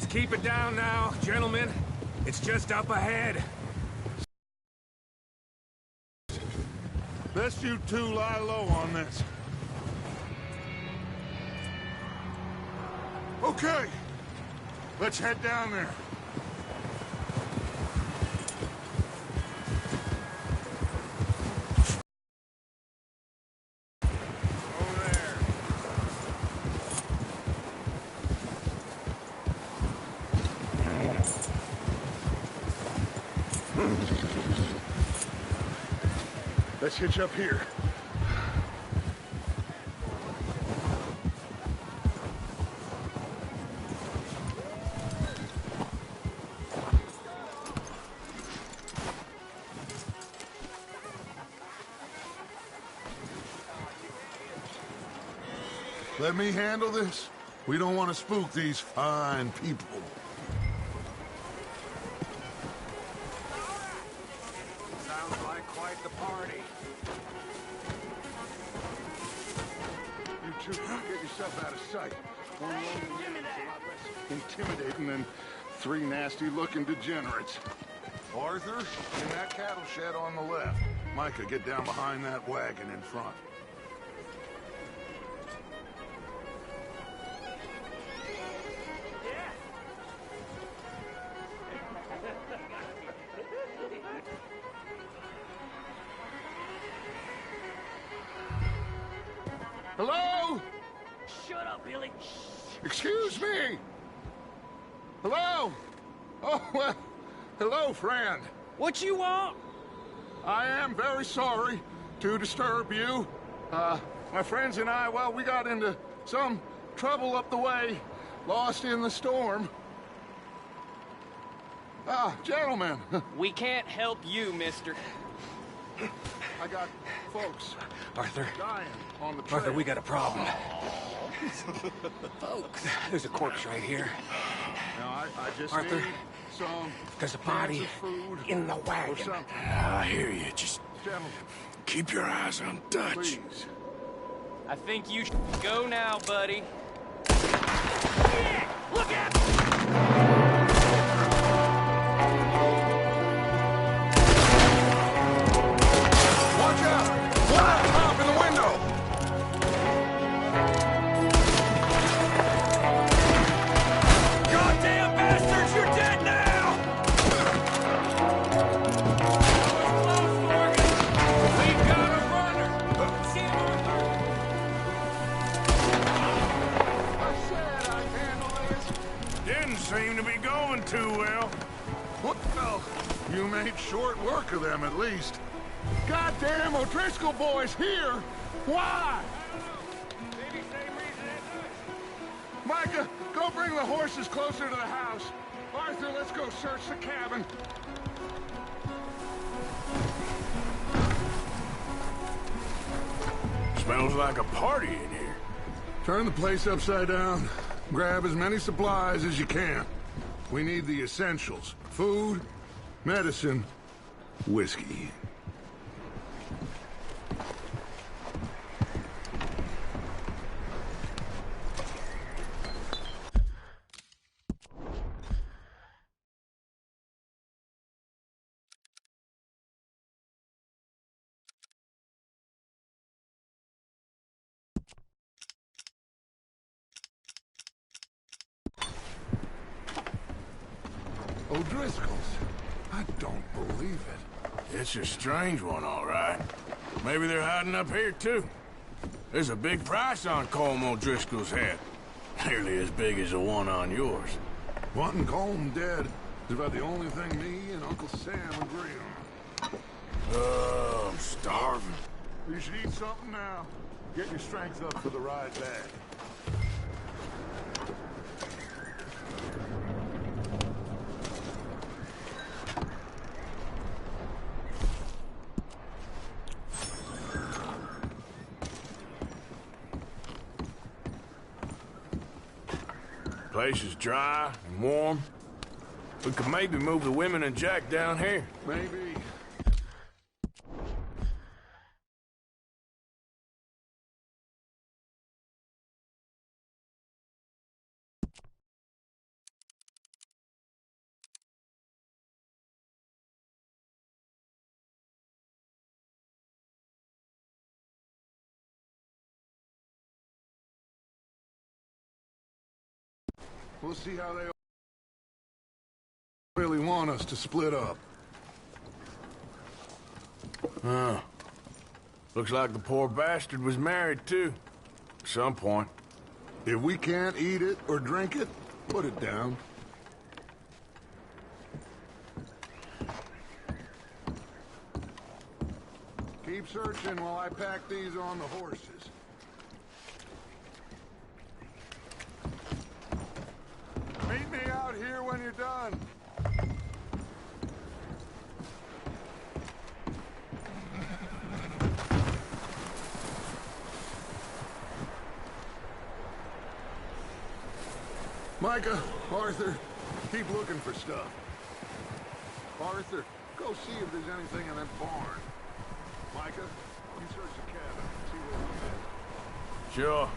Let's keep it down now, gentlemen. It's just up ahead. Best you two lie low on this. Okay, let's head down there. Let's hitch up here. Let me handle this. We don't want to spook these fine people. Sounds like quite the party. You two, get yourself out of sight. One lonely woman is a lot less intimidating than three nasty-looking degenerates. Arthur, in that cattle shed on the left. Micah, get down behind that wagon in front. Hello? Shut up, Billy. Excuse me? Hello? Oh, well, hello, friend. What you want? I am very sorry to disturb you. My friends and I, well, we got into some trouble up the way, lost in the storm. Gentlemen. We can't help you, mister. I got folks Arthur. dying on the trail. Arthur, we got a problem. Folks. There's a corpse right here. Now, I just Arthur, need some there's a cans body of food in the or wagon. something. I hear you. Just Gentlemen, keep your eyes on Dutch. please. I think you should go now, buddy. Look out! Watch out! One up top in the window! Goddamn bastards, you're dead now! Close, Morgan! We've got a runner! See him, Arthur? I said I'd handle this. Didn't seem to be going too well. What the? You made short work of them, at least. Goddamn O'Driscoll boys here! Why? Maybe same reason as us. Micah, go bring the horses closer to the house. Arthur, let's go search the cabin. Smells like a party in here. Turn the place upside down. Grab as many supplies as you can. We need the essentials. Food, medicine, whiskey. O'Driscoll's. I don't believe it. It's a strange one, all right. Maybe they're hiding up here, too. There's a big price on Colm O'Driscoll's head. Nearly as big as the one on yours. Wanting Colm dead is about the only thing me and Uncle Sam agree on. Oh, I'm starving. You should eat something now. Get your strength up for the ride back. Place is dry and warm. We could maybe move the women and Jack down here. Maybe. We'll see how they really want us to split up. Looks like the poor bastard was married, too. At some point. If we can't eat it or drink it, put it down. Keep searching while I pack these on the horses. Meet me out here when you're done. Micah, Arthur, keep looking for stuff. Arthur, go see if there's anything in that barn. Micah, you search the cabin and see what we get. Sure.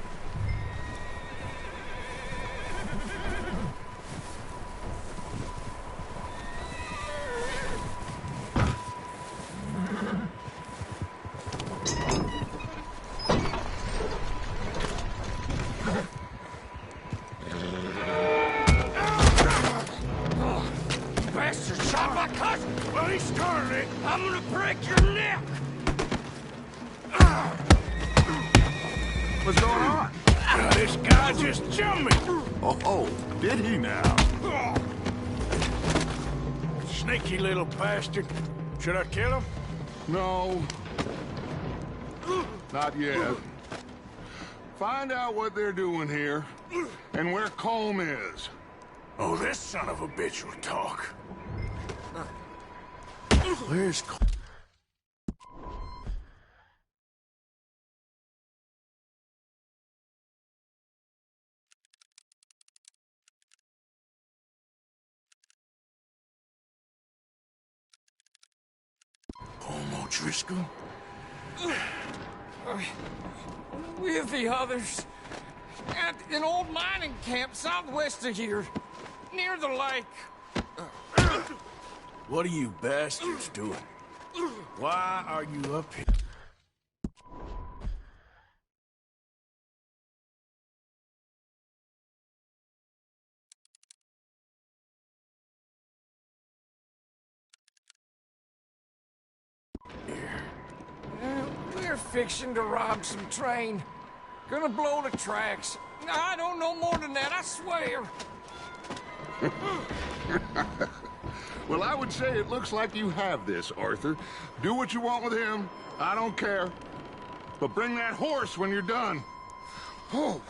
Bastard shot my cousin! Well, he started it. I'm gonna break your neck! What's going on? This guy just jumped me. Oh, did he now? Sneaky little bastard. Should I kill him? No. Not yet. Find out what they're doing here, and where Colm is. Oh, this son of a bitch will talk. Where's Colm? Colm O'Driscoll? With the others. At an old mining camp southwest of here. Near the lake. What are you bastards doing? Why are you up here? We're fixing to rob some train. Gonna blow the tracks. I don't know more than that, I swear. Well, I would say it looks like you have this, Arthur. Do what you want with him. I don't care. But bring that horse when you're done. Oh.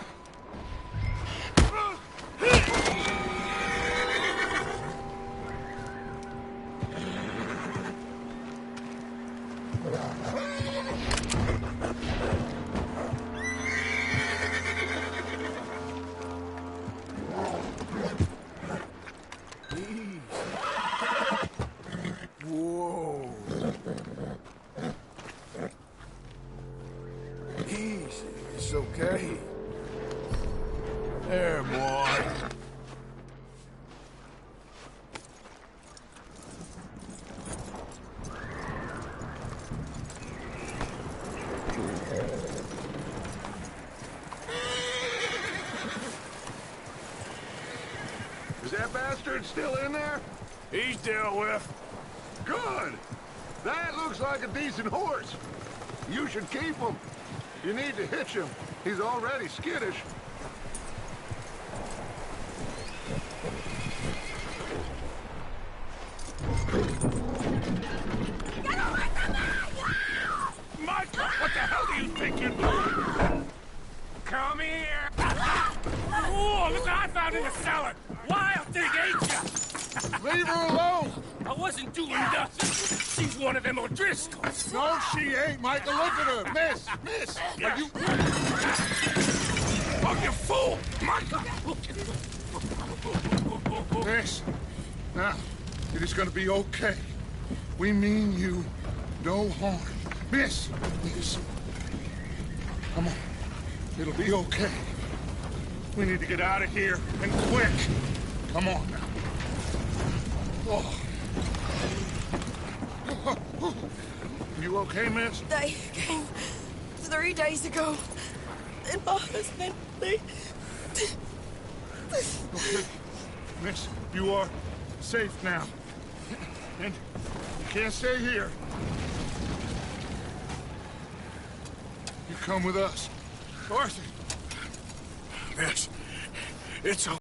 Whoa. Easy. It's okay. There, boy. Is that bastard still in there? He's dealt with. Good! That looks like a decent horse. You should keep him. You need to hitch him. He's already skittish. Michael, what the hell do you think you're doing? Come here. Oh, look what I found in the cellar. Wild thing, ain't ya? Leave her alone! I wasn't doing nothing. She's one of them O'Driscolls. No, she ain't, Michael. Look at her. Miss! Miss! Are you... Oh, you fool! Michael! Miss. Now, it is gonna be okay. We mean you no harm. Miss! Miss. Come on. It'll be okay. We need to get out of here, and quick. Come on now. Oh. You okay, miss? They came 3 days ago. And my husband, they Okay, miss, you are safe now. And you can't stay here. You come with us. Arthur! Yes, it's all...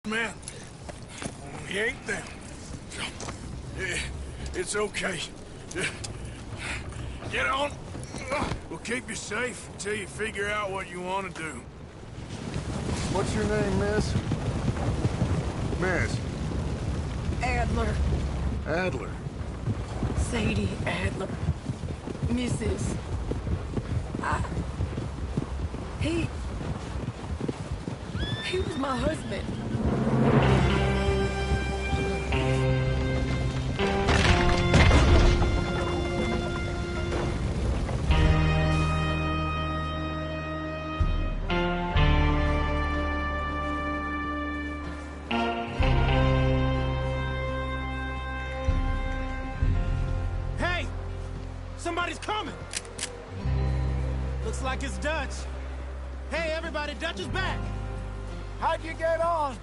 Man, we ain't them. So, it's okay. Get on. We'll keep you safe until you figure out what you want to do. What's your name, miss? Miss. Adler. Adler. Sadie Adler. Mrs. He was my husband. Hey! Somebody's coming! Looks like it's Dutch. Hey, everybody, Dutch is back! How'd you get on?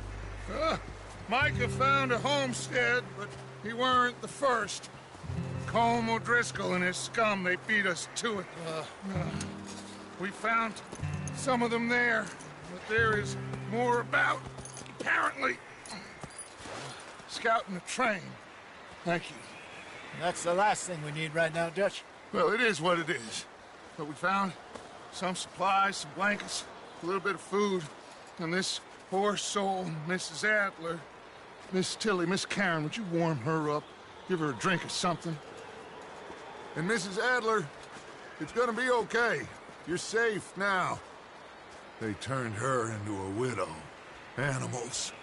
Micah found a homestead, but he weren't the first. Colm O'Driscoll and his scum, they beat us to it. We found some of them there, but there is more about, apparently. Scouting the train. Thank you. That's the last thing we need right now, Dutch. Well, it is what it is. But we found some supplies, some blankets, a little bit of food, and this poor soul, Mrs. Adler. Miss Tilly, Miss Karen, would you warm her up? Give her a drink or something? And Mrs. Adler, it's gonna be okay. You're safe now. They turned her into a widow. Animals.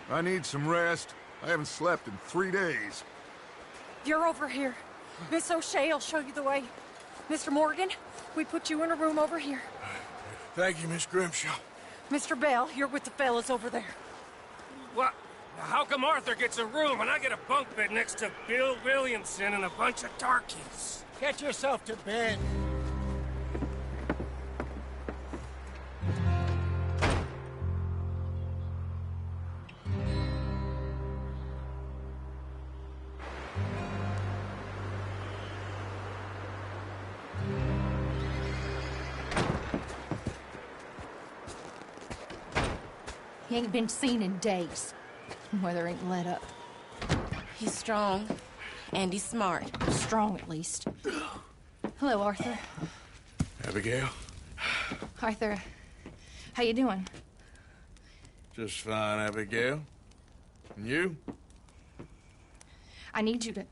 I need some rest. I haven't slept in 3 days. You're over here. Miss O'Shea will show you the way. Mr. Morgan, we put you in a room over here. Thank you, Miss Grimshaw. Mr. Bell, you're with the fellas over there. What? How come Arthur gets a room and I get a bunk bed next to Bill Williamson and a bunch of darkies? Get yourself to bed. He ain't been seen in days. Weather ain't let up. He's strong, and he's smart. Strong, at least. Hello, Arthur. Abigail? Arthur, how you doing? Just fine, Abigail. And you? I need you to...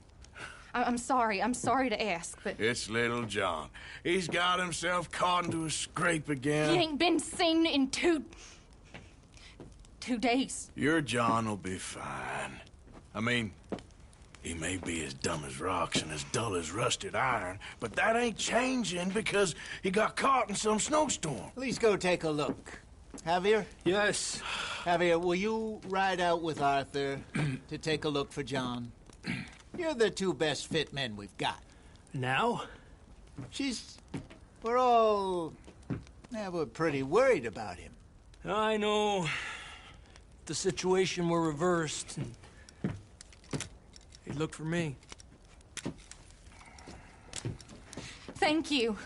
I'm sorry to ask, but... It's little John. He's got himself caught into a scrape again. He ain't been seen in 2 days. Your John will be fine. I mean, he may be as dumb as rocks and as dull as rusted iron, but that ain't changing because he got caught in some snowstorm. Please go take a look. Javier? Yes. Javier, will you ride out with Arthur to take a look for John? You're the 2 best fit men we've got. Now? We're pretty worried about him. I know. The situation were reversed. He looked for me. Thank you.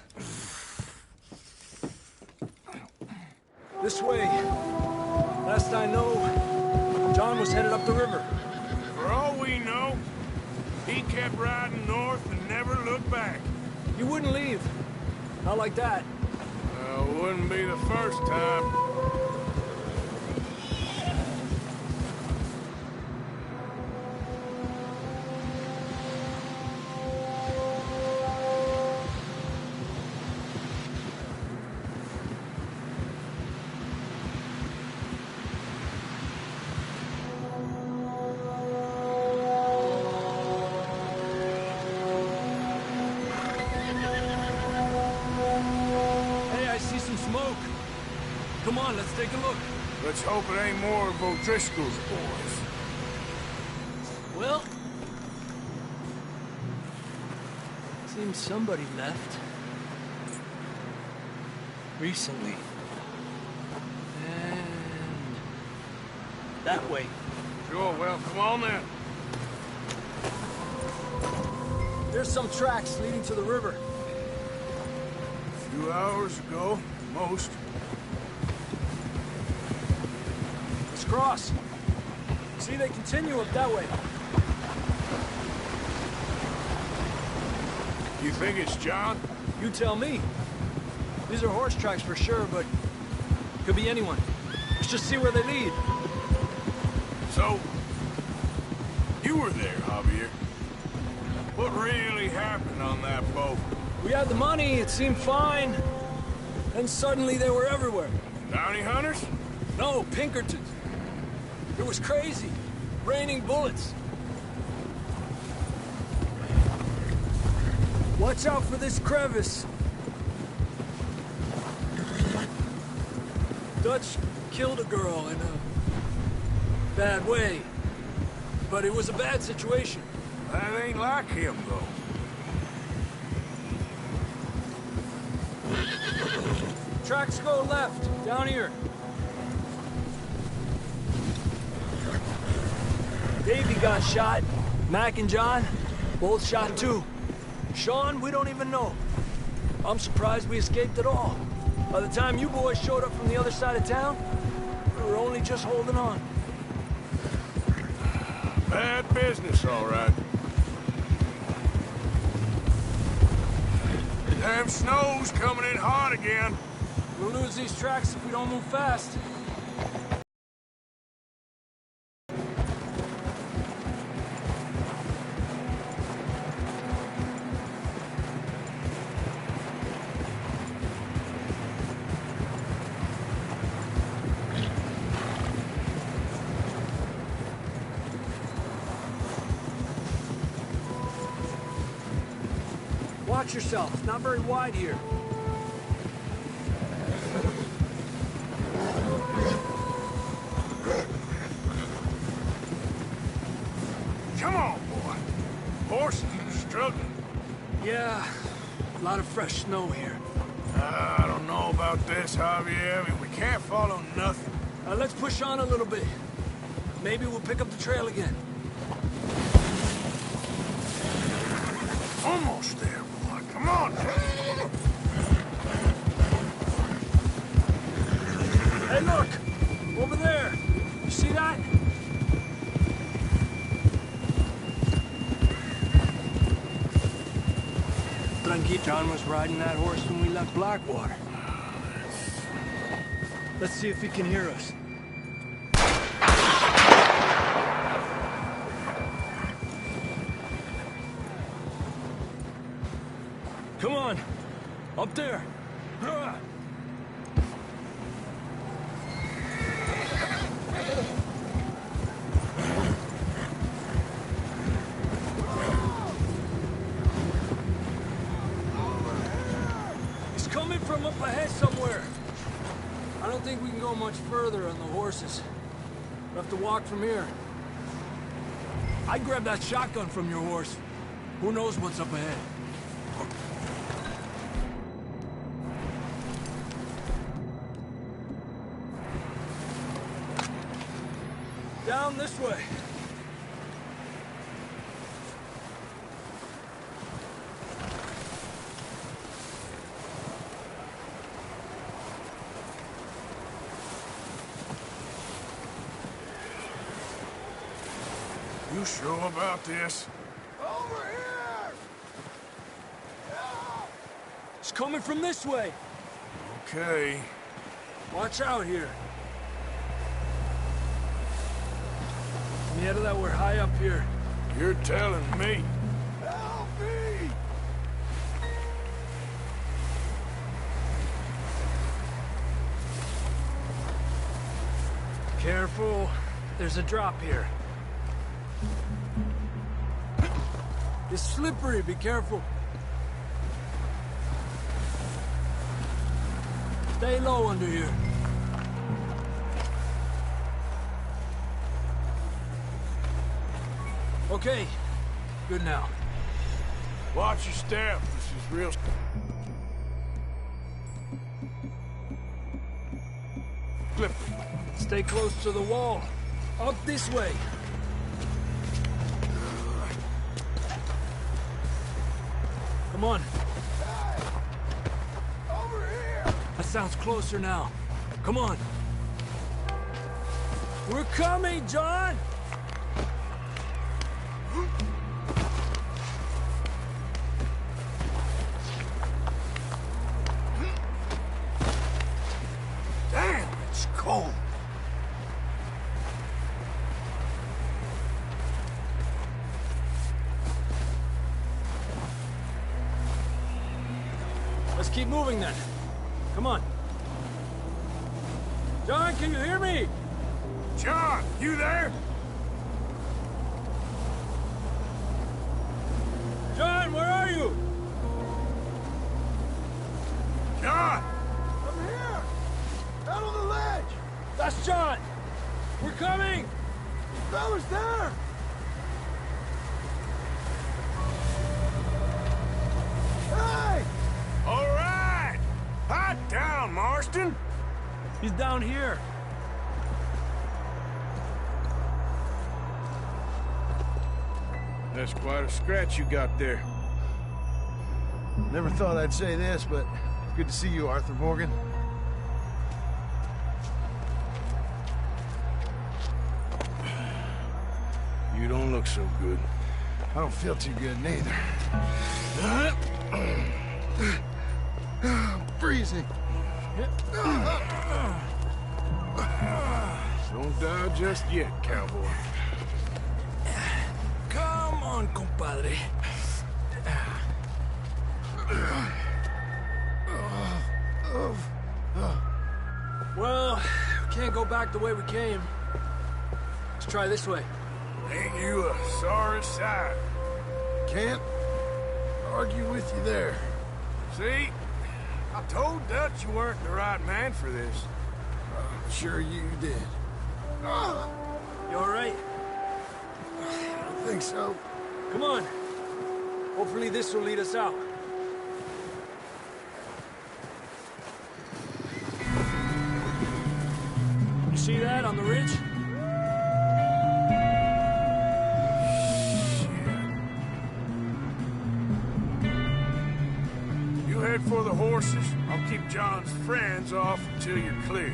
This way. Last I know, John was headed up the river. For all we know, he kept riding north and never looked back. He wouldn't leave. Not like that. Wouldn't be the first time. Come on, let's take a look. Let's hope it ain't more of O'Driscoll's boys. Well, seems somebody left. Recently. That way. Sure, well, come on then. There's some tracks leading to the river. A few hours ago, most. Let's cross. See, they continue up that way. You think it's John? You tell me. These are horse tracks for sure, but could be anyone. Let's just see where they lead. So, you were there, Javier. What really happened on that boat? We had the money, it seemed fine. Then suddenly they were everywhere. Bounty hunters? No, Pinkertons. It was crazy. Raining bullets. Watch out for this crevice. Dutch killed a girl in a bad way. But it was a bad situation. That ain't like him, though. Tracks go left, down here. Davey got shot. Mac and John, both shot too. Sean, we don't even know. I'm surprised we escaped at all. By the time you boys showed up from the other side of town, we were only just holding on. Bad business, all right. Damn snow's coming in hard again. We'll lose these tracks if we don't move fast. Watch yourself. It's not very wide here. Come on, boy. Horses are struggling. Yeah, a lot of fresh snow here. I don't know about this, Javier. I mean, we can't follow nothing. Let's push on a little bit. Maybe we'll pick up the trail again. Almost there, boy. Come on. Hey, look! Over there! You see that? Tranquilo. John was riding that horse when we left Blackwater. Let's see if he can hear us. Come on! Up there! He's coming from up ahead somewhere. I don't think we can go much further on the horses. We'll have to walk from here. I'd grab that shotgun from your horse. Who knows what's up ahead? Down this way. You sure about this? Over here! It's coming from this way. Okay. Watch out here. Mierda, we're high up here. You're telling me. Help me! Careful. There's a drop here. It's slippery. Be careful. Stay low under here. Okay. Good now. Watch your step. This is real... slippery. Stay close to the wall. Up this way. Come on. Over here! That sounds closer now. Come on. We're coming, John! Damn, it's cold. Let's keep moving then. Come on. John, can you hear me? John, you there? John, where are you? John! I'm here! Out on the ledge! That's John! We're coming! Fella's there! Hey! All right! Hot down, Marston! He's down here. That's quite a scratch you got there. Never thought I'd say this, but good to see you, Arthur Morgan. You don't look so good. I don't feel too good, neither. I'm freezing. Don't die just yet, cowboy. Come on, compadre. Well, we can't go back the way we came. Let's try this way. Ain't you a sorry sight? Can't argue with you there. See? I told Dutch you weren't the right man for this. Sure you did. You all right? I don't think so. Come on. Hopefully this will lead us out. You see that on the ridge? You head for the horses. I'll keep John's friends off until you're clear.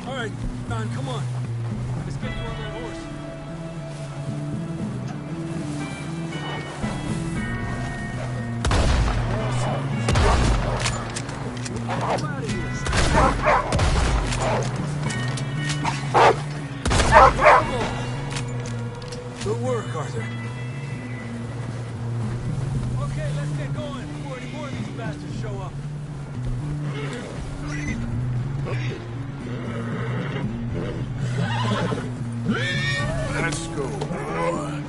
All right, Don, come on. Let's get you on that horse. Come out of here. Good work, Arthur. Okay, let's get going before any more of these bastards show up. Let's go, boy.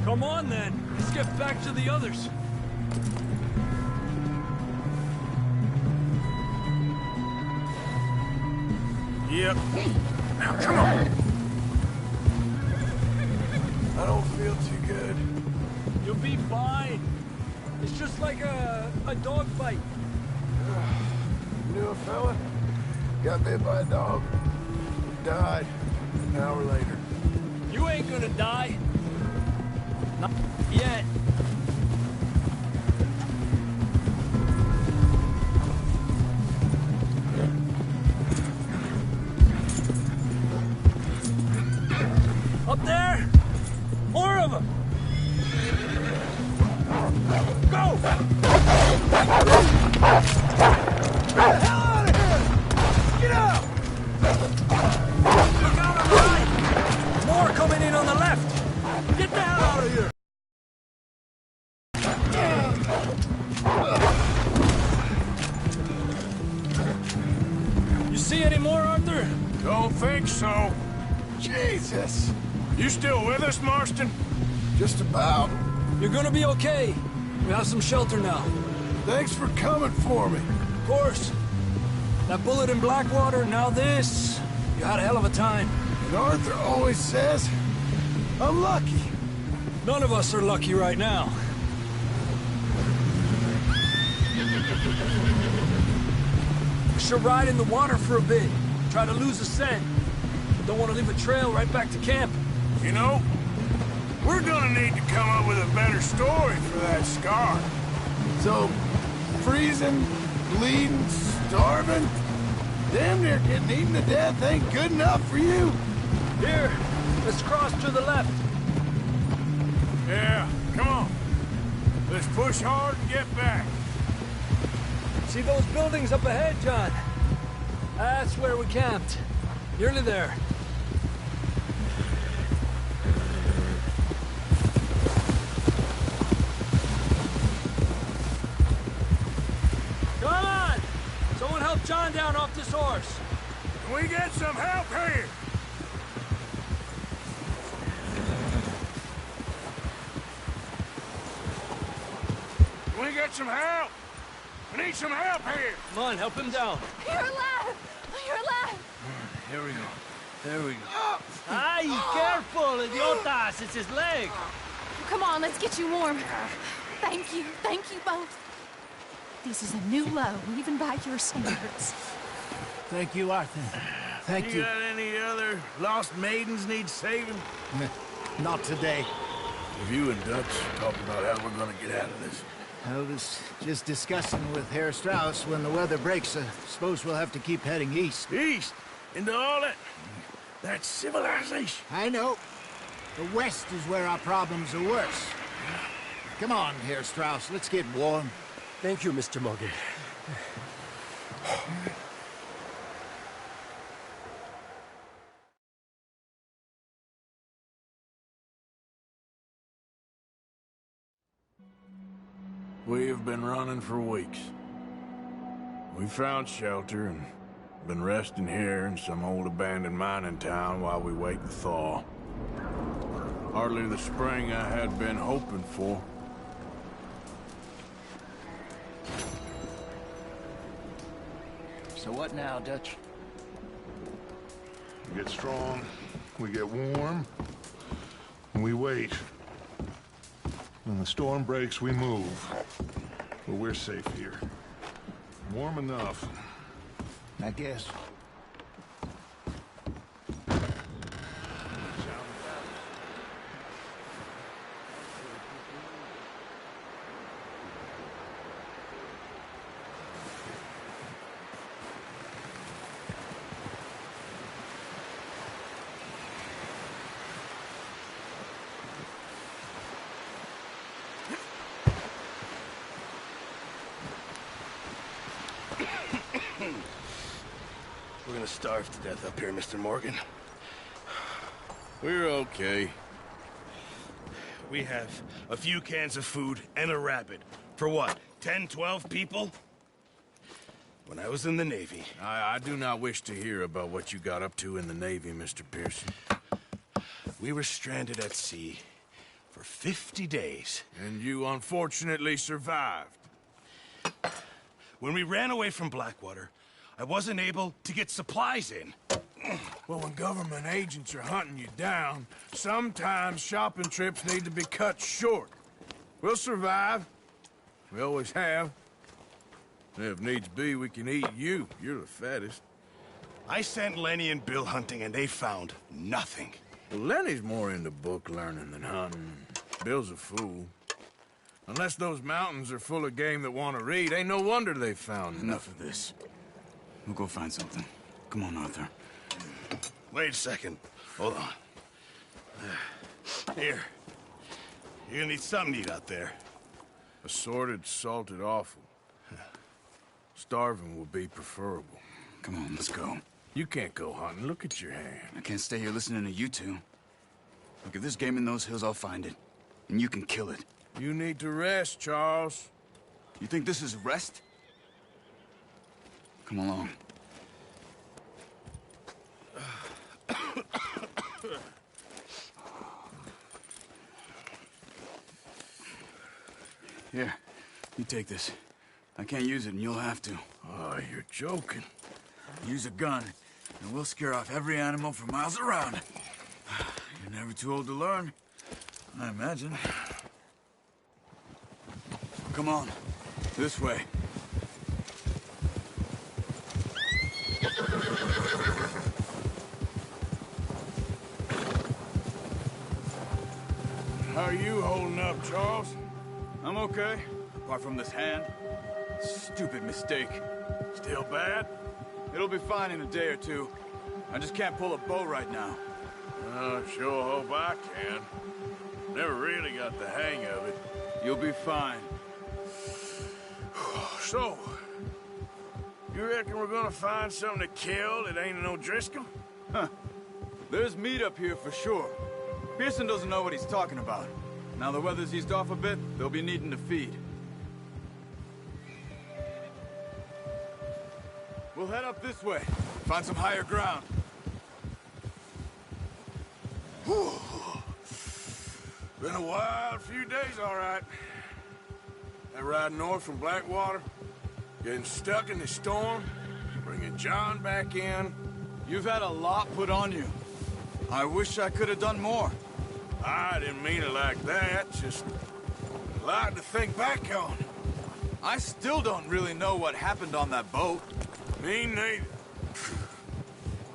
Come on, then. Let's get back to the others. Yep. Now, come on. I don't feel too good. You'll be fine. It's just like a dog fight. Knew a fella? Got bit by a dog. Died an hour later. You ain't gonna die. Not yet. Up there! More of them! Go! Get the hell out of here! Get out! Look out on the right! More coming in on the left! Get the hell out of here! You see any more, Arthur? Don't think so. Jesus! You still with us, Marston? Just about. You're gonna be okay. We have some shelter now. Thanks for coming for me. Of course. That bullet in Blackwater, now this. You had a hell of a time. And Arthur always says, I'm lucky. None of us are lucky right now. We should ride in the water for a bit. Try to lose the scent. Don't want to leave a trail right back to camp. You know, we're gonna need to come up with a better story for that scar. So, freezing, bleeding, starving, damn near getting eaten to death ain't good enough for you. Here, let's cross to the left. Yeah, come on. Let's push hard and get back. See those buildings up ahead, John? That's where we camped. Nearly there. Come on! Someone help John down off this horse. Can we get some help here? Can we get some help? We need some help here. Come on, help him down. You're alive! You're alive! Here we go. There we go. Ay, careful, idiotas! It's his leg! Come on, let's get you warm. Thank you both. This is a new low, even by your standards. Thank you, Arthur. Thank you. Got any other lost maidens need saving? Not today. Have you and Dutch talked about how we're gonna get out of this? I was just discussing with Herr Strauss when the weather breaks. I suppose we'll have to keep heading east. East? Into all that civilization? I know. The west is where our problems are worse. Come on, Herr Strauss, let's get warm. Thank you, Mr. Morgan. We have been running for weeks. We found shelter and been resting here in some old abandoned mining town while we wait the thaw. Hardly the spring I had been hoping for. So what now, Dutch? We get strong, we get warm, and we wait. When the storm breaks, we move. But we're safe here. Warm enough. I guess. We're gonna starve to death up here, Mr. Morgan. We're okay. We have a few cans of food and a rabbit. For what, 10, 12 people? When I was in the Navy... I do not wish to hear about what you got up to in the Navy, Mr. Pearson. We were stranded at sea for 50 days. And you unfortunately survived. When we ran away from Blackwater, I wasn't able to get supplies in. Well, when government agents are hunting you down, sometimes shopping trips need to be cut short. We'll survive. We always have. And if needs be, we can eat you. You're the fattest. I sent Lenny and Bill hunting, and they found nothing. Well, Lenny's more into book learning than hunting. Bill's a fool. Unless those mountains are full of game that want to read, ain't no wonder they found Enough of this. We'll go find something. Come on, Arthur. Wait a second. Hold on. Here. You're gonna need something to eat out there. Assorted, salted offal. Starving will be preferable. Come on, let's go. You can't go hunting. Look at your hand. I can't stay here listening to you two. Look, if there's game in those hills, I'll find it. And you can kill it. You need to rest, Charles. You think this is rest? Come along. Here, you take this. I can't use it, and you'll have to. Oh, you're joking. Use a gun, and we'll scare off every animal for miles around. You're never too old to learn, I imagine. Come on, this way. How are you holding up, Charles? I'm okay, apart from this hand. Stupid mistake. Still bad? It'll be fine in a day or two. I just can't pull a bow right now. I sure hope I can. Never really got the hang of it. You'll be fine. So, you reckon we're gonna find something to kill that ain't an O'Driscoll? Huh. There's meat up here for sure. Pearson doesn't know what he's talking about. Now the weather's eased off a bit, they'll be needing to feed. We'll head up this way. Find some higher ground. Whew. Been a wild few days, all right. That ride north from Blackwater, getting stuck in the storm, bringing John back in. You've had a lot put on you. I wish I could have done more. I didn't mean it like that, just a lot to think back on. I still don't really know what happened on that boat. Me neither.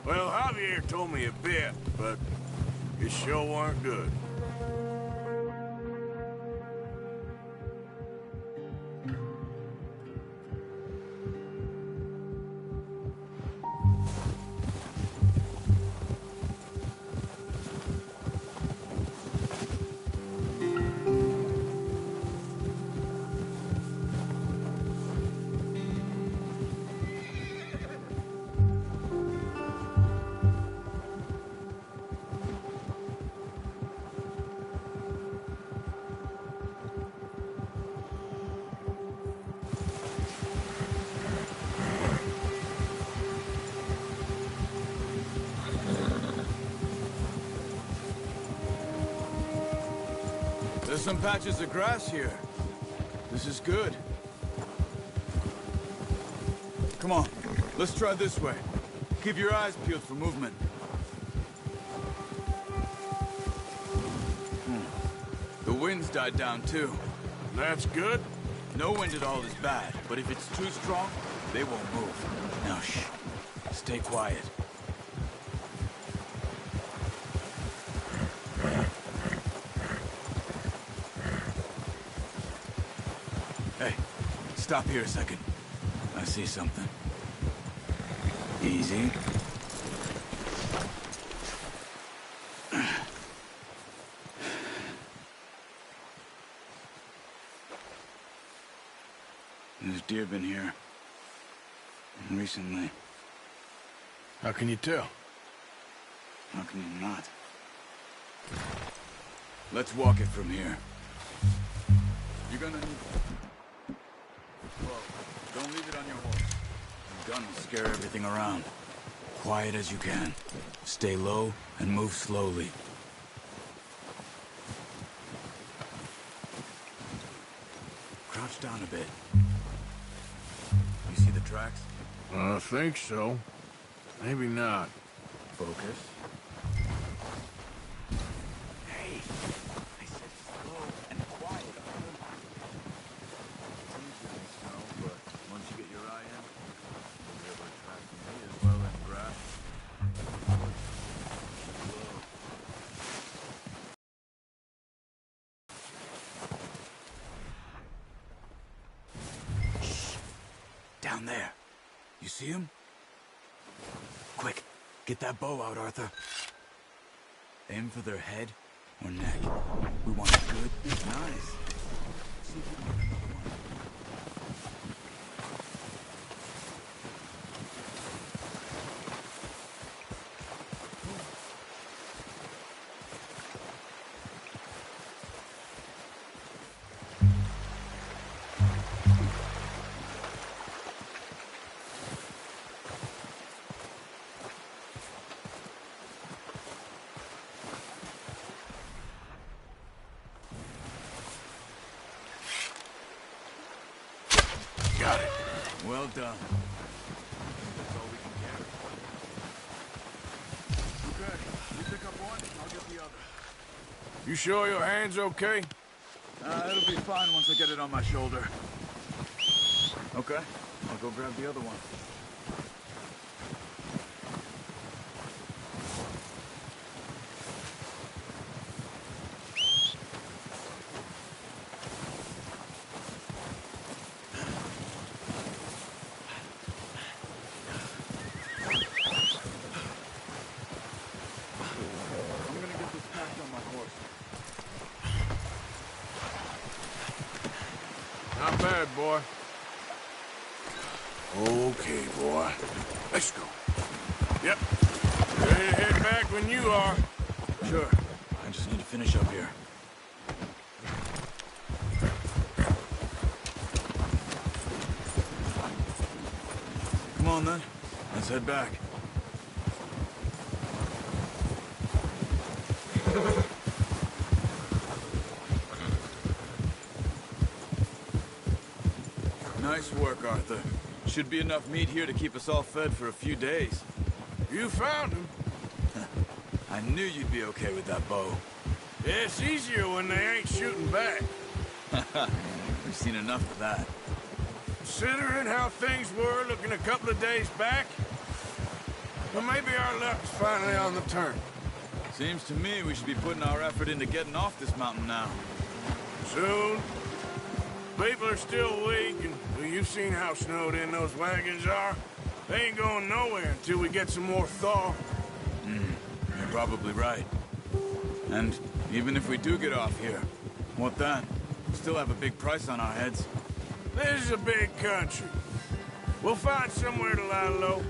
Well, Javier told me a bit, but it sure weren't good. There's some patches of grass here. This is good. Come on, let's try this way. Keep your eyes peeled for movement. The wind's died down too. That's good? No wind at all is bad, but if it's too strong, they won't move. Now shh, stay quiet. Hey, stop here a second. I see something. Easy. There's deer been here. Recently. How can you tell? How can you not? Let's walk it from here. You're gonna need... Whoa, don't leave it on your horse. The gun will scare everything around. Quiet as you can. Stay low and move slowly. Crouch down a bit. You see the tracks? I think so. Maybe not. Focus. Hey! I said slow and quiet. It's easy in snow, but once you get your eye in, you'll be able to track me as well as grass. Shh! Down there. You see him? Quick, get that bow out, Arthur. Aim for their head or neck. We want it good. Nice. See if you can get another one. Well done. That's all we can carry. Okay, you pick up one, I'll get the other. You sure your hand's okay? It'll be fine once I get it on my shoulder. Okay, I'll go grab the other one. Not bad, boy. Okay, boy. Let's go. Yep. Ready to head back when you are. Sure. I just need to finish up here. Come on, then. Let's head back. Nice work, Arthur. Should be enough meat here to keep us all fed for a few days. You found him. I knew you'd be okay with that bow. Yeah, it's easier when they ain't shooting back. We've seen enough of that. Considering how things were looking a couple of days back, well, maybe our luck's finally on the turn. Seems to me we should be putting our effort into getting off this mountain now. Soon. People are still weak, and well, you've seen how snowed in those wagons are. They ain't going nowhere until we get some more thaw. You're probably right. And even if we do get off here, what then? We still have a big price on our heads. This is a big country. We'll find somewhere to lie low.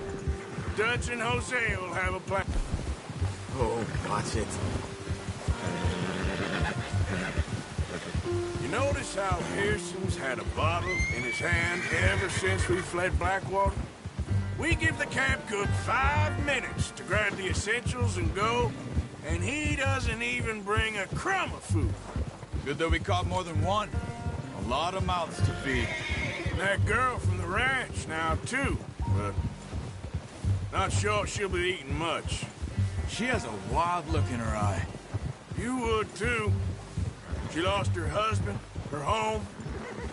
Dutch and Jose will have a plan. Oh, watch it. You notice how Pearson's had a bottle in his hand ever since we fled Blackwater? We give the camp cook 5 minutes to grab the essentials and go, and he doesn't even bring a crumb of food. Good that we caught more than one. A lot of mouths to feed. And that girl from the ranch now, too, but not sure she'll be eating much. She has a wild look in her eye. You would, too. She lost her husband, her home,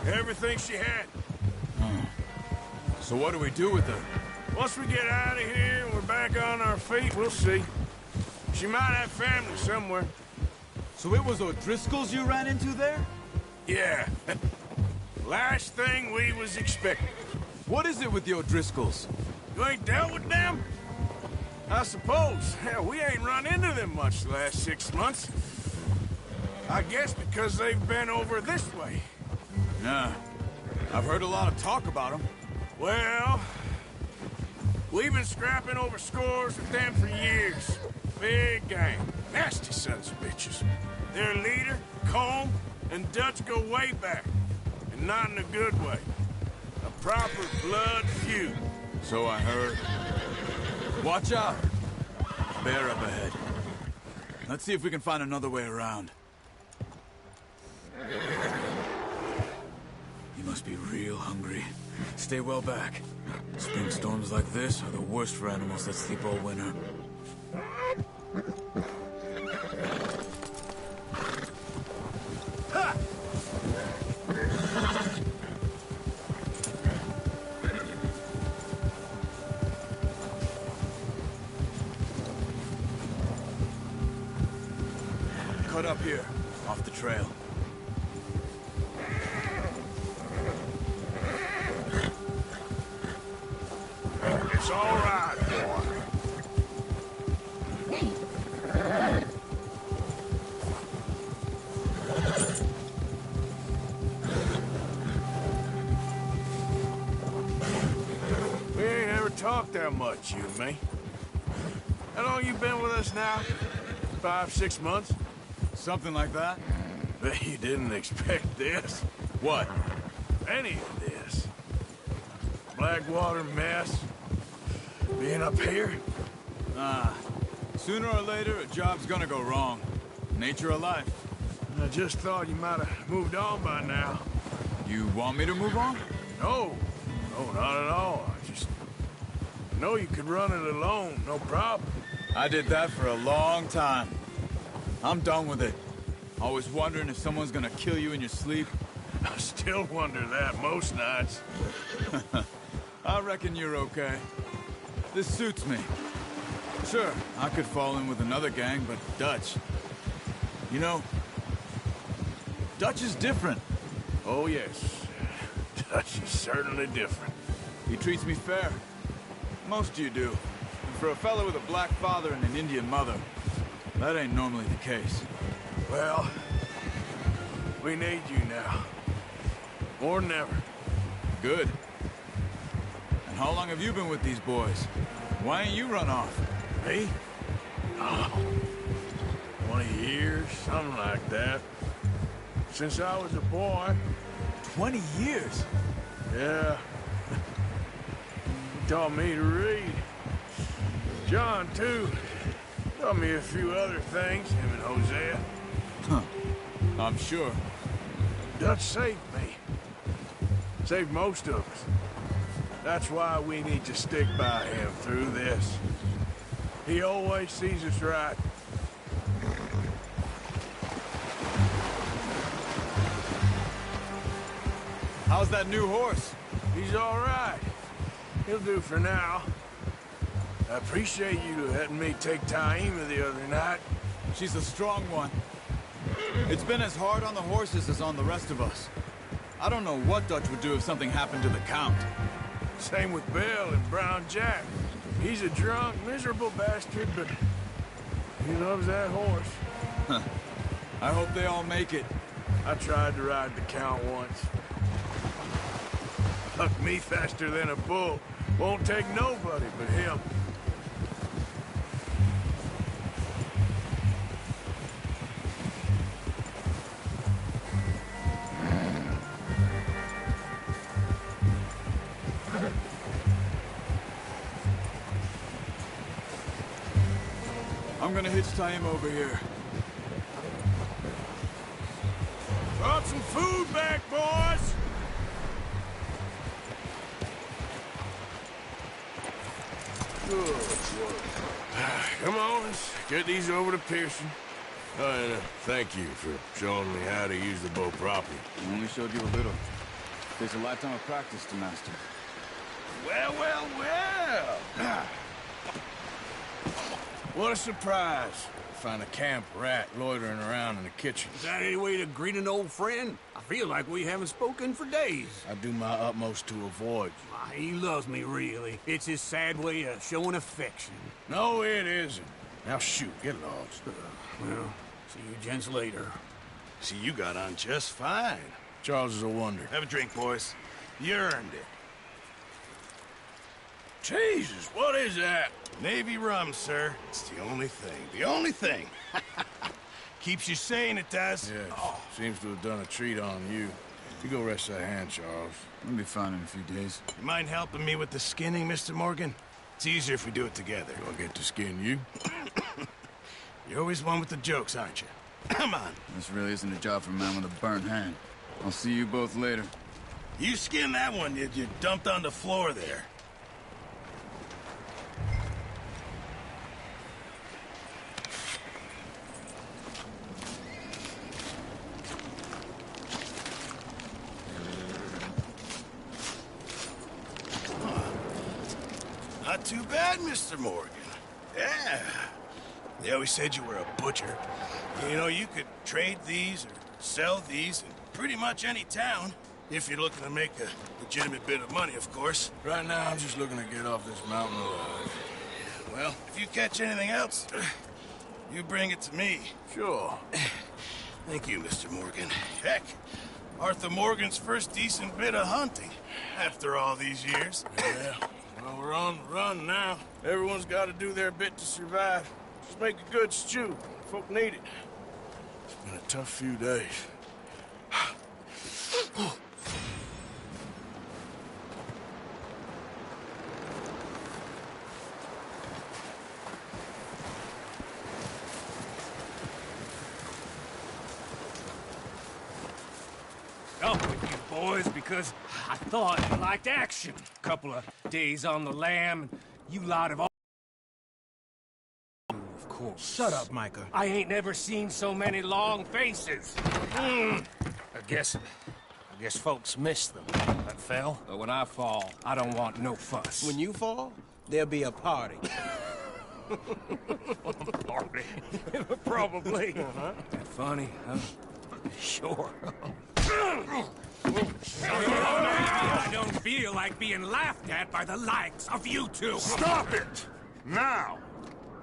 everything she had. So what do we do with her? Once we get out of here and we're back on our feet, we'll see. She might have family somewhere. So it was O'Driscoll's you ran into there? Yeah. Last thing we was expecting. What is it with the O'Driscolls? You ain't dealt with them? I suppose. Hell, we ain't run into them much the last 6 months. I guess because they've been over this way. Yeah. I've heard a lot of talk about them. Well, we've been scrapping over scores with them for years. Big gang. Nasty sons of bitches. Their leader, Colm, and Dutch go way back. And not in a good way. A proper blood feud. So I heard. Watch out! Bear up ahead. Let's see if we can find another way around. You must be real hungry. Stay well back. Spring storms like this are the worst for animals that sleep all winter. Ha! Cut up here, off the trail. It's all right, boy. We ain't ever talked that much, you and me. How long you been with us now? 5, 6 months? Something like that? Bet you didn't expect this. What? Any of this. Blackwater mess. Being up here. Sooner or later, a job's gonna go wrong. Nature of life. I just thought you might have moved on by now. You want me to move on? No. Oh, not at all. I just know you could run it alone, no problem. I did that for a long time. I'm done with it. Always wondering if someone's gonna kill you in your sleep. I still wonder that most nights. I reckon you're okay. This suits me. Sure, I could fall in with another gang, but Dutch... You know, Dutch is different. Oh, yes. Dutch is certainly different. He treats me fair. Most of you do. And for a fella with a black father and an Indian mother, that ain't normally the case. Well, we need you now. More than ever. Good. And how long have you been with these boys? Why ain't you run off? Me? Oh, 20 years, something like that. Since I was a boy. 20 years? Yeah. He taught me to read. John, too. Taught me a few other things, him and Hosea. Huh. I'm sure. Dutch saved me. Saved most of us. That's why we need to stick by him through this. He always sees us right. How's that new horse? He's all right. He'll do for now. I appreciate you letting me take Taima the other night. She's a strong one. It's been as hard on the horses as on the rest of us. I don't know what Dutch would do if something happened to the Count. Same with Bill and Brown Jack. He's a drunk, miserable bastard, but he loves that horse. Huh. I hope they all make it. I tried to ride the Count once. Hucked me faster than a bull. Won't take nobody but him. I'm gonna hitch Taima over here. Brought some food back, boys! Good work. Come on, let's get these over to Pearson. Oh, and thank you for showing me how to use the bow properly. I only showed you a little. There's a lifetime of practice to master. Well, well, well! What a surprise. Find a camp rat loitering around in the kitchen. Is that any way to greet an old friend? I feel like we haven't spoken for days. I do my utmost to avoid you. He loves me, really. It's his sad way of showing affection. No, it isn't. Now shoot, get lost. Well, see you gents later. See, you got on just fine. Charles is a wonder. Have a drink, boys. You earned it. Jesus, what is that? Navy rum, sir. It's the only thing. The only thing. Keeps you sane, it does. Yes. Oh. Seems to have done a treat on you. You go rest that hand, Charles. We'll be fine in a few days. You mind helping me with the skinning, Mr. Morgan? It's easier if we do it together. Do I get to skin you? You're always one with the jokes, aren't you? Come on. This really isn't a job for a man with a burnt hand. I'll see you both later. You skinned that one you dumped on the floor there. Not too bad, Mr. Morgan. Yeah. They always said you were a butcher. You know, you could trade these or sell these in pretty much any town. If you're looking to make a legitimate bit of money, of course. Right now, I'm just looking to get off this mountain alive. Well, if you catch anything else, you bring it to me. Sure. Thank you, Mr. Morgan. Heck, Arthur Morgan's first decent bit of hunting after all these years. Yeah. Well, we're on the run now. Everyone's got to do their bit to survive. Just make a good stew. Folk need it. It's been a tough few days. Up with you, boys, because I thought you liked action. Couple of days on the lam, and you lot of all... Of course. Shut up, Micah. I ain't never seen so many long faces. I guess folks miss them. That fell. But when I fall, I don't want no fuss. When you fall, there'll be a party. Party? Probably. That funny, huh? Sure. I don't feel like being laughed at by the likes of you two. Stop it! Now!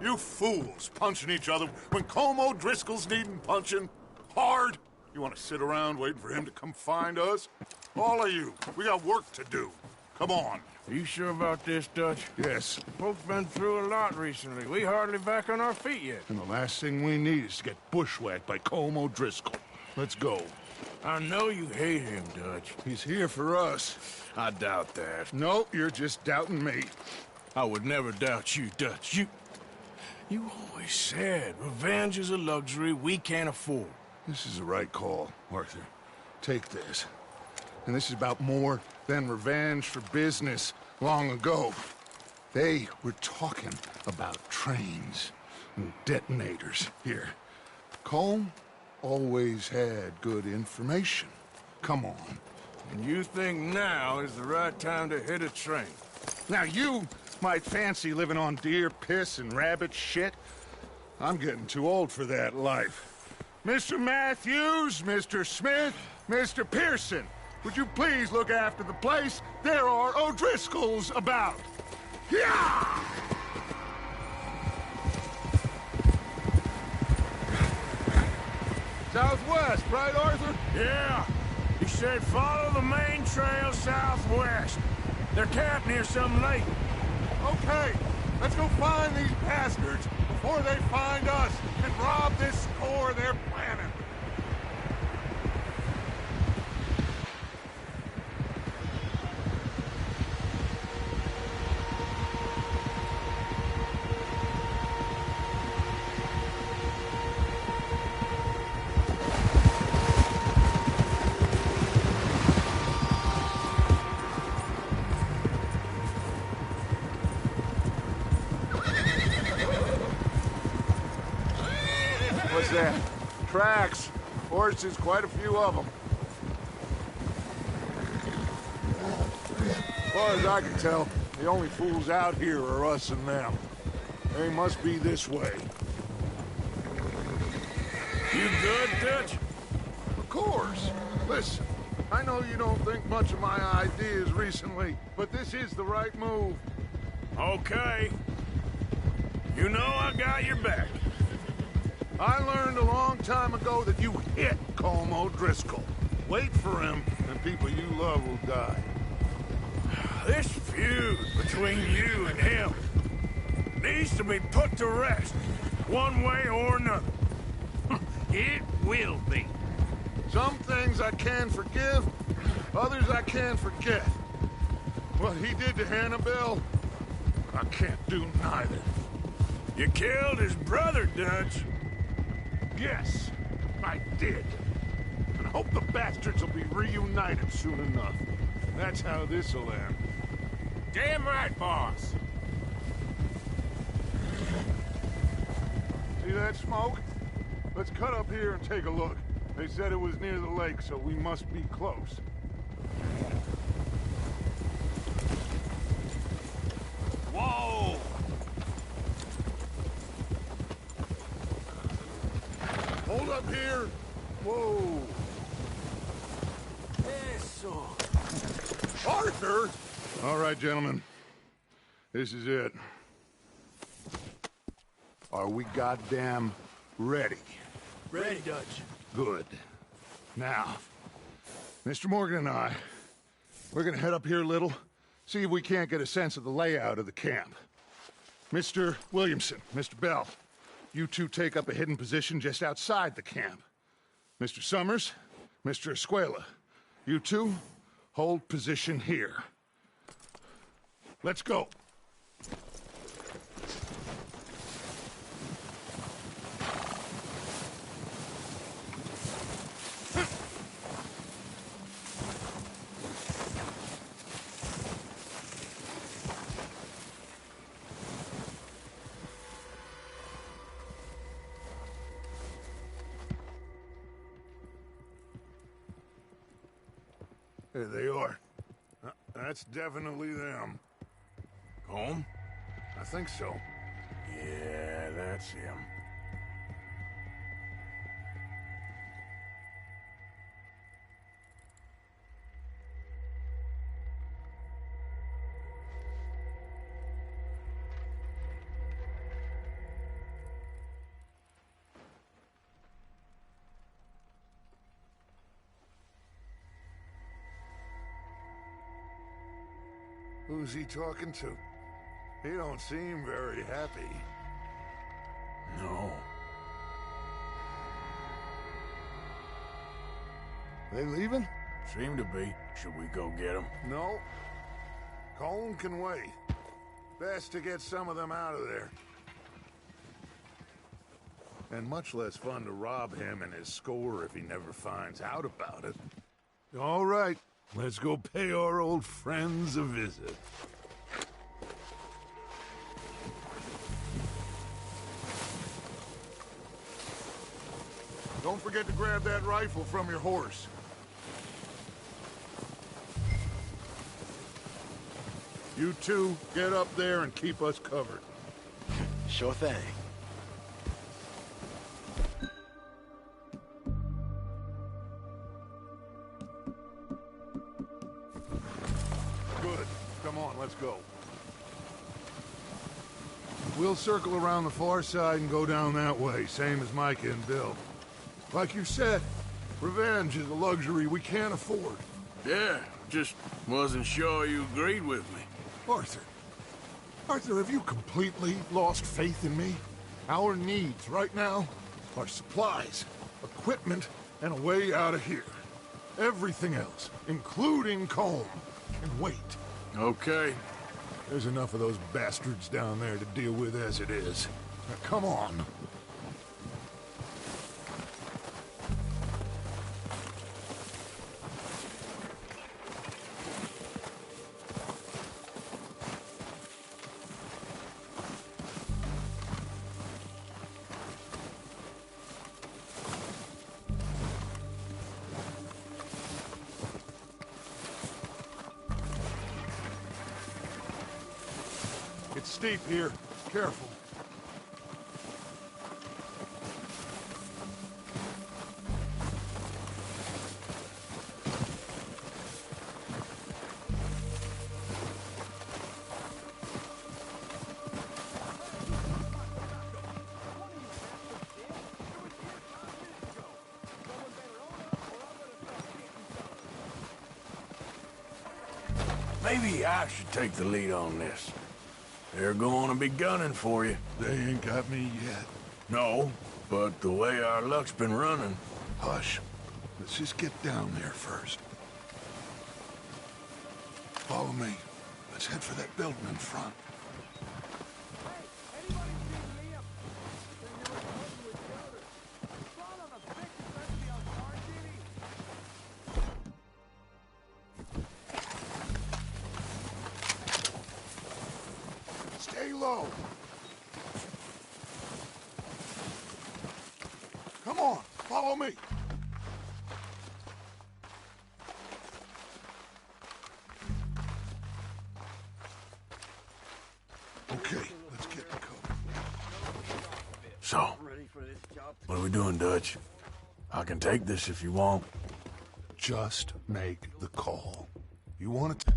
You fools punching each other when Colm O'Driscoll's needing punching. Hard! You want to sit around waiting for him to come find us? All of you, we got work to do. Come on. Are you sure about this, Dutch? Yes. Folks been through a lot recently. We hardly back on our feet yet. And the last thing we need is to get bushwhacked by Colm O'Driscoll. Let's go. I know you hate him, Dutch. He's here for us. I doubt that. No, you're just doubting me. I would never doubt you, Dutch. You always said revenge is a luxury we can't afford. This is the right call, Arthur. Take this. And this is about more than revenge for business long ago. They were talking about trains and detonators here. Colm always had good information. Come on. And you think now is the right time to hit a train? Now you might fancy living on deer piss and rabbit shit. I'm getting too old for that life. Mr. Matthews, Mr. Smith, Mr. Pearson, would you please look after the place? There are O'Driscolls about. Yeah! Southwest, right, Arthur? Yeah. He said follow the main trail southwest. They're camped near some lake. Okay, let's go find these bastards before they find us and rob this core they're planning. What's that? Tracks. Horses, quite a few of them. As far as I can tell, the only fools out here are us and them. They must be this way. You good, Dutch? Of course. Listen, I know you don't think much of my ideas recently, but this is the right move. Okay. You know I got your back. I learned a long time ago that you hit Colm O'Driscoll. Wait for him, and people you love will die. This feud between you and him needs to be put to rest, one way or another. It will be. Some things I can forgive, others I can't forget. What he did to Annabelle, I can't do neither. You killed his brother, Dutch. Yes, I did. And I hope the bastards will be reunited soon enough. That's how this'll end. Damn right, boss. See that smoke? Let's cut up here and take a look. They said it was near the lake, so we must be close. Whoa! Hold up here. Whoa. Eso. Arthur! All right, gentlemen. This is it. Are we goddamn ready? Ready, Dutch. Good. Now, Mr. Morgan and I, we're gonna head up here a little, see if we can't get a sense of the layout of the camp. Mr. Williamson, Mr. Bell, you two take up a hidden position just outside the camp. Mr. Summers, Mr. Escuela, you two hold position here. Let's go. There they are. That's definitely them. Home? I think so. Yeah, that's him. Who's he talking to? He don't seem very happy. No. They leaving? Seem to be. Should we go get them? No. Colm can wait. Best to get some of them out of there. And much less fun to rob him and his score if he never finds out about it. All right, let's go pay our old friends a visit. Don't forget to grab that rifle from your horse. You two, get up there and keep us covered. Sure thing. Good. Come on, let's go. We'll circle around the far side and go down that way, same as Micah and Bill. Like you said, revenge is a luxury we can't afford. Yeah, just wasn't sure you agreed with me. Arthur, have you completely lost faith in me? Our needs right now are supplies, equipment, and a way out of here. Everything else, including Colm, can wait. Okay. There's enough of those bastards down there to deal with as it is. Now, come on. It's steep here. Careful. Maybe I should take the lead on this. They're going to be gunning for you. They ain't got me yet. No, but the way our luck's been running... Hush. Let's just get down there first. Follow me. Let's head for that building in front. Stay low. Come on, follow me. Okay, let's get the cover. So, what are we doing, Dutch? I can take this if you want. Just make the call. You want to...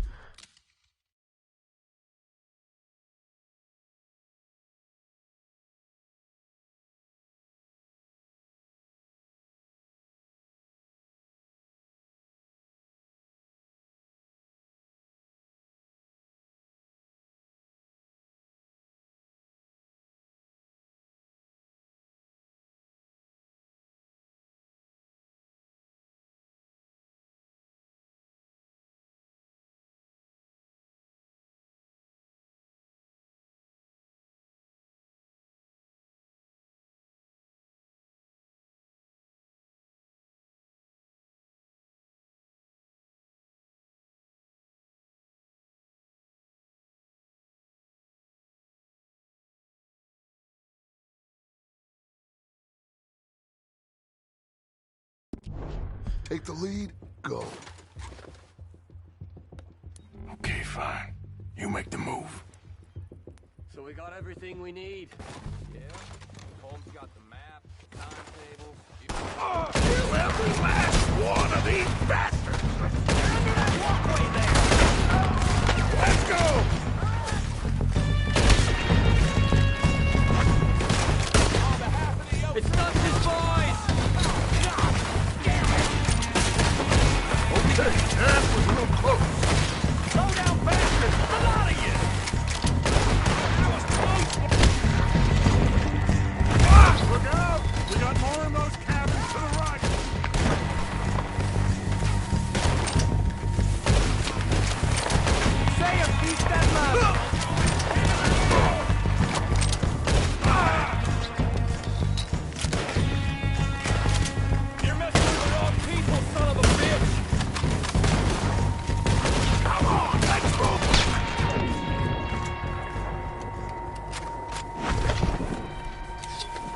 Take the lead, go. fine. You make the move. So we got everything we need. Yeah? Holmes got the map, timetable. Oh, kill every last one of these bastards! Under that walkway there! Let's go! It's Dutch's boys! Okay, that was real close. Slow down, bastards! A lot of you! That was close! Ah, look out! We got more in those cabins to the right. Say a piece that love! You're messing with the wrong people, son of a bitch! Come on, let's move!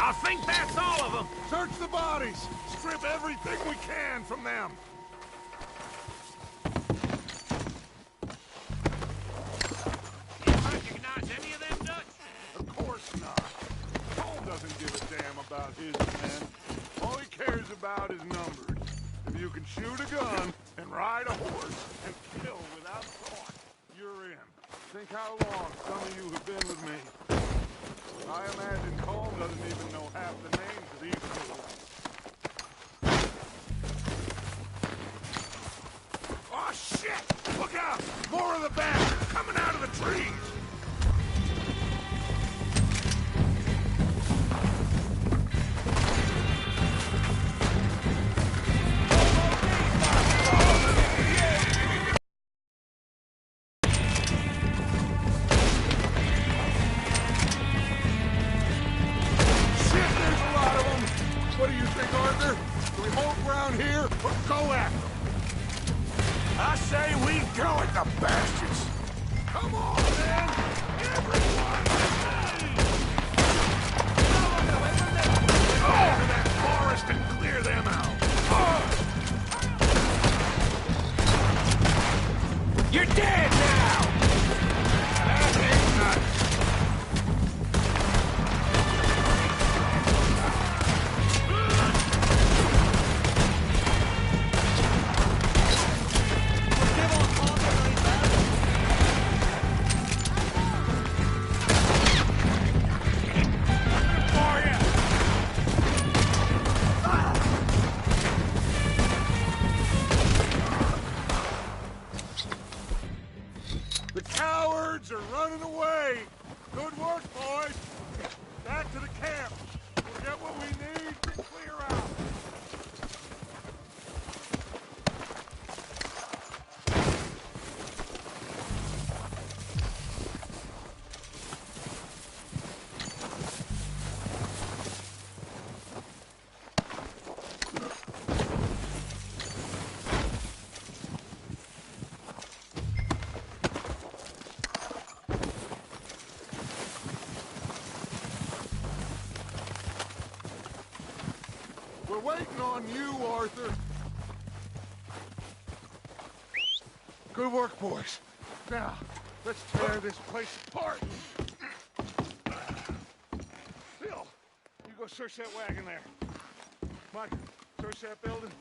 I think that's all of them. Search the bodies! Strip everything we can from them! You recognize any of them, Dutch? Of course not. Cole doesn't give a damn about his men. All he cares about is numbers. If you can shoot a gun and ride a horse and kill without thought, you're in. Think how long some of you have been with me. I imagine Cole doesn't even know half the names of these fools. Oh, shit! Look out! More of the bastards coming out of the trees! Shit, there's a lot of them! What do you think, Arthur? Do we hold ground here or go after them? I say we go at the bastards! Come on, man! Everyone! Go to that forest and clear them out! You're dead now! That ain't nice! The cowards are running away! Good work, boys! Back to the camp! We'll get what we need to clear out! We're waiting on you, Arthur. Good work, boys. Now, let's tear this place apart. Phil, you go search that wagon there. Mike, search that building.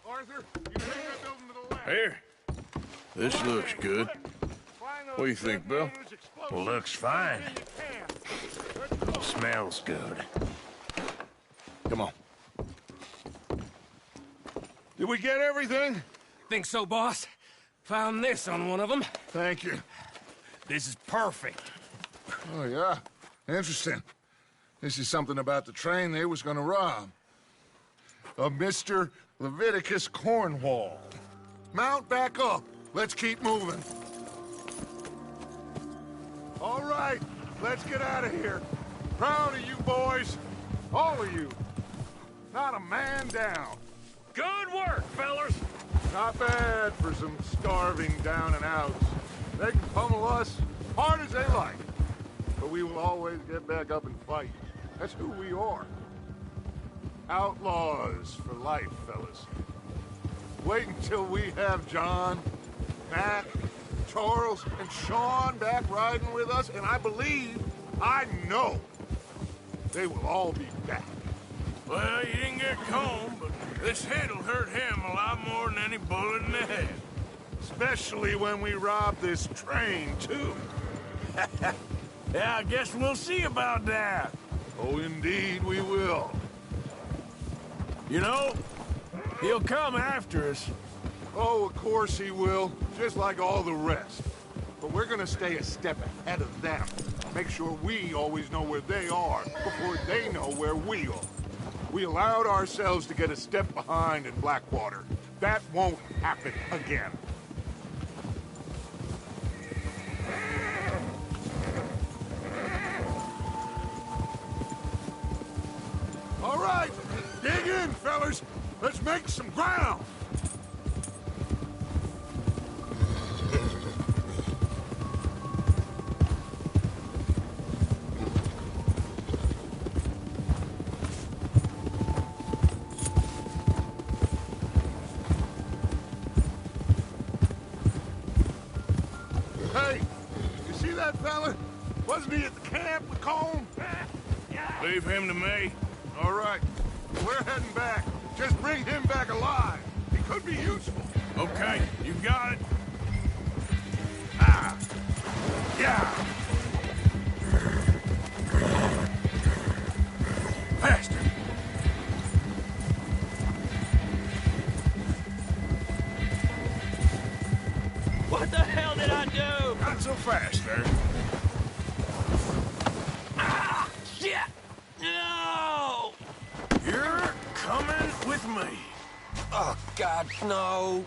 Arthur, you take that building to the left. Here. This looks good. What do you think, Bill? Looks fine. Smells good. Come on. Did we get everything? Think so, boss? Found this on one of them. Thank you. This is perfect. Oh, yeah? Interesting. This is something about the train they was gonna rob. Of Mr. Leviticus Cornwall. Mount back up. Let's keep moving. All right, let's get out of here. Proud of you boys. All of you. Not a man down. Good work, fellas. Not bad for some starving down and outs. They can pummel us hard as they like. But we will always get back up and fight. That's who we are. Outlaws for life, fellas. Wait until we have John, Mac, Charles and Sean back riding with us, and I believe, I know, they will all be back. Well, you didn't get Colm, but this hit'll hurt him a lot more than any bullet in the head. Especially when we rob this train, too. Yeah, I guess we'll see about that. Oh, indeed we will. You know, he'll come after us. Oh, of course he will, just like all the rest. But we're gonna stay a step ahead of them. Make sure we always know where they are before they know where we are. We allowed ourselves to get a step behind in Blackwater. That won't happen again. All right, dig in, fellas. Let's make some ground. Hey, you see that fella? Wasn't he at the camp with Colm? Leave him to me. All right, we're heading back. Just bring him back alive. He could be useful. Okay, you got it. Ah! Yeah! Faster! What the hell did I do? Not so fast, there. Ah! Shit! No! You're coming with me. Oh, God, no.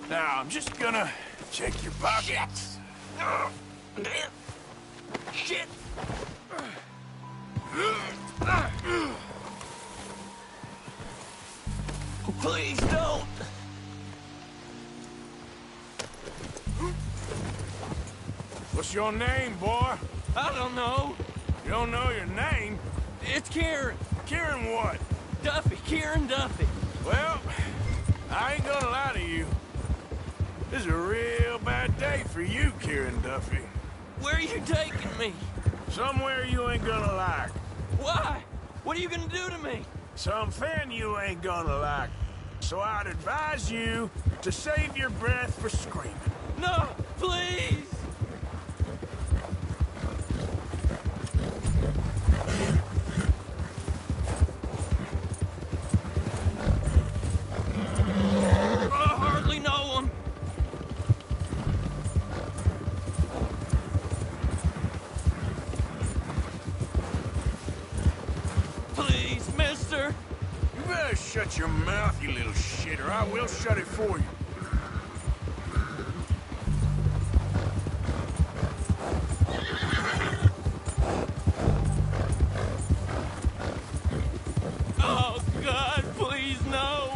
Now, I'm just gonna check your pockets. Shit! Please don't! What's your name, boy? I don't know. You don't know your name? It's Kieran. Kieran what? Duffy. Kieran Duffy. Well, I ain't gonna lie to you. This is a real bad day for you, Kieran Duffy. Where are you taking me? Somewhere you ain't gonna like. Why? What are you gonna do to me? Something you ain't gonna like. So I'd advise you to save your breath for screaming. No, please! I hardly know him. Please, mister. You better shut your mouth, you little shit, or I will shut it for you. Oh, God, please, no.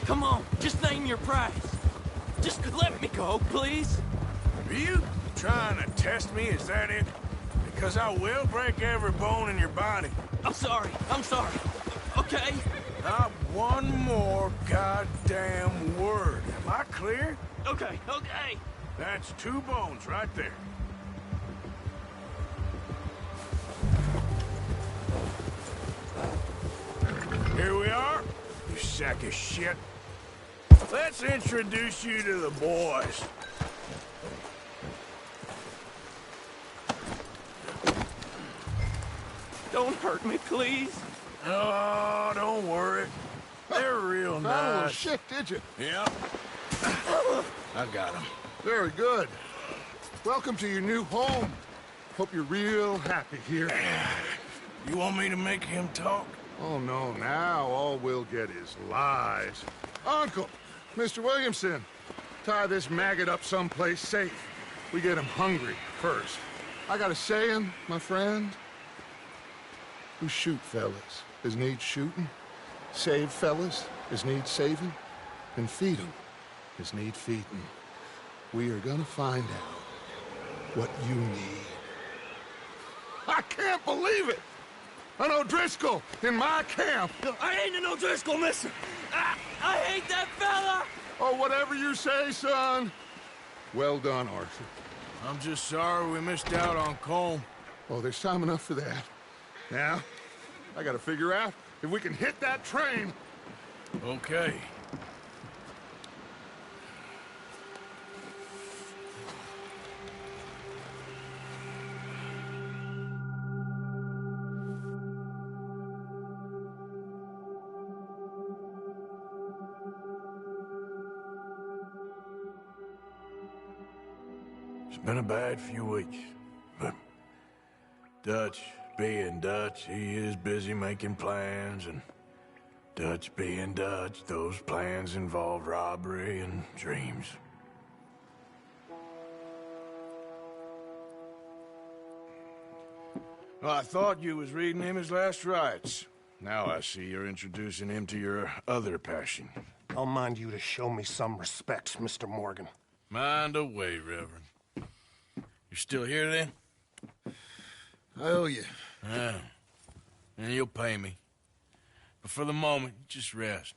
Come on, just name your price. Just let me go, please. Are you trying to test me? Is that it? Because I will break every bone in your body. I'm sorry. Okay? Not one more goddamn word. Am I clear? Okay. That's 2 bones right there. Here we are, you sack of shit. Let's introduce you to the boys. Don't hurt me, please. Oh, don't worry. They're real nice. Oh, shit, did you? Yep. I got them. Very good. Welcome to your new home. Hope you're real happy here. You want me to make him talk? Oh, no, now all we'll get is lies. Uncle, Mr. Williamson, tie this maggot up someplace safe. We get him hungry first. I got a saying, my friend. Who shoot fellas as need shooting, save fellas as need saving, and feed 'em as need feeding. We are gonna find out what you need. I can't believe it! An O'Driscoll in my camp. I ain't an O'Driscoll, mister. I hate that fella. Oh, whatever you say, son. Well done, Arthur. I'm just sorry we missed out on Colm. Oh, there's time enough for that. Now, I gotta figure out if we can hit that train. Okay. It's been a bad few weeks, but Dutch being Dutch, he is busy making plans, and Dutch being Dutch, those plans involve robbery and dreams. Well, I thought you was reading him his last rites. Now I see you're introducing him to your other passion. I'll mind you to show me some respect, Mr. Morgan. Mind away, Reverend. You still here, then? I owe you. Yeah. And you'll pay me. But for the moment, just rest.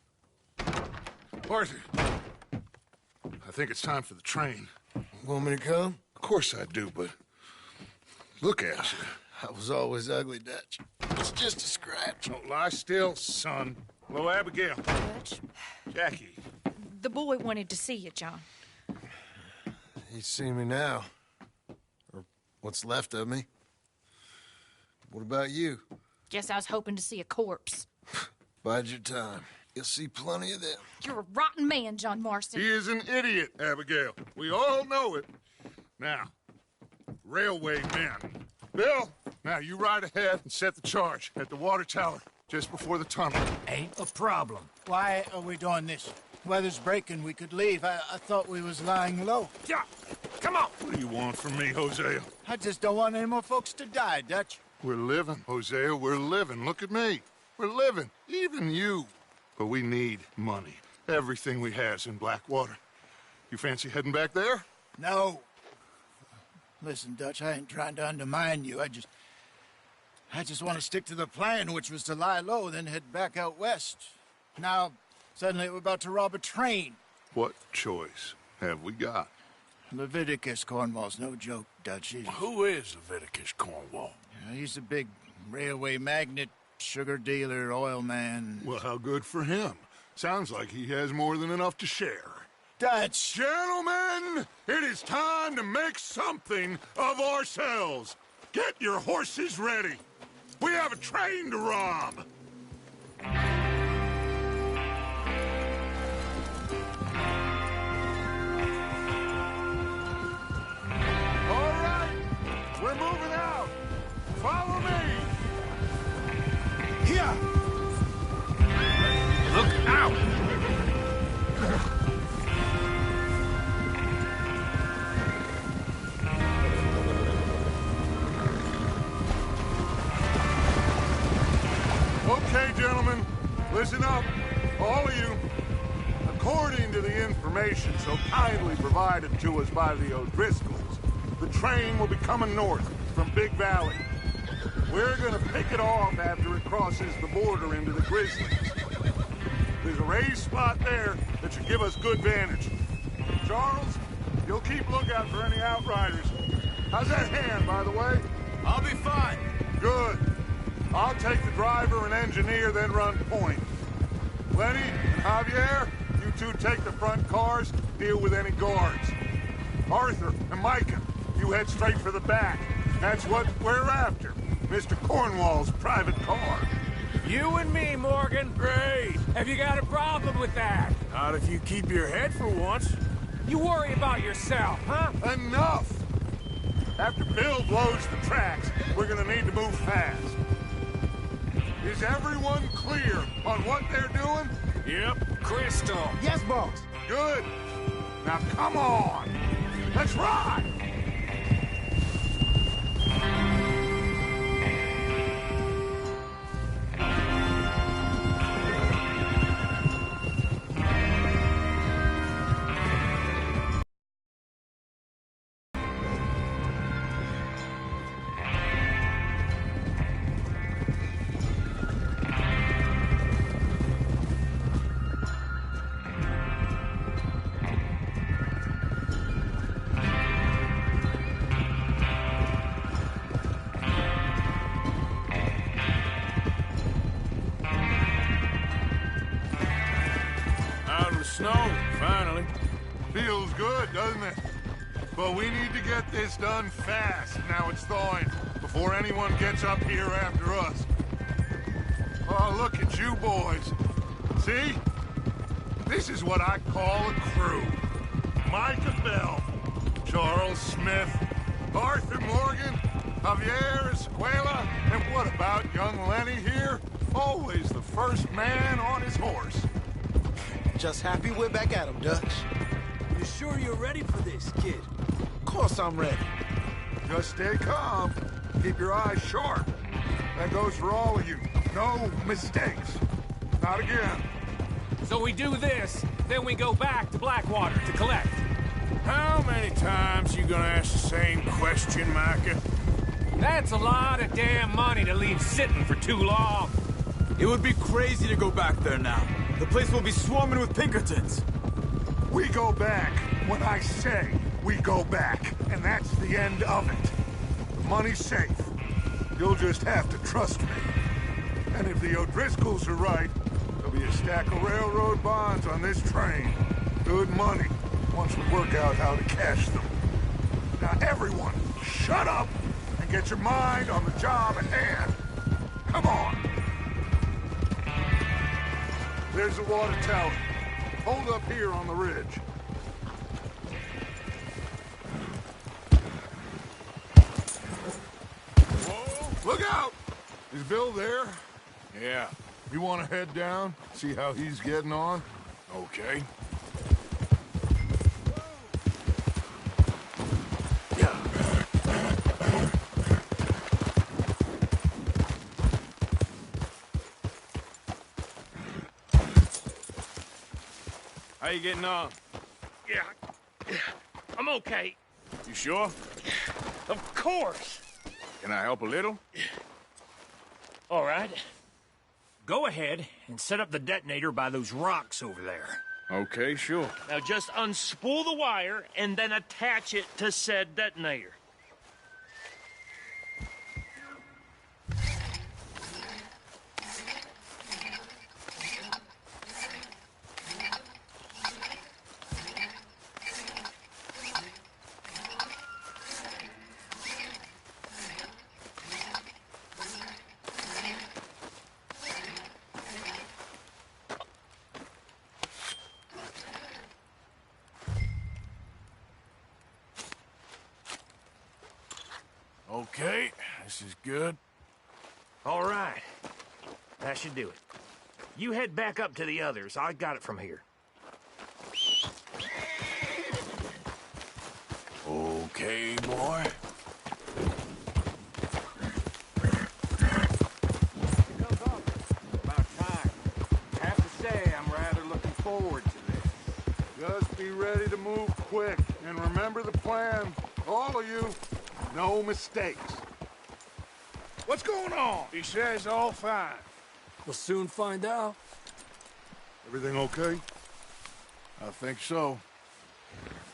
Arthur, I think it's time for the train. Want me to come? Of course I do, but look at you. I was always ugly, Dutch. It's just a scratch. Don't lie still, son. Hello, Abigail. Dutch, Jackie. the boy wanted to see you, John. He's seen me now. Or what's left of me. What about you? Guess I was hoping to see a corpse. Bide your time. You'll see plenty of them. You're a rotten man, John Marston. He is an idiot, Abigail. We all know it. Now, railway men. Bill, now you ride ahead and set the charge at the water tower just before the tunnel. Ain't a problem. Why are we doing this? Weather's breaking. We could leave. I thought we was lying low. Yeah, come on. What do you want from me, Hosea? I just don't want any more folks to die, Dutch. We're living, Hosea. We're living. Look at me. We're living. Even you. But we need money. Everything we has in Blackwater. You fancy heading back there? No. Listen, Dutch, I ain't trying to undermine you. I just want to stick to the plan, which was to lie low, then head back out west. Now, suddenly we're about to rob a train. What choice have we got? Leviticus Cornwall's no joke, Dutch. Who is Leviticus Cornwall? He's a big railway magnate, sugar dealer, oil man. Well, how good for him. Sounds like he has more than enough to share. Dutch! Gentlemen, it is time to make something of ourselves. Get your horses ready. We have a train to rob. All right, we're moving out. Follow me. Here! Look out! Okay, gentlemen, listen up, all of you. According to the information so kindly provided to us by the O'Driscolls, the train will be coming north from Big Valley. We're gonna pick it off after it crosses the border into the Grizzlies. There's a raised spot there that should give us good vantage. Charles, you'll keep lookout for any outriders. How's that hand, by the way? I'll be fine. Good. I'll take the driver and engineer, then run point. Lenny and Javier, you two take the front cars, deal with any guards. Arthur and Micah, you head straight for the back. That's what we're after. Mr. Cornwall's private car. You and me, Morgan. Great. Have you got a problem with that? Not if you keep your head for once. You worry about yourself, huh? Enough! After Bill blows the tracks, we're gonna need to move fast. Is everyone clear on what they're doing? Yep. Crystal. Yes, boss. Good. Now come on. Let's ride! snow, finally. Feels good, doesn't it? But we need to get this done fast, now it's thawing, before anyone gets up here after us. Oh, look at you boys. See? This is what I call a crew. Micah Bell, Charles Smith, Arthur Morgan, Javier Escuela, and what about young Lenny here? Always the first man on his horse. Just happy we're back at him, Dutch. You sure you're ready for this, kid? Of course I'm ready. Just stay calm. Keep your eyes sharp. That goes for all of you. No mistakes. Not again. So we do this, then we go back to Blackwater to collect. How many times you gonna ask the same question, Micah? That's a lot of damn money to leave sitting for too long. It would be crazy to go back there now. The place will be swarming with Pinkertons. We go back when I say we go back, and that's the end of it. The money's safe. You'll just have to trust me. And if the O'Driscolls are right, there'll be a stack of railroad bonds on this train. Good money, once we work out how to cash them. Now everyone, shut up and get your mind on the job at hand. Come on. There's the water tower. Hold up here on the ridge. Whoa, look out! Is Bill there? Yeah. You want to head down, see how he's getting on? Okay. How you getting on? Yeah, I'm okay. You sure? Of course. Can I help a little? All right. Go ahead and set up the detonator by those rocks over there. Okay, sure. Now just unspool the wire and then attach it to said detonator. Okay, this is good. All right. That should do it. You head back up to the others. I got it from here. Okay, boy. About time. I have to say, I'm rather looking forward to this. Just be ready to move quick, and remember the plan. All of you, no mistakes. What's going on? He says all fine. We'll soon find out. Everything okay? I think so.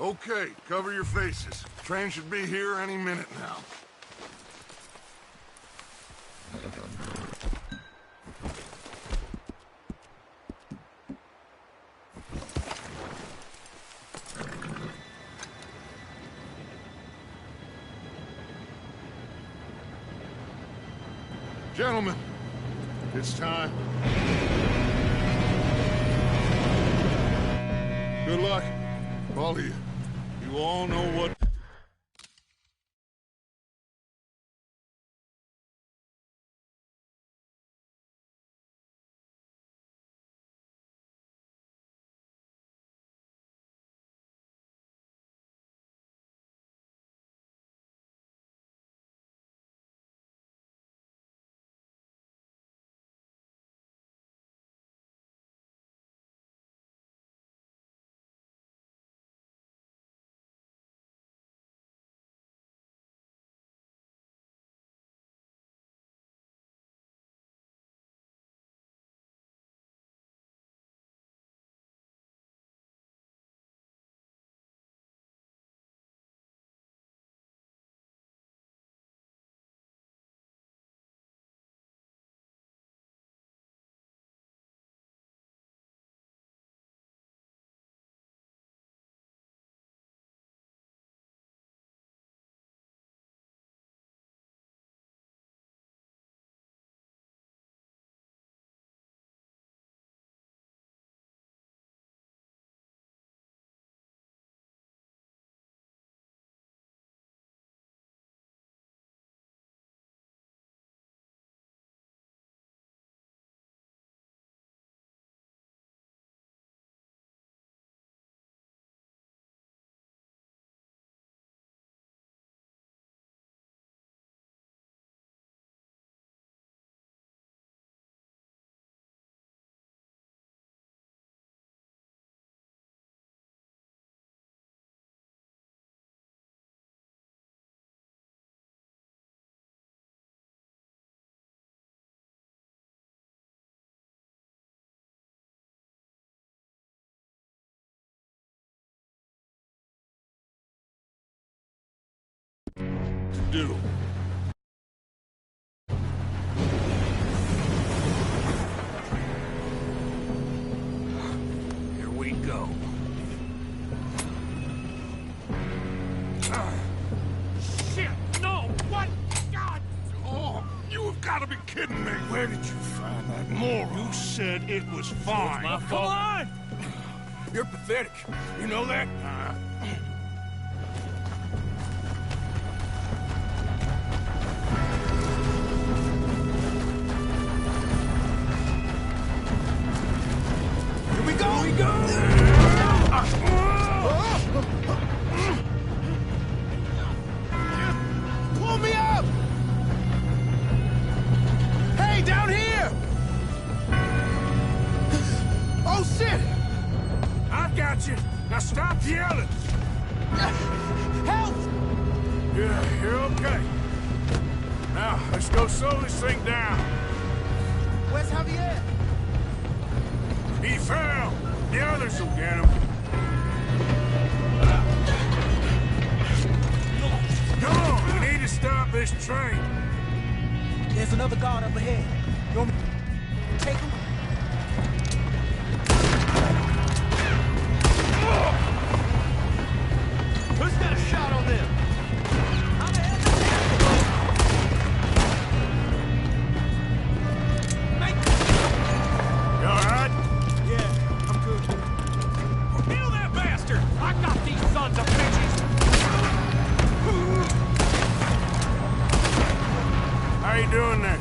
Okay, cover your faces. Train should be here any minute now. Gentlemen, it's time. Good luck, all of you. You all know what do. Here we go. Shit! No! What? God! Oh, you have got to be kidding me! Where did you find that moron? You said it was fine. My Come fault. on! You're pathetic. You know that? Here we go! Here we go! Pull me up! Hey, down here! Oh, shit! I got you. Now stop yelling. Help! Yeah, you're okay. Now, let's go slow this thing down. Where's Javier? He fell. The others will get him. Come on, we need to stop this train. There's another guard up ahead. You want me to take him? Who's got a shot on them? You all right? Yeah, I'm good. Kill that bastard! I got these sons of bitches! How you doing there?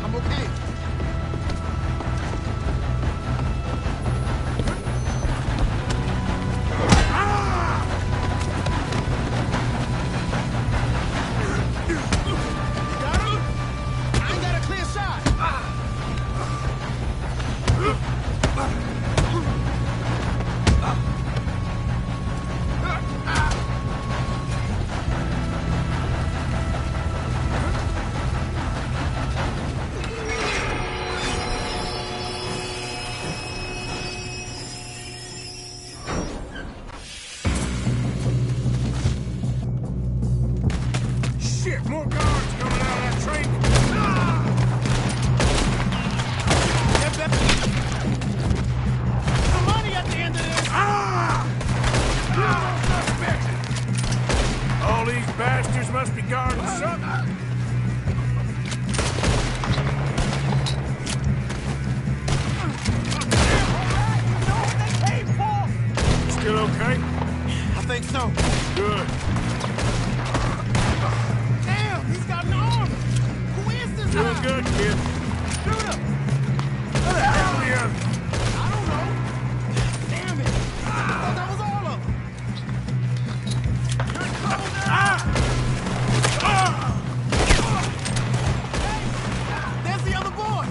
I'm okay. You got him? I ain't got a clear shot. Shit, more guards coming out of that train. The money at the end of this. All these bastards must be guarding something. Still okay? I think so. Good. Damn, he's got an arm. Who is this Doing guy? good, kid. Shoot him. Where the hell are the others? I don't know. Damn it. I thought that was all of them. You're in trouble now. Hey, there's the other boy.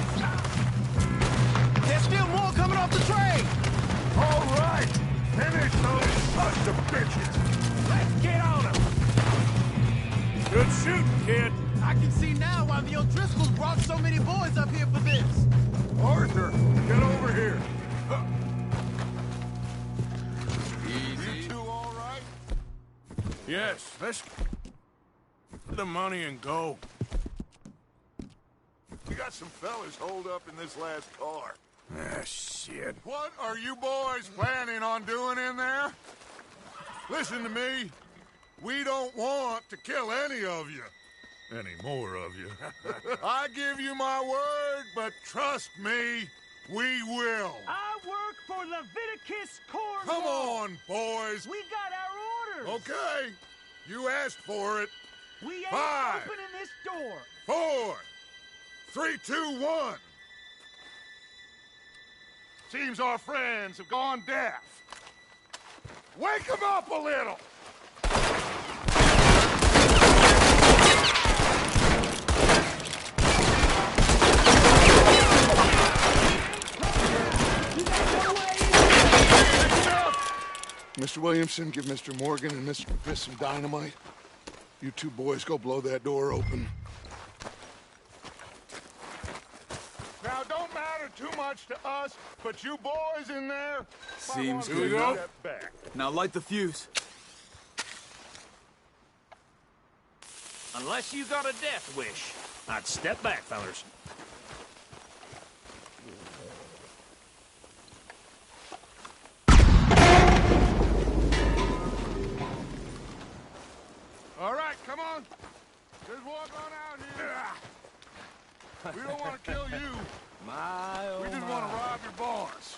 There's still more coming off the train. All right! Finish those sons of bitches! Let's get on them! Good shooting, kid. I can see now why the O'Driscolls brought so many boys up here for this. Arthur, get over here. You two all right? Yes, let's get the money and go. We got some fellas holed up in this last car. Ah, shit. What are you boys planning on doing in there? Listen to me. We don't want to kill any of you. Any more of you. I give you my word, but trust me, we will. I work for Leviticus Cornwall. Come on, boys. We got our orders. Okay. You asked for it. We ain't 5, opening this door. 4, 3, 2, 1. Seems our friends have gone deaf. Wake them up a little! Mr. Williamson, give Mr. Morgan and Mr. Fisk some dynamite. You two boys go blow that door open. Now, don't matter too much to us, but you boys in there... Seems good. good. Now light the fuse. Unless you got a death wish, I'd step back, fellers. All right, come on. Just walk on out here. We don't want to kill you. We just want to rob your boss.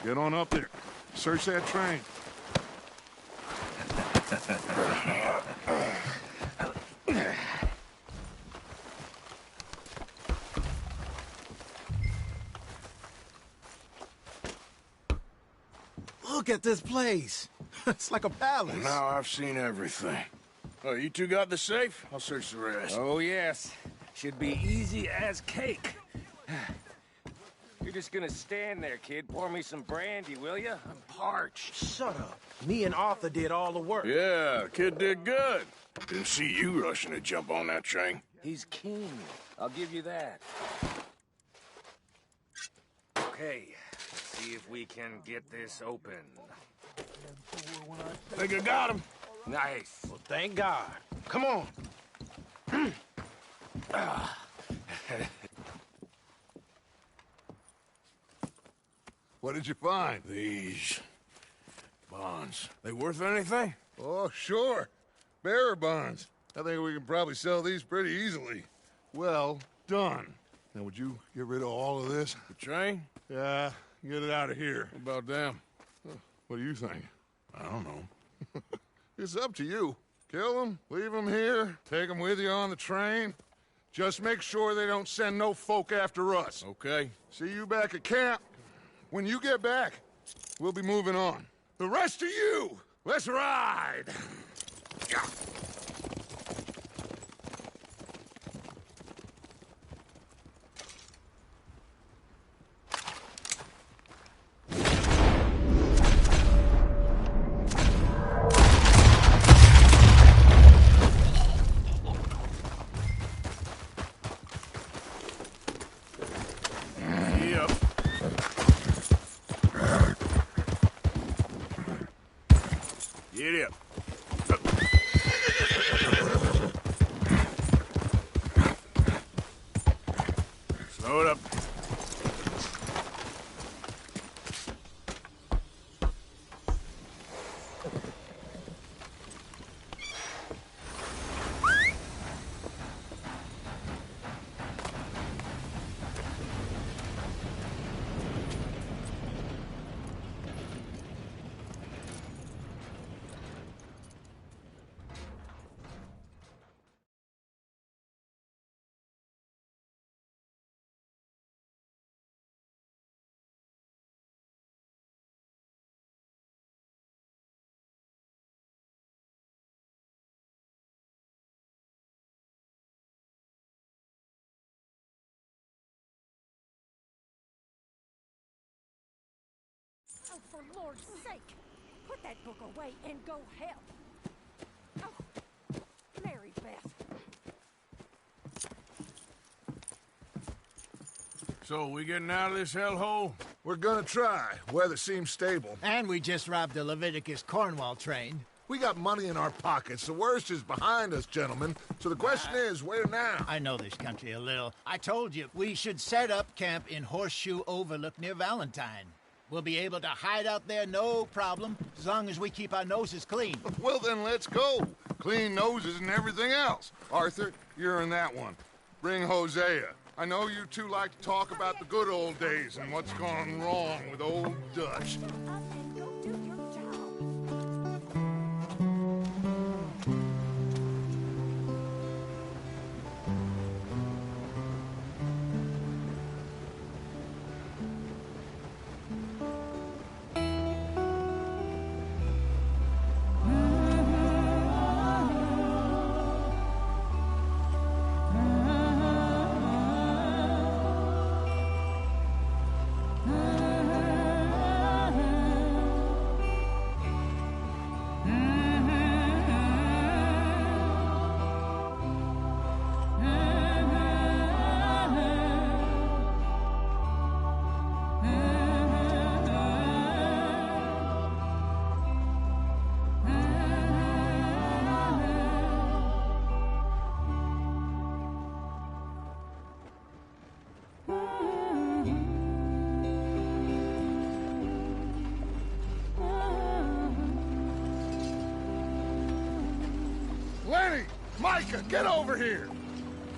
Get on up there. Search that train. Look at this place. It's like a palace. Now I've seen everything. Oh, you two got the safe? I'll search the rest. Oh, yes. Should be easy as cake. You're just gonna stand there, kid. Pour me some brandy, will you? I'm parched. Shut up. Me and Arthur did all the work. Yeah, the kid did good. Didn't see you rushing to jump on that train. He's keen. I'll give you that. Okay, let's see if we can get this open. Think I got him. Nice. Well, thank God. Come on. What did you find? These bonds. They worth anything? Oh, sure. Bearer bonds. I think we can probably sell these pretty easily. Well done. Now, would you get rid of all of this? The train? Yeah, get it out of here. What about them? What do you think? I don't know. It's up to you. Kill them, leave them here, take them with you on the train. Just make sure they don't send no folk after us. Okay. See you back at camp. When you get back, we'll be moving on. The rest of you, let's ride! Get up. Slow it up. Oh, for Lord's sake, put that book away and go help. Oh, Mary Beth. So, we getting out of this hellhole? We're gonna try. Weather seems stable. And we just robbed the Leviticus Cornwall train. We got money in our pockets. The worst is behind us, gentlemen. So the question is, where now? I know this country a little. I told you, we should set up camp in Horseshoe Overlook near Valentine. We'll be able to hide out there, no problem, as long as we keep our noses clean. Well, then let's go. Clean noses and everything else. Arthur, you're in that one. Bring Hosea. I know you two like to talk about the good old days and what's gone wrong with old Dutch. Micah, get over here!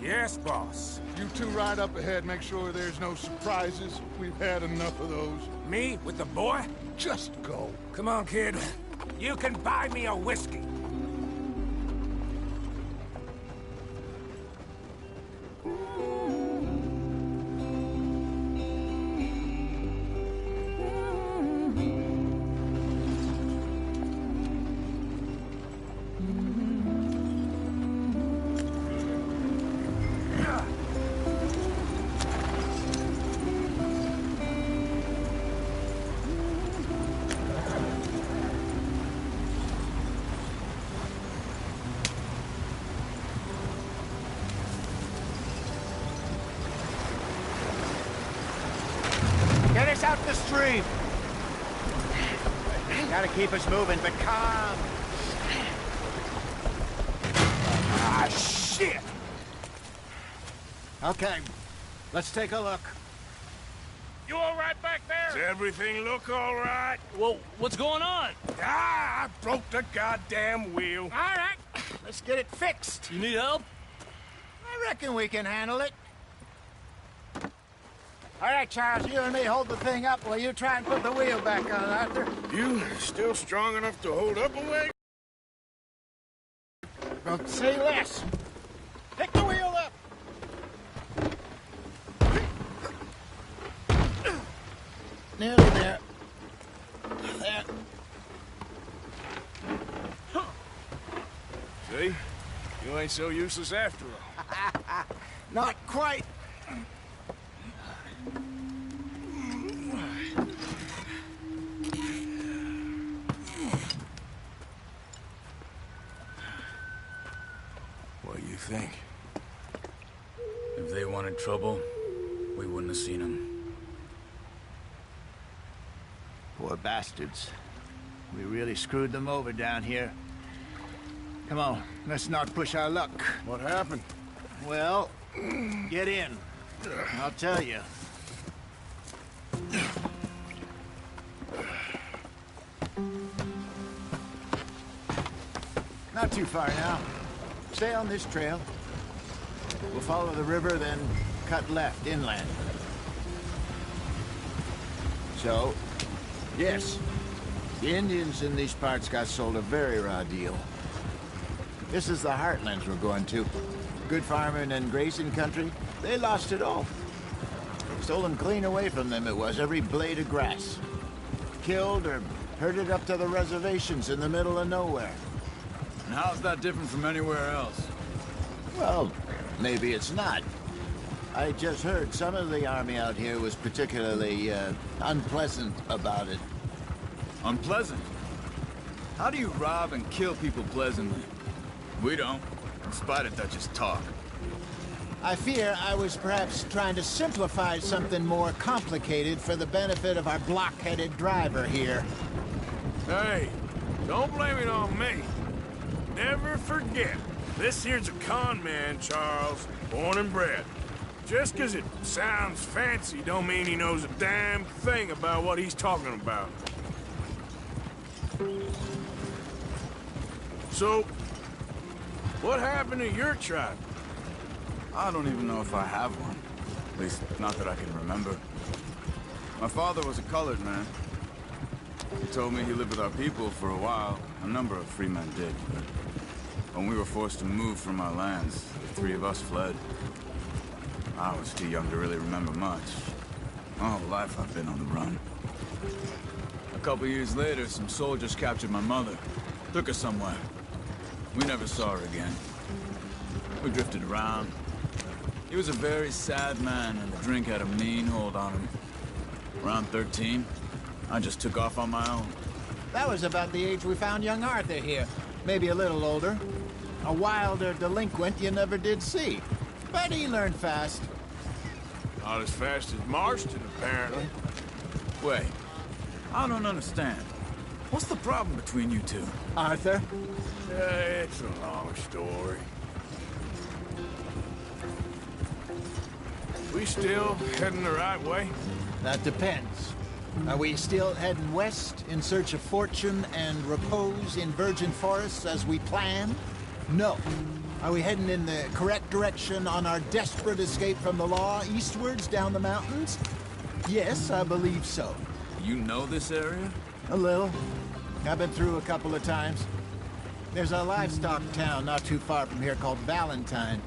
Yes, boss. You two ride up ahead, make sure there's no surprises. We've had enough of those. Me with the boy? Just go. Come on, kid. You can buy me a whiskey. Get us out the stream. Gotta keep us moving, but calm. Ah, shit! Okay, let's take a look. You all right back there? Does everything look all right? Well, what's going on? Ah, I broke the goddamn wheel. All right, let's get it fixed. You need help? I reckon we can handle it. All right, Charles, you and me hold the thing up while you try and put the wheel back on, Arthur. You still strong enough to hold up a wagon? Well, say less. Pick the wheel up. Nearly there. There. See? You ain't so useless after all. Not quite. What do you think? If they wanted trouble, we wouldn't have seen them. Poor bastards. We really screwed them over down here. Come on, let's not push our luck. What happened? Well, get in. I'll tell you. Not too far now. Stay on this trail. We'll follow the river, then cut left inland. So, yes, the Indians in these parts got sold a very raw deal. This is the heartlands we're going to. Good farming and grazing country, they lost it all. Stolen clean away from them it was, every blade of grass. Killed or herded up to the reservations in the middle of nowhere. And how's that different from anywhere else? Well, maybe it's not. I just heard some of the army out here was particularly, unpleasant about it. Unpleasant? How do you rob and kill people pleasantly? We don't, in spite of Dutch's talk. I fear I was perhaps trying to simplify something more complicated for the benefit of our block-headed driver here. Hey, don't blame it on me. Never forget, this here's a con man, Charles, born and bred. Just 'cause it sounds fancy don't mean he knows a damn thing about what he's talking about. So, what happened to your tribe? I don't even know if I have one. At least, not that I can remember. My father was a colored man. He told me he lived with our people for a while. A number of free men did, but when we were forced to move from our lands, the three of us fled. I was too young to really remember much. My whole life I've been on the run. A couple years later, some soldiers captured my mother. Took her somewhere. We never saw her again. We drifted around. He was a very sad man, and the drink had a mean hold on him. Around 13, I just took off on my own. That was about the age we found young Arthur here. Maybe a little older. A wilder delinquent you never did see. But he learned fast. Not as fast as Marston, apparently. Wait, I don't understand. What's the problem between you two? Arthur? It's a long story. We still heading the right way? That depends. Are we still heading west in search of fortune and repose in virgin forests as we planned? No. Are we heading in the correct direction on our desperate escape from the law eastwards down the mountains? Yes, I believe so. You know this area? A little. I've been through a couple of times. There's a livestock town not too far from here called Valentine.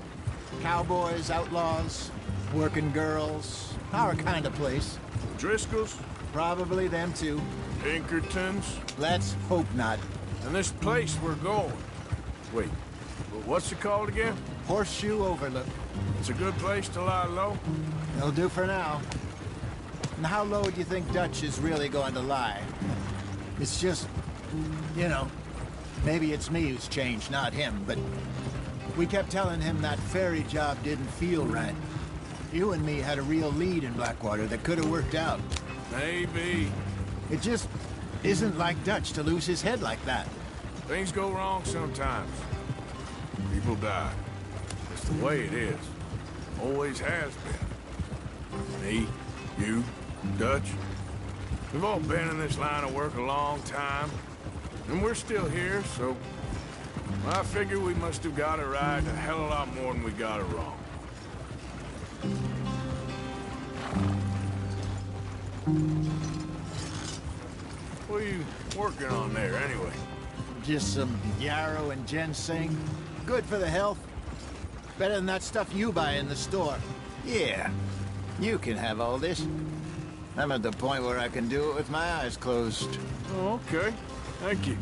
Cowboys, outlaws, working girls, our kind of place. Driscoll's? Probably them too. Pinkertons? Let's hope not. And this place we're going. Wait, what's it called again? Horseshoe Overlook. It's a good place to lie low? It'll do for now. And how low do you think Dutch is really going to lie? It's just, you know, maybe it's me who's changed, not him, but we kept telling him that ferry job didn't feel right. You and me had a real lead in Blackwater that could have worked out. Maybe. It just isn't like Dutch to lose his head like that. Things go wrong sometimes. People die. It's the way it is. Always has been. Me, you, Dutch. We've all been in this line of work a long time. And we're still here, so I figure we must have got it right a hell of a lot more than we got it wrong. What are you working on there, anyway? Just some yarrow and ginseng. Good for the health. Better than that stuff you buy in the store. Yeah, you can have all this. I'm at the point where I can do it with my eyes closed. Oh, okay. Thank you.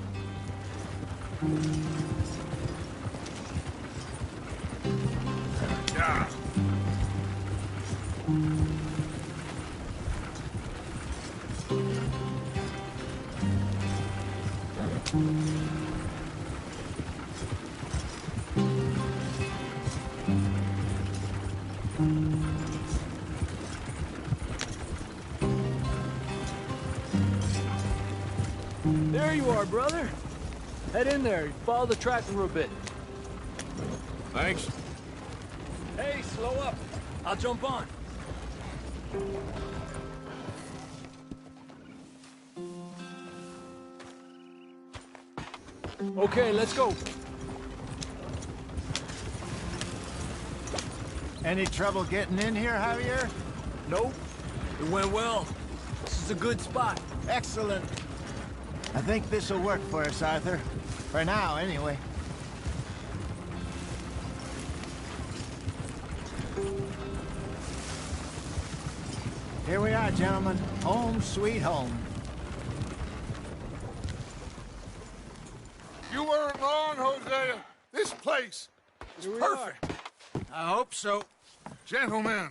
Ah. There you are, brother. Head in there. Follow the track for a bit. Thanks. Hey, slow up. I'll jump on. Okay, let's go. Any trouble getting in here, Javier? Nope. It went well. This is a good spot. Excellent. I think this'll work for us, Arthur. For now, anyway. Here we are, gentlemen. Home sweet home. You weren't wrong, Hosea. This place is perfect. I hope so. Gentlemen,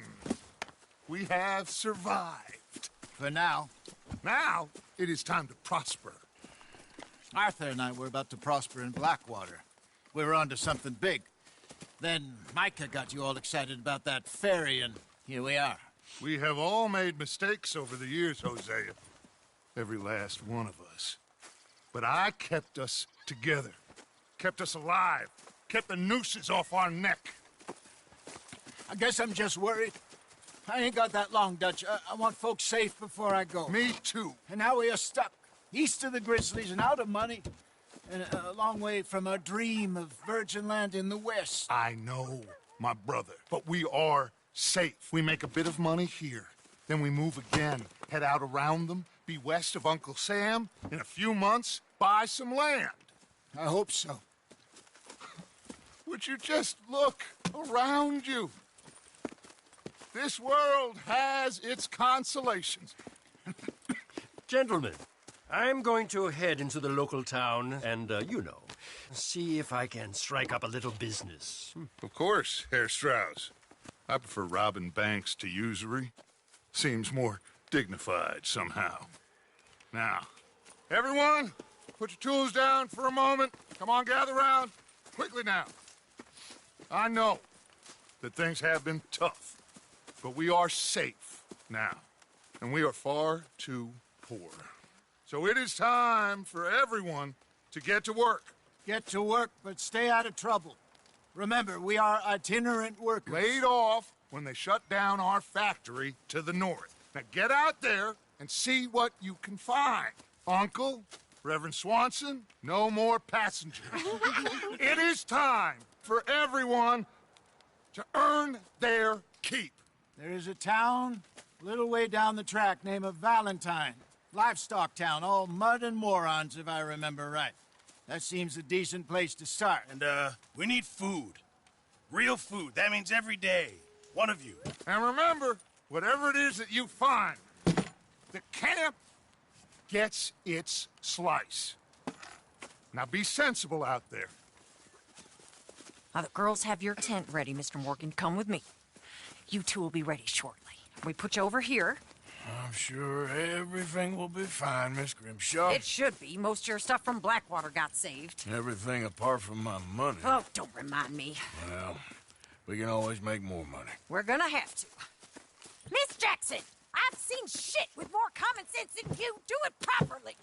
we have survived. For now. Now, it is time to prosper. Arthur and I were about to prosper in Blackwater. We were onto something big. Then Micah got you all excited about that ferry, and here we are. We have all made mistakes over the years, Hosea. Every last one of us. But I kept us together. Kept us alive. Kept the nooses off our neck. I guess I'm just worried. I ain't got that long, Dutch. I want folks safe before I go. Me too. And now we are stuck. East of the Grizzlies and out of money. And a long way from our dream of virgin land in the west. I know, my brother. But we are safe. We make a bit of money here. Then we move again. Head out around them. Be west of Uncle Sam. In a few months, buy some land. I hope so. Would you just look around you? This world has its consolations. Gentlemen, I'm going to head into the local town and, see if I can strike up a little business. Of course, Herr Strauss. I prefer robbing banks to usury. Seems more dignified somehow. Now, everyone, put your tools down for a moment. Come on, gather round. Quickly now. I know that things have been tough, but we are safe now, and we are far too poor. So it is time for everyone to get to work. Get to work, but stay out of trouble. Remember, we are itinerant workers. Laid off when they shut down our factory to the north. Now get out there and see what you can find. Uncle, Reverend Swanson, no more passengers. It is time for everyone to earn their keep. There is a town a little way down the track named Valentine. Livestock town, all mud and morons, if I remember right. That seems a decent place to start. And, we need food. Real food. That means every day. One of you. And remember, whatever it is that you find, the camp gets its slice. Now be sensible out there. Now, the girls have your tent ready, Mr. Morgan. Come with me. You two will be ready shortly. We put you over here. I'm sure everything will be fine, Miss Grimshaw. It should be. Most of your stuff from Blackwater got saved. Everything apart from my money. Oh, don't remind me. Well, we can always make more money. We're gonna have to. Miss Jackson, I've seen shit with more common sense than you. Do it properly.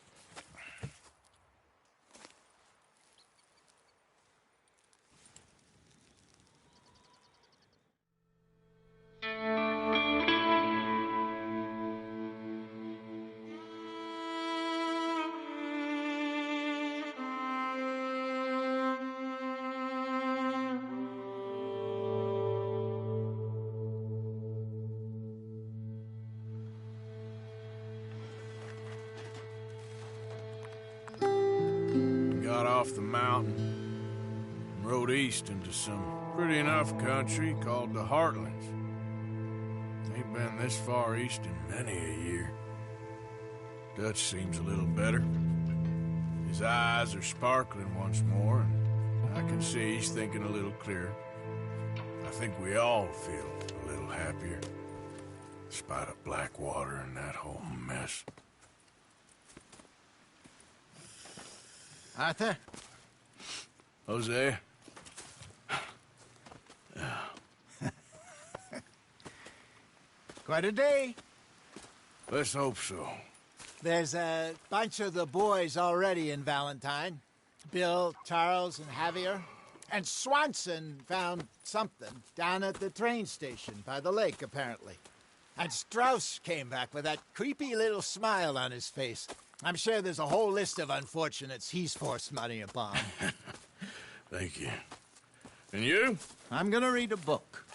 Off the mountain and rode east into some pretty enough country called the Heartlands. Ain't been this far east in many a year. Dutch seems a little better. His eyes are sparkling once more, and I can see he's thinking a little clearer. I think we all feel a little happier, in spite of Blackwater and that whole mess. Arthur? Hosea? Quite a day. Let's hope so. There's a bunch of the boys already in Valentine. Bill, Charles, and Javier. And Swanson found something down at the train station by the lake, apparently. And Strauss came back with that creepy little smile on his face. I'm sure there's a whole list of unfortunates he's forced money upon. Thank you. And you? I'm gonna read a book.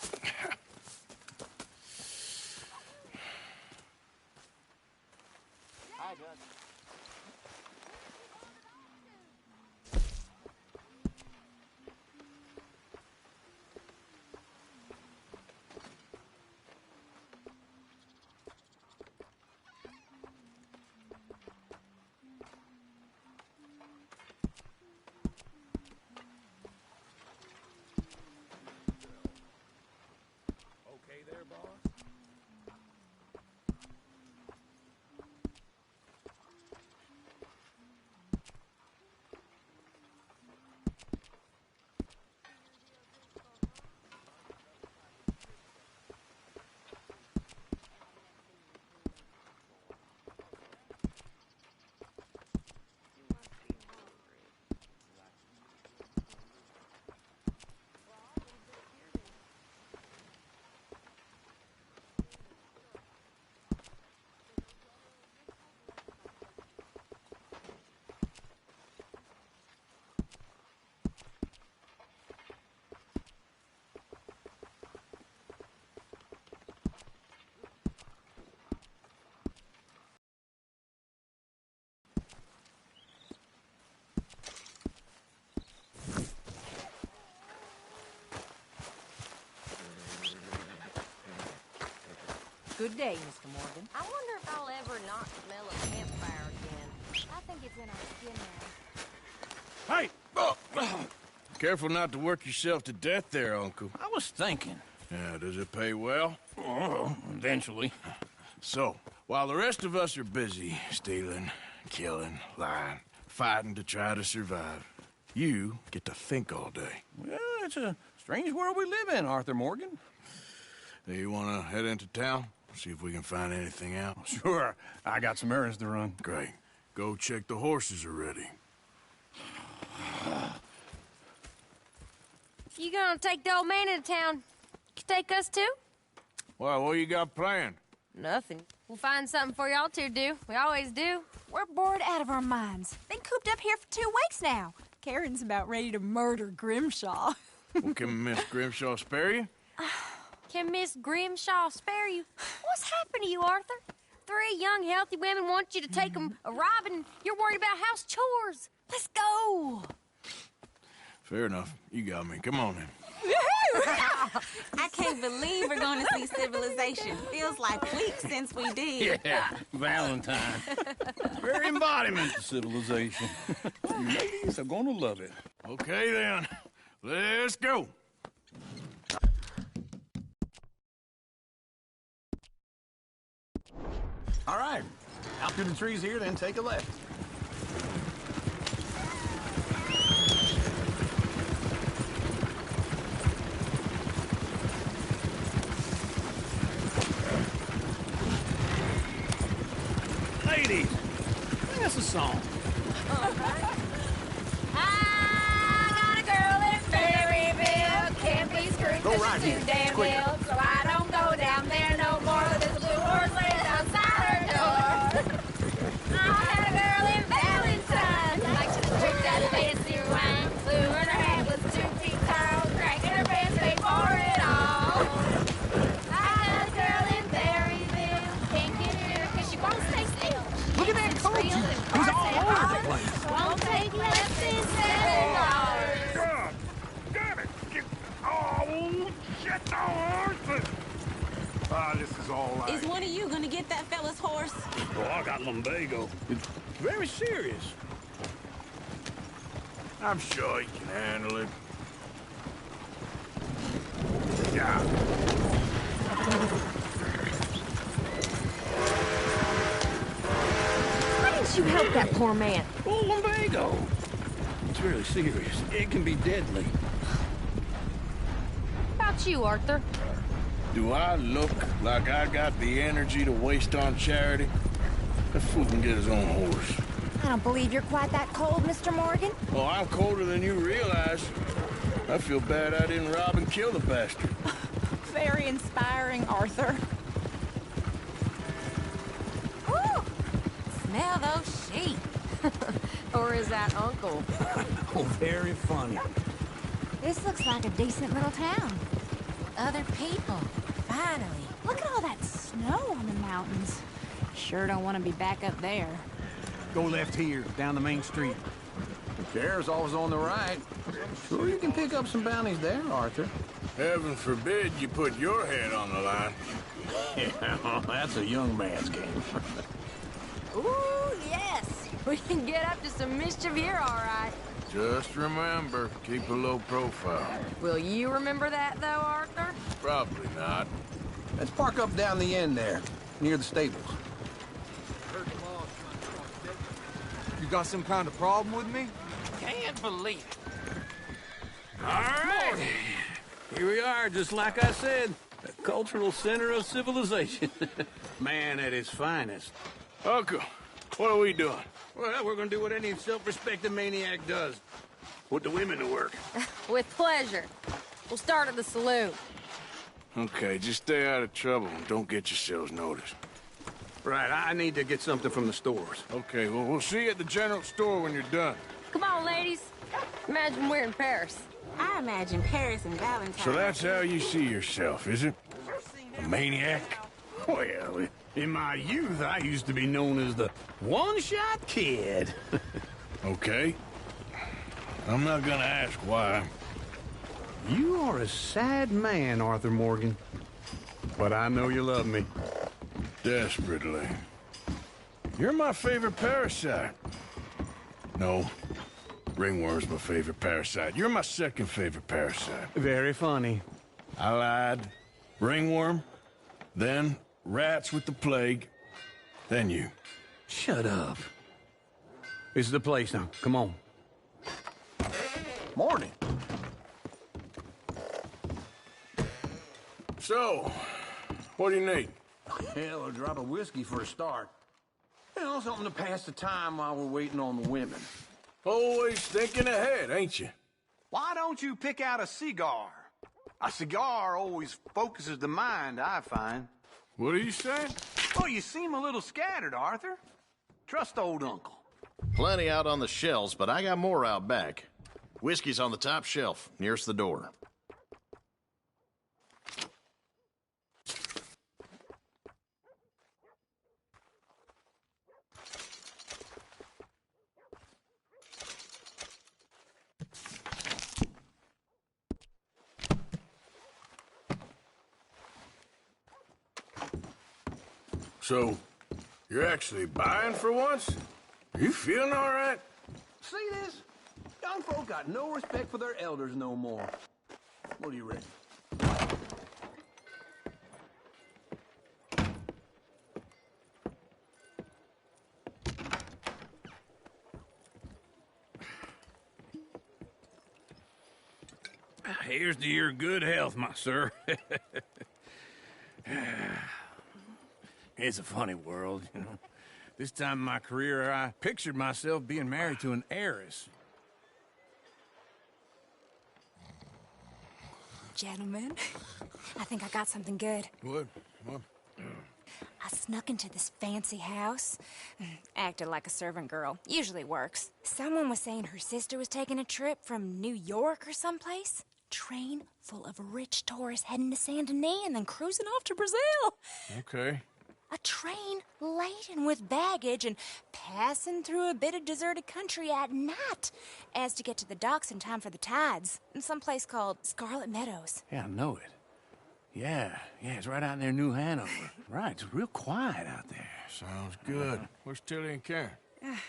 Good day, Mr. Morgan. I wonder if I'll ever not smell a campfire again. I think it's in our skin now. Hey! Careful not to work yourself to death there, Uncle. I was thinking. Yeah, does it pay well? Oh, eventually. So, while the rest of us are busy stealing, killing, lying, fighting to try to survive, you get to think all day. Well, it's a strange world we live in, Arthur Morgan. Hey, you want to head into town? See if we can find anything out? Sure. I got some errands to run. Great. Go check the horses are ready. You gonna take the old man into town? You take us too? Well, what you got planned? Nothing. We'll find something for y'all to do. We always do. We're bored out of our minds. Been cooped up here for 2 weeks now. Karen's about ready to murder Grimshaw. Well, can Miss Grimshaw spare you? Can Miss Grimshaw spare you? What's happened to you, Arthur? 3 young, healthy women want you to take them a robbing. You're worried about house chores. Let's go. Fair enough. You got me. Come on then. I can't believe we're going to see Civilization. Feels like weeks since we did. Yeah, Valentine. Very embodiment of civilization. You ladies are gonna love it. Okay then. Let's go. All right. Out through the trees here, then take a left. Ladies, sing us a song. I got a girl in Berryville. Can't be screwed Go 'cause right she's here. too damn It's quicker. ill. So I don't go down there no more. There's a blue horse laying outside her door. I had a girl in Valentine. Like she drank that fancy wine. Blue in her head was 2 feet tall. Crack in her pants, paid for it all. I had a girl in Berryville. Can't get her 'cause she won't stay still. Look at that coach. He's all over the place. Won't take less than $7. God damn it! Oh, shit, the horses! Ah, this is all right. Is one of you going to get that fella's horse? Oh, I got lumbago. It's very serious. I'm sure he can handle it. Yeah. Why didn't you help that poor man? Oh, lumbago. It's really serious. It can be deadly. How about you, Arthur? Do I look like I got the energy to waste on charity? That fool can get his own horse. I don't believe you're quite that cold, Mr. Morgan. Oh, I'm colder than you realize. I feel bad I didn't rob and kill the bastard. Very inspiring, Arthur. Ooh, smell those sheep. Or is that Uncle? Oh, very funny. This looks like a decent little town. Other people, finally. Look at all that snow on the mountains. Sure don't want to be back up there. Go left here, down the main street. The sheriff's always on the right. Sure you can pick up some bounties there, Arthur. Heaven forbid you put your head on the line. Yeah, that's a young man's game. Ooh, yes. We can get up to some mischief here, all right. Just remember, keep a low profile. Will you remember that, though, Arthur? Probably not. Let's park up down the end there, near the stables. You got some kind of problem with me? Can't believe it. All right. Here we are, just like I said. The cultural center of civilization. Man at his finest. Uncle, what are we doing? Well, we're gonna do what any self-respecting maniac does. Put the women to work. With pleasure. We'll start at the saloon. Okay, just stay out of trouble and don't get yourselves noticed. Right, I need to get something from the stores. Okay, well, we'll see you at the general store when you're done. Come on, ladies. Imagine we're in Paris. I imagine Paris and Valentine. So that's how you see yourself, is it? A maniac? Well, in my youth, I used to be known as the one-shot kid. Okay. I'm not gonna ask why. You are a sad man, Arthur Morgan. But I know you love me. Desperately. You're my favorite parasite. No. Ringworm's my favorite parasite. You're my second favorite parasite. Very funny. I lied. Ringworm, then rats with the plague, then you. Shut up. This is the place now. Come on. Morning. So, what do you need? Hell, a drop of whiskey for a start. You know, something to pass the time while we're waiting on the women. Always thinking ahead, ain't you? Why don't you pick out a cigar? A cigar always focuses the mind, I find. What are you saying? Oh, you seem a little scattered, Arthur. Trust old Uncle. Plenty out on the shelves, but I got more out back. Whiskey's on the top shelf, nearest the door. So, you're actually buying for once? Are you feeling all right? See this? Young folk got no respect for their elders no more. What do you reckon? Here's to your good health, my sir. It's a funny world, you know. This time in my career, I pictured myself being married to an heiress. Gentlemen, I think I got something good. What? I snuck into this fancy house. Acted like a servant girl. Usually works. Someone was saying her sister was taking a trip from New York or someplace. Train full of rich tourists heading to Saint Denis and then cruising off to Brazil. Okay. A train laden with baggage and passing through a bit of deserted country at night as to get to the docks in time for the tides in some place called Scarlet Meadows. Yeah, I know it. Yeah, it's right out near New Hanover. Right, it's real quiet out there. Sounds good. Where's Tilly and Karen?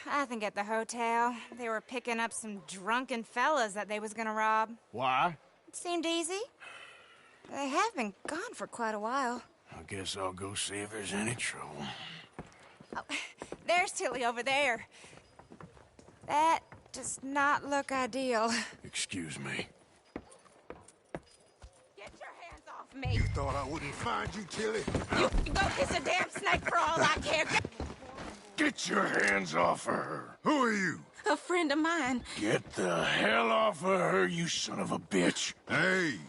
I think at the hotel. They were picking up some drunken fellas that they was gonna rob. Why? It seemed easy. They have been gone for quite a while. I guess I'll go see if there's any trouble. Oh, there's Tilly over there. That does not look ideal. Excuse me. Get your hands off me. You thought I wouldn't find you, Tilly? You go kiss a damn snake for all I care. Get your hands off of her. Who are you? A friend of mine. Get the hell off of her, you son of a bitch. Hey,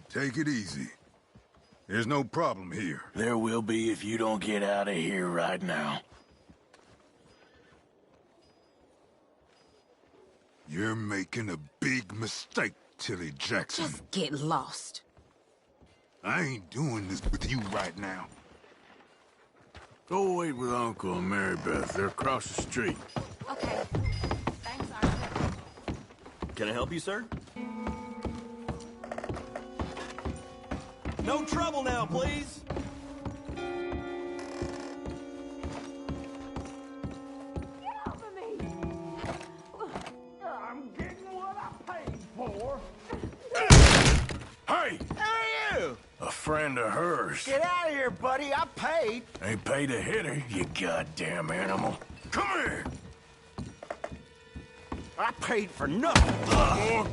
take it easy. There's no problem here. There will be if you don't get out of here right now. You're making a big mistake, Tilly Jackson. Just get lost. I ain't doing this with you right now. Go wait with Uncle and Mary Beth. They're across the street. Okay. Thanks, Arthur. Can I help you, sir? No trouble now, please. Get off of me! I'm getting what I paid for. Hey! Who are you? A friend of hers. Get out of here, buddy. I paid. Ain't paid to hit her, you goddamn animal. Come here! I paid for nothing.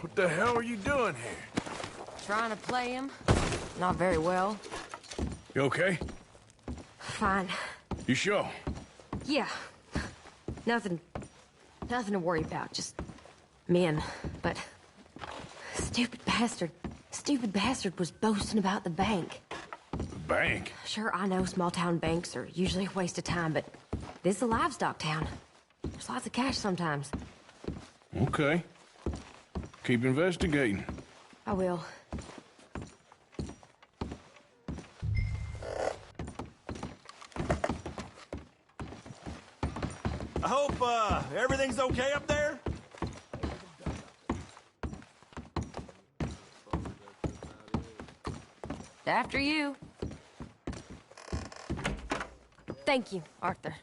What the hell are you doing here? Trying to play him. Not very well. You okay? Fine. You sure? Yeah. Nothing to worry about. Just men. But stupid bastard was boasting about the bank. The bank? Sure, I know small town banks are usually a waste of time, but this is a livestock town. There's lots of cash sometimes. Okay. Keep investigating. I will. I hope, everything's okay up there? After you. Thank you, Arthur.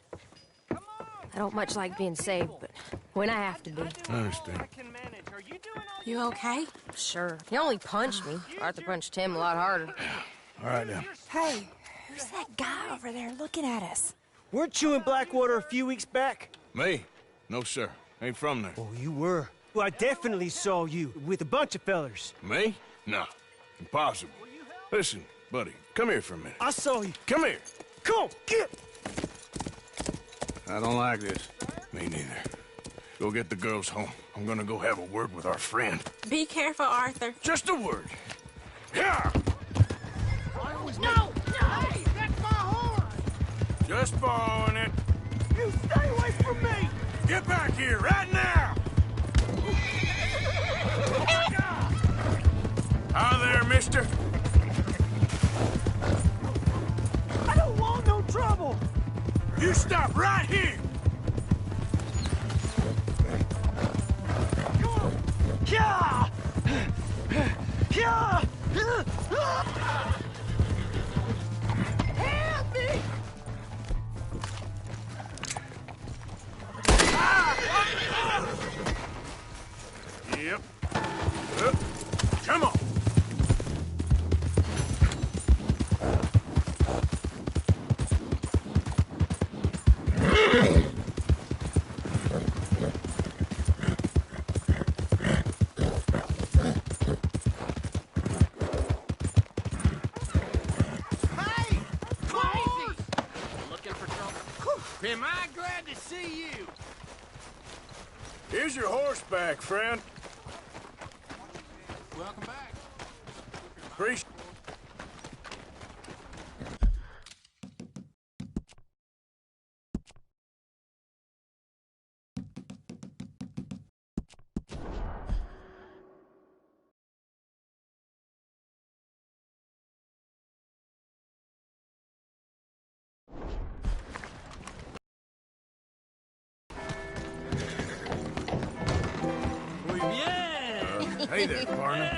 I don't much like being saved, but when I have to be. I understand. You okay? Sure. He only punched me. Arthur punched him a lot harder. All right, now. Hey, who's that guy over there looking at us? Weren't you in Blackwater a few weeks back? Me? No, sir. Ain't from there. Oh, you were. Well, I definitely saw you with a bunch of fellers. Me? No. Impossible. Listen, buddy, come here for a minute. I saw you. Come here. Come on, get! I don't like this. Me neither. Go get the girls home. I'm gonna go have a word with our friend. Be careful, Arthur. Just a word. Yeah! No! Hey, that's my horse! Just borrowing it. You stay away from me! Get back here right now! Hi there, mister. I don't want no trouble! You stop right here! Yeah! Yeah! Am I glad to see you? Here's your horseback, friend. Welcome back. Appreciate. Hey there, partner.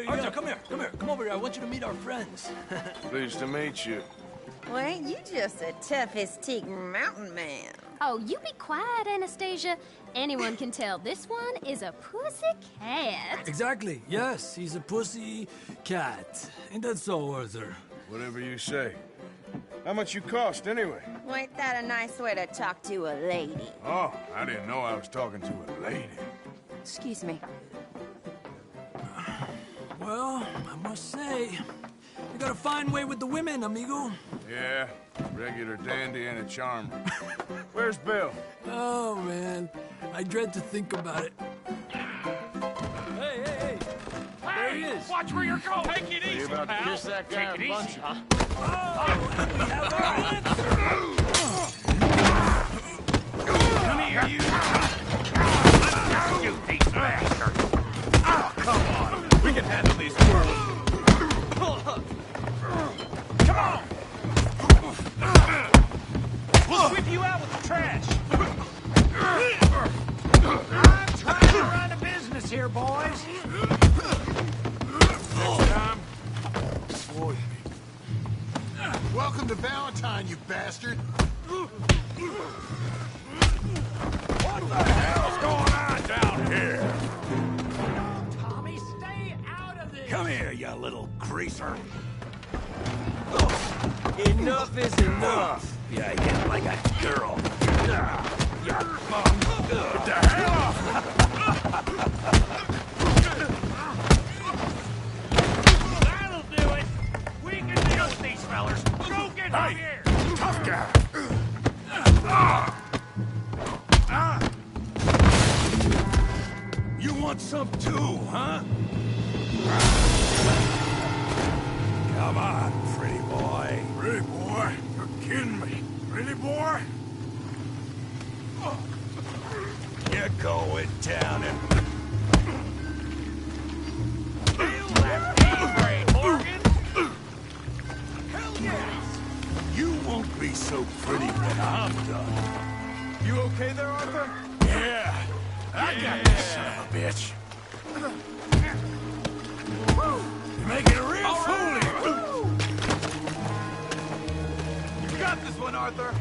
Arthur, come here. Come over here. I want you to meet our friends. Pleased to meet you. Well, ain't you just a tough-as-teak mountain man? Oh, you be quiet, Anastasia. Anyone can tell this one is a pussy cat. Exactly. Yes, he's a pussy cat. Ain't that so, Arthur? Whatever you say. How much you cost, anyway? Well, ain't that a nice way to talk to a lady? Oh, I didn't know I was talking to a lady. Excuse me. Well, I must say, you got a fine way with the women, amigo. Yeah, regular dandy and a charmer. Where's Bill? Oh, man. I dread to think about it. Hey! There he is. Watch where you're going. Take it easy, You about to pal. kiss that guy Take it and punch easy, him? huh? We have our answer. Come here, you. You thief bastard. Oh, come on. We can handle these girls. Come on. We'll sweep you out with the trash. I'm trying to run a business here, boys. Next time, spoil me. Welcome to Valentine, you bastard. What the hell's going on down here? Tommy, stay out of this. Come here, you little greaser. Enough is enough. Yeah, you hit like a girl. Get the hell off! That'll do it. We can deal with these fellers. Go get Hey, here. tough guy. You want some too, huh? Come on, pretty boy. Pretty boy? You're kidding me. Really, boy? You're going down and... Feel that pain, Morgan? Hell yes! You won't be so pretty when I'm done. You okay there, Arthur? Yeah. I got this son of a bitch. You're making a real fool of you. You got this one, Arthur.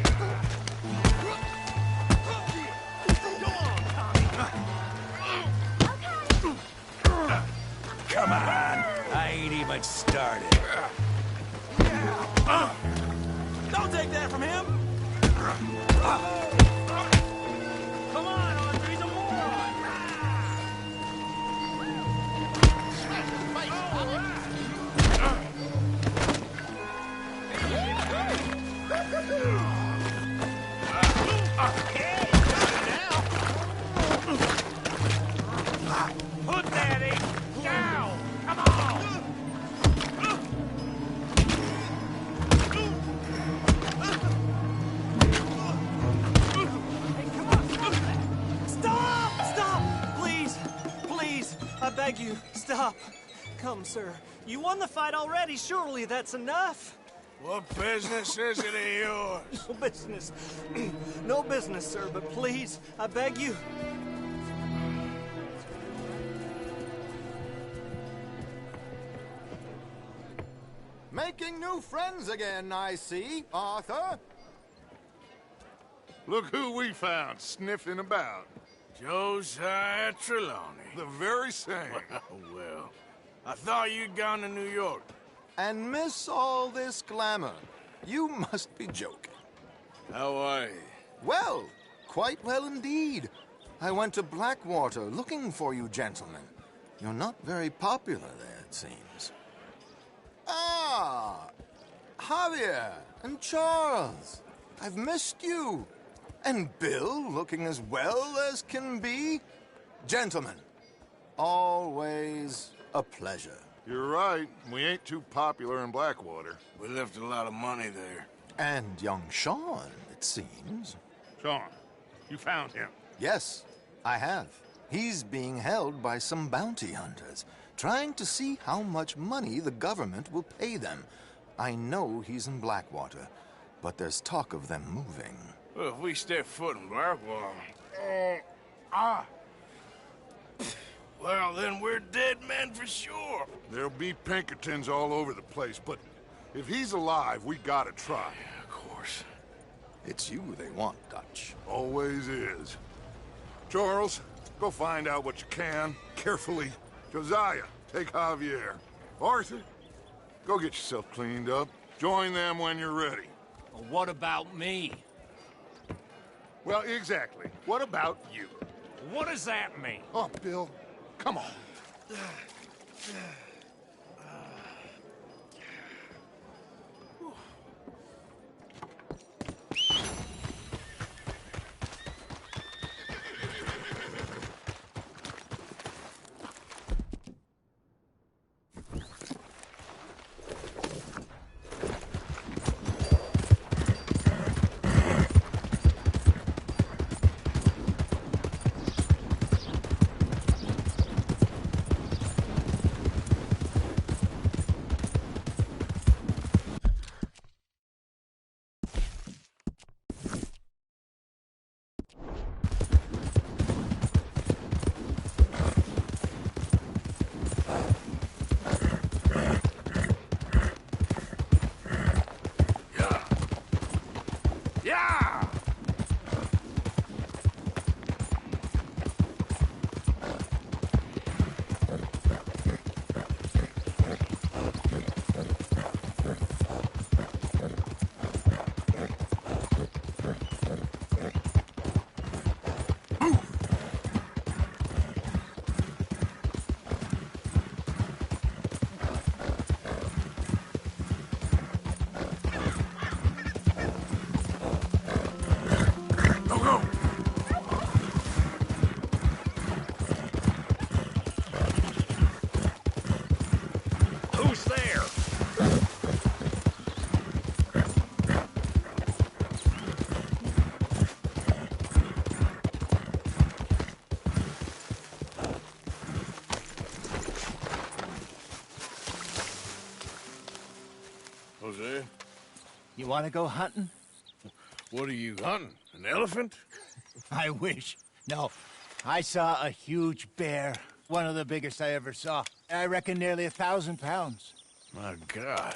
Come on. I ain't even started. Don't take that from him. Come on, Arthur. He's a moron. Put that in down. Come on. Stop! Please, I beg you, stop. Come, sir. You won the fight already. Surely that's enough. What business is it of yours? No business. No business, sir, but please, I beg you. Making new friends again, I see, Arthur. Look who we found sniffing about. Josiah Trelawney. The very same. Well, I thought you'd gone to New York. And miss all this glamour. You must be joking. How are you? Well, quite well indeed. I went to Blackwater looking for you gentlemen. You're not very popular there, it seems. Ah, Javier and Charles. I've missed you. And Bill looking as well as can be. Gentlemen, always a pleasure. You're right. We ain't too popular in Blackwater. We left a lot of money there. And young Sean, it seems. Sean, you found him? Yes, I have. He's being held by some bounty hunters, trying to see how much money the government will pay them. I know he's in Blackwater, but there's talk of them moving. Well, if we step foot in Blackwater... Well, then we're dead men for sure. There'll be Pinkertons all over the place, but if he's alive, we gotta try. Yeah, of course. It's you they want, Dutch. Always is. Charles, go find out what you can, carefully. Josiah, take Javier. Arthur, go get yourself cleaned up. Join them when you're ready. Well, what about me? Well, exactly. What about you? What does that mean? Oh, Bill, come on. Jose? You want to go hunting? What are you hunting? An elephant? I wish. No. I saw a huge bear. One of the biggest I ever saw. I reckon nearly 1,000 pounds. My God.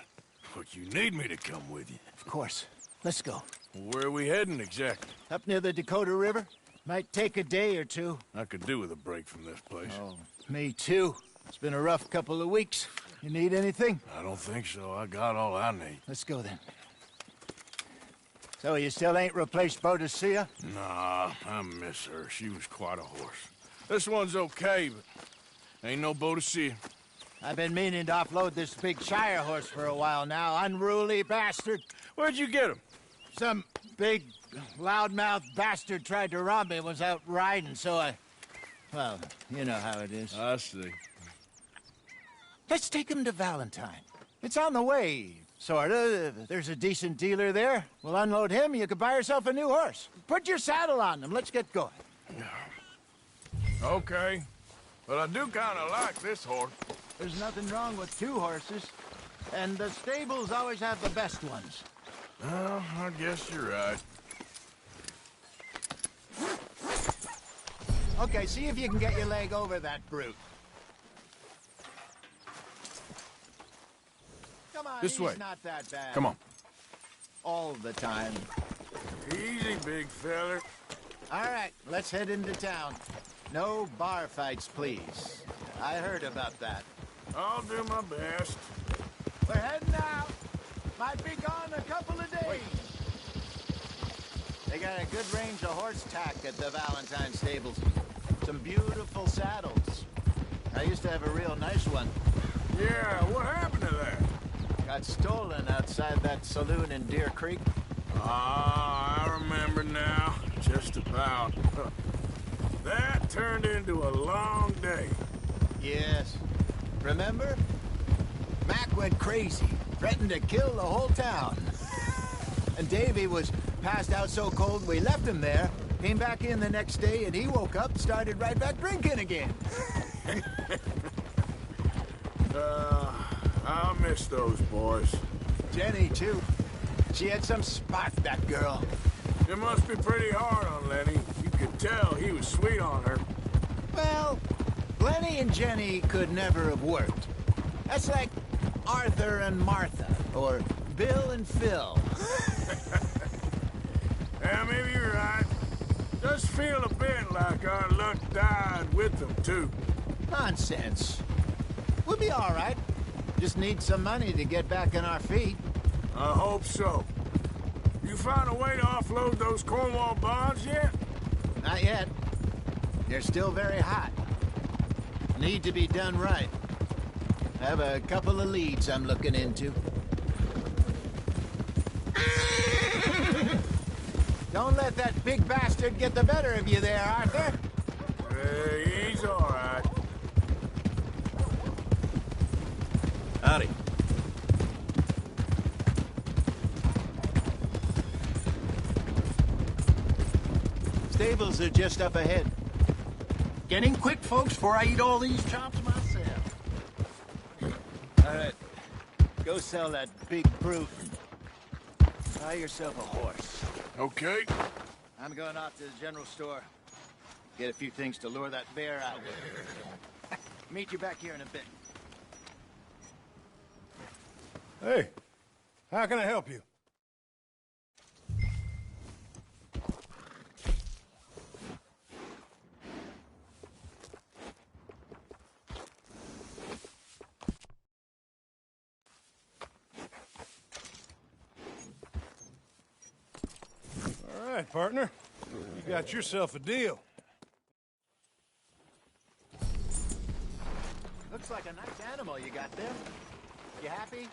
But you need me to come with you. Of course. Let's go. Where are we heading exactly? Up near the Dakota River. Might take a day or two. I could do with a break from this place. Oh, me too. It's been a rough couple of weeks. You need anything? I don't think so. I got all I need. Let's go then. So you still ain't replaced Boadicea? Nah, I miss her. She was quite a horse. This one's okay, but ain't no Boadicea. I've been meaning to offload this big Shire horse for a while now. Unruly bastard. Where'd you get him? Some big, loudmouth bastard tried to rob me and was out riding, so I... Well, you know how it is. I see. Let's take him to Valentine. It's on the way, sorta. There's a decent dealer there. We'll unload him, you could buy yourself a new horse. Put your saddle on him, let's get going. Okay. But I do kinda like this horse. There's nothing wrong with two horses. And the stables always have the best ones. Well, I guess you're right. Okay, see if you can get your leg over that brute. Come on, this way. Not that bad. Come on. All the time. Easy, big feller. All right, let's head into town. No bar fights, please. I heard about that. I'll do my best. We're heading out. Might be gone a couple of days. Wait. They got a good range of horse tack at the Valentine stables. Some beautiful saddles. I used to have a real nice one. Yeah, what happened to that? Got stolen outside that saloon in Deer Creek. Ah, I remember now. Just about. That turned into a long day. Yes. Remember? Mac went crazy, threatened to kill the whole town. And Davy was passed out so cold we left him there, came back in the next day, and he woke up and started right back drinking again. I'll miss those boys. Jenny, too. She had some spark, that girl. It must be pretty hard on Lenny. You could tell he was sweet on her. Well, Lenny and Jenny could never have worked. That's like Arthur and Martha, or Bill and Phil. Yeah, maybe you're right. Does feel a bit like our luck died with them, too. Nonsense. We'll be all right. Just need some money to get back on our feet. I hope so. You found a way to offload those Cornwall bonds yet? Not yet. They're still very hot. Need to be done right. I have a couple of leads I'm looking into. Don't let that big bastard get the better of you there, Arthur. He's all right. Howdy. Stables are just up ahead. Get in quick, folks, before I eat all these chops myself. All right. Go sell that big brute. Buy yourself a horse. Okay. I'm going off to the general store. Get a few things to lure that bear out with. Meet you back here in a bit. Hey, how can I help you? All right, partner. You got yourself a deal. Looks like a nice animal you got there. You happy?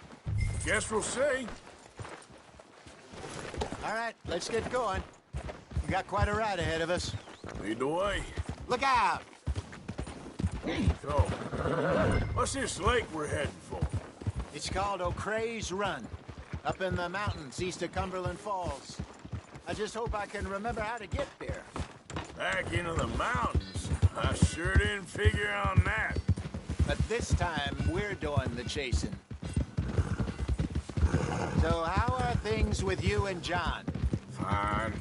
Guess we'll see. All right, let's get going. We got quite a ride ahead of us. Lead the way. Look out! So, what's this lake we're heading for? It's called O'Creagh's Run, up in the mountains east of Cumberland Falls. I just hope I can remember how to get there. Back into the mountains? I sure didn't figure on that. But this time, we're doing the chasing. So how are things with you and John? Fine.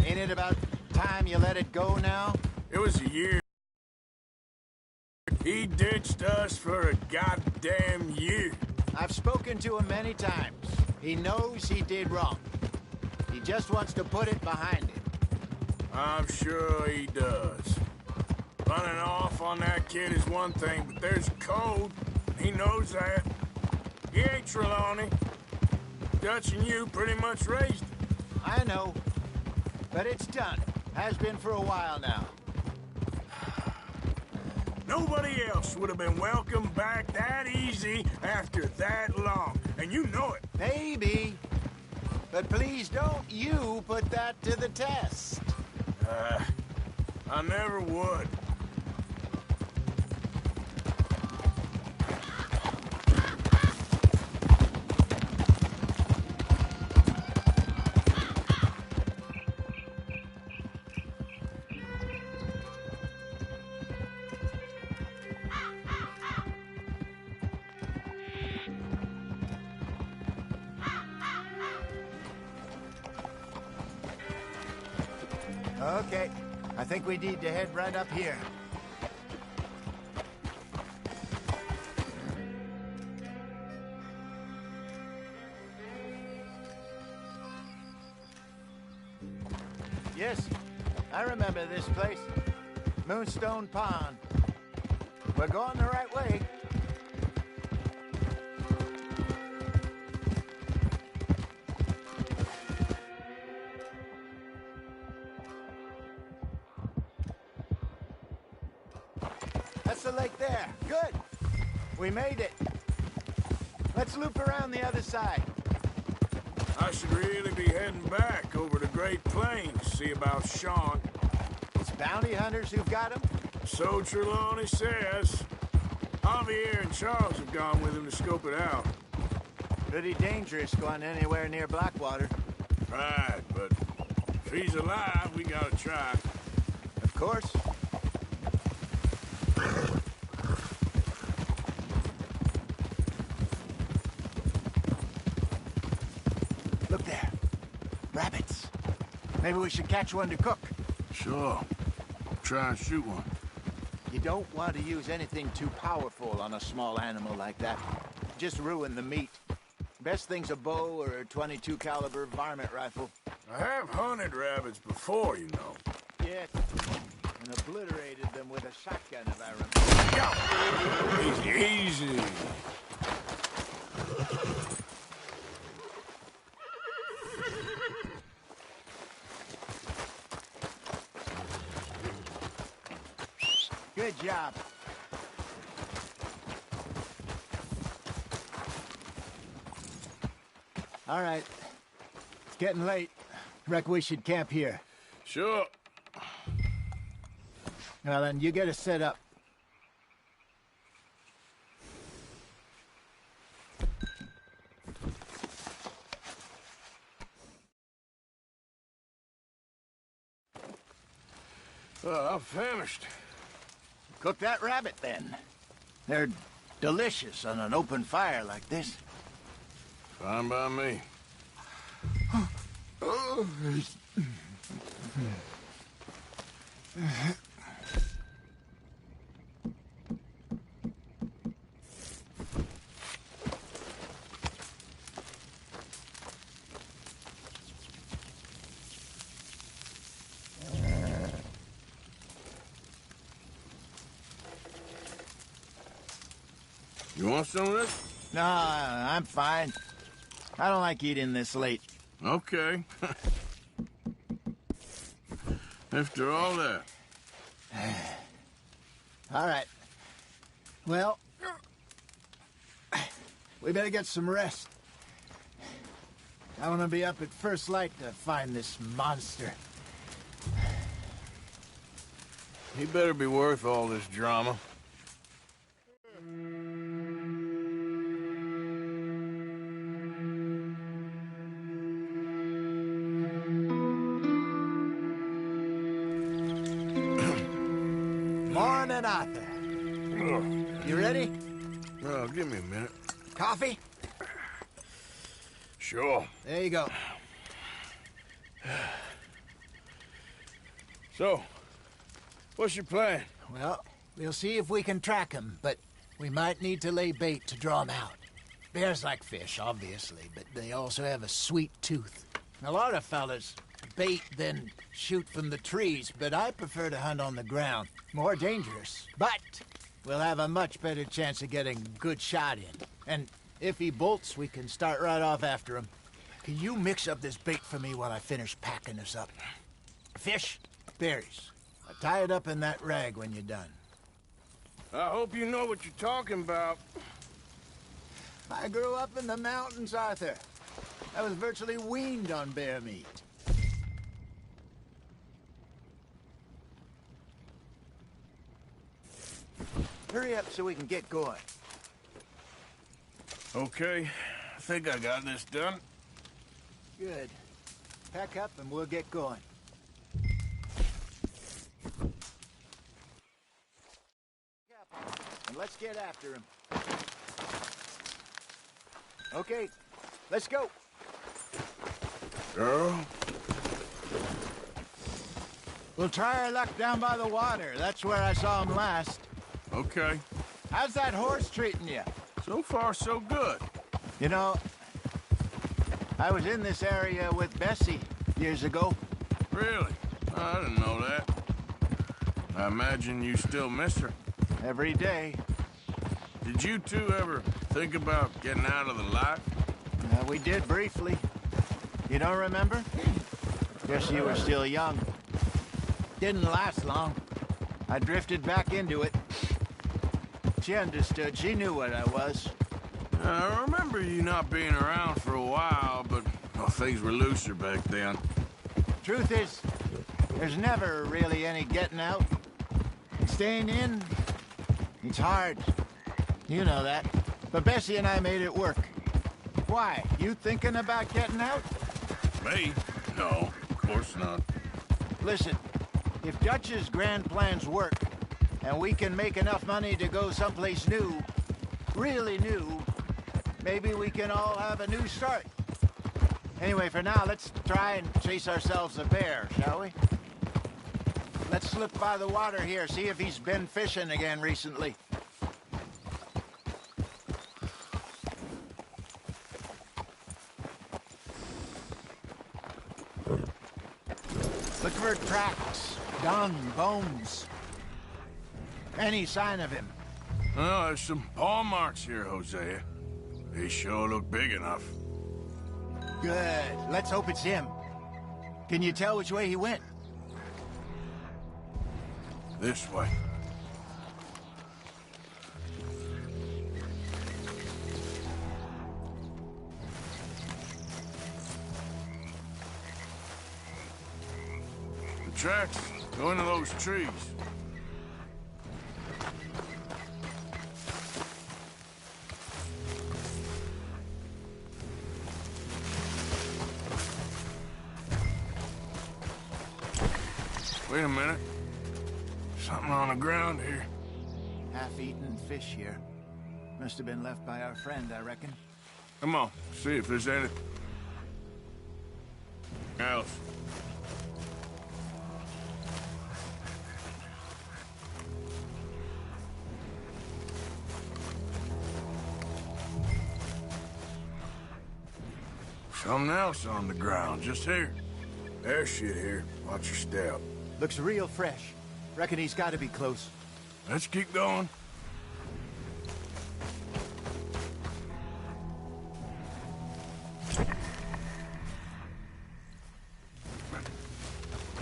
Ain't it about time you let it go now? It was a year. He ditched us for a goddamn year. I've spoken to him many times. He knows he did wrong. He just wants to put it behind him. I'm sure he does. Running off on that kid is one thing, but there's code. He knows that. He ain't Trelawney. Dutch and you pretty much raised him. I know. But it's done. Has been for a while now. Nobody else would have been welcomed back that easy after that long. And you know it. Maybe. But please don't you put that to the test. I never would. Okay. I think we need to head right up here. Yes, I remember this place. Moonstone Pond. We're going the right way. That's the lake there. Good. We made it. Let's loop around the other side. I should really be heading back over to Great Plains to see about Sean. It's bounty hunters who've got him? So Trelawney says. Javier and Charles have gone with him to scope it out. Pretty dangerous going anywhere near Blackwater. Right, but if he's alive, we gotta try. Of course. Look there. Rabbits. Maybe we should catch one to cook. Sure. Try and shoot one. You don't want to use anything too powerful on a small animal like that. Just ruin the meat. Best thing's a bow or a .22 caliber varmint rifle. I have hunted rabbits before, you know. Yeah, and obliterated them with a shotgun, if I remember. Easy, easy. Good job. All right. It's getting late. Reckon we should camp here. Sure. Well, then, you get us set up. I'm famished. Cook that rabbit, then. They're delicious on an open fire like this. Fine by me. You want some of this? No, I'm fine. I don't like eating this late. Okay. After all that. All right. Well, we better get some rest. I want to be up at first light to find this monster. He better be worth all this drama. Morning, Arthur. You ready? Well, give me a minute. Coffee? Sure. There you go. So, what's your plan? Well, we'll see if we can track him, but we might need to lay bait to draw him out. Bears like fish, obviously, but they also have a sweet tooth. A lot of fellas bait, then shoot from the trees, but I prefer to hunt on the ground. More dangerous. But we'll have a much better chance of getting a good shot in. And if he bolts, we can start right off after him. Can you mix up this bait for me while I finish packing this up? Fish, berries. I'll tie it up in that rag when you're done. I hope you know what you're talking about. I grew up in the mountains, Arthur. I was virtually weaned on bear meat. Hurry up so we can get going. Okay, I think I got this done. Good. Pack up and we'll get going. And let's get after him. Okay, let's go. Girl? We'll try our luck down by the water. That's where I saw him last. Okay. How's that horse treating you? So far, so good. You know, I was in this area with Bessie years ago. Really? I didn't know that. I imagine you still miss her. Every day. Did you two ever think about getting out of the life? We did briefly. You don't remember? Guess you were still young. Didn't last long. I drifted back into it. She understood. She knew what I was. I remember you not being around for a while, but things were looser back then. Truth is, there's never really any getting out. Staying in, it's hard. You know that. But Bessie and I made it work. Why? You thinking about getting out? Me? No, of course not. Listen, if Dutch's grand plans work, and we can make enough money to go someplace new, really new, maybe we can all have a new start. Anyway, for now, let's try and chase ourselves a bear, shall we? Let's slip by the water here, see if he's been fishing again recently. Look for tracks, dung, bones. Any sign of him? Oh, there's some paw marks here, Hosea. They sure look big enough. Good. Let's hope it's him. Can you tell which way he went? This way. The tracks go into those trees. Wait a minute. Something on the ground here. Half-eaten fish here. Must have been left by our friend, I reckon. Come on, see if there's anything else. Something else on the ground, just here. There's shit here. Watch your step. Looks real fresh. Reckon he's got to be close. Let's keep going.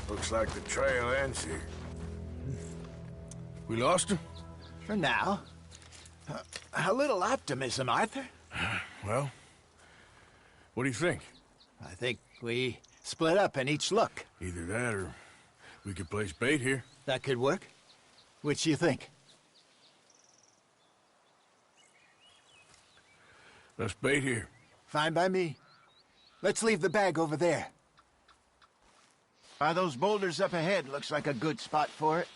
Looks like the trail ends here. We lost him? For now. A little optimism, Arthur. Well, what do you think? I think we split up and each look. Either that or we could place bait here. That could work. Which do you think? Let's bait here. Fine by me. Let's leave the bag over there. By those boulders up ahead, looks like a good spot for it.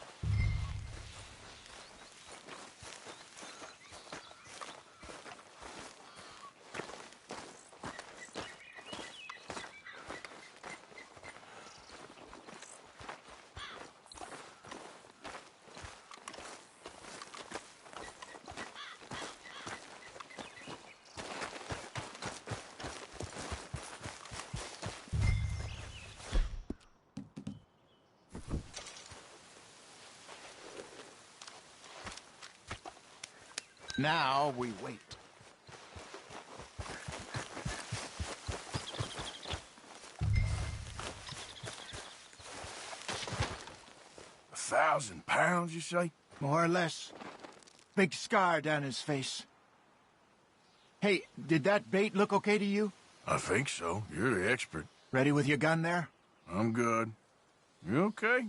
Now we wait. £1,000, you say? More or less. Big scar down his face. Hey, did that bait look okay to you? I think so. You're the expert. Ready with your gun there? I'm good. You okay?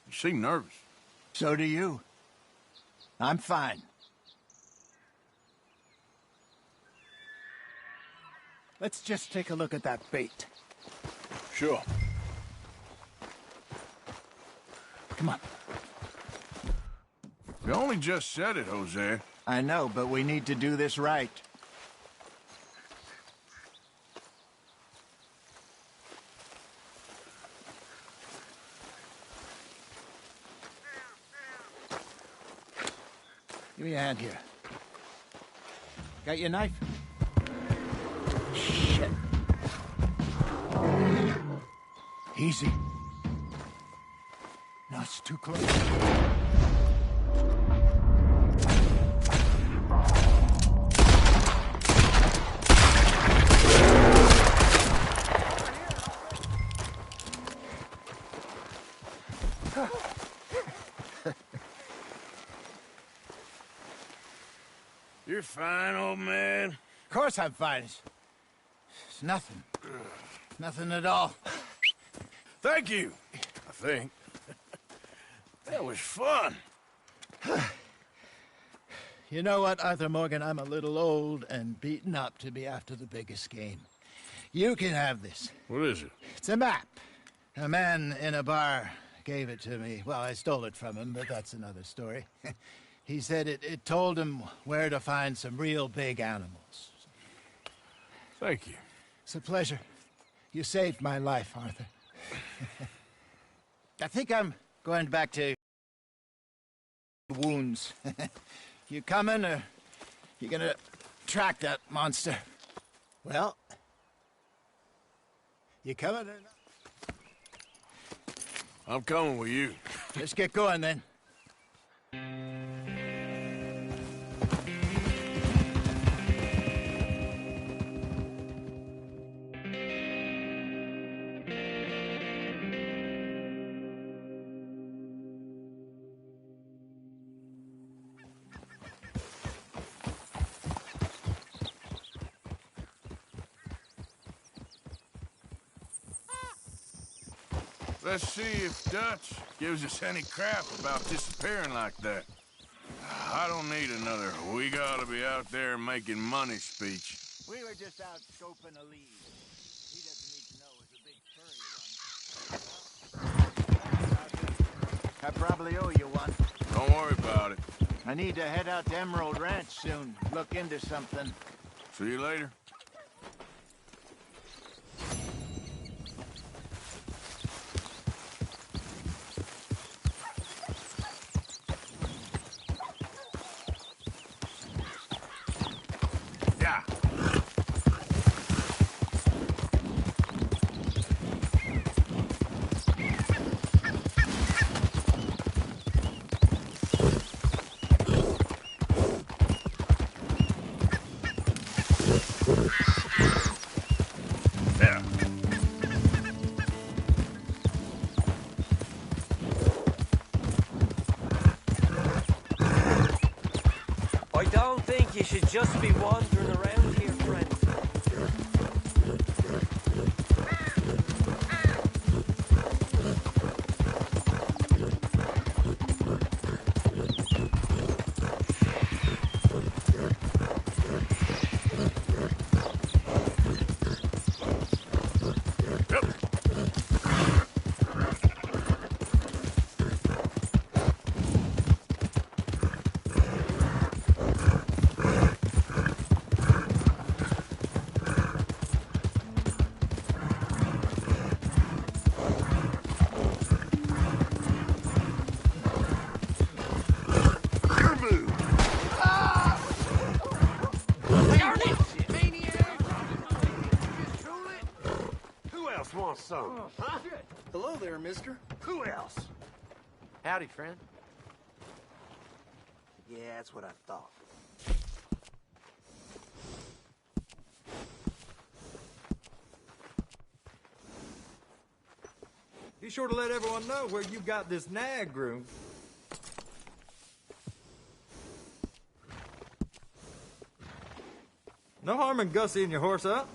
You seem nervous. So do you. I'm fine. Let's just take a look at that bait. Sure. Come on. You only just said it, Jose. I know, but we need to do this right. Give me a hand here. Got your knife? Shit. Easy. No, it's too close. You're fine, old man. Of course I'm fine. It's nothing. Nothing at all. Thank you, I think. That was fun. You know what, Arthur Morgan? I'm a little old and beaten up to be after the biggest game. You can have this. What is it? It's a map. A man in a bar gave it to me. Well, I stole it from him, but that's another story. He said it told him where to find some real big animals. Thank you. It's a pleasure. You saved my life, Arthur. I think I'm going back to wounds. You coming, or you gonna track that monster? Well, you coming or not? I'm coming with you. Let's get going, then. Let's see if Dutch gives us any crap about disappearing like that. I don't need another "we gotta be out there making money" speech. We were just out scoping a lead. He doesn't need to know it's a big furry one. I probably owe you one. Don't worry about it. I need to head out to Emerald Ranch soon. Look into something. See you later. I don't think you should just be wandering around here, friend. Some. Huh? Hello there, mister. Who else? Howdy, friend. Yeah, that's what I thought. Be sure to let everyone know where you got this nag groomed. No harm in gussying your horse up.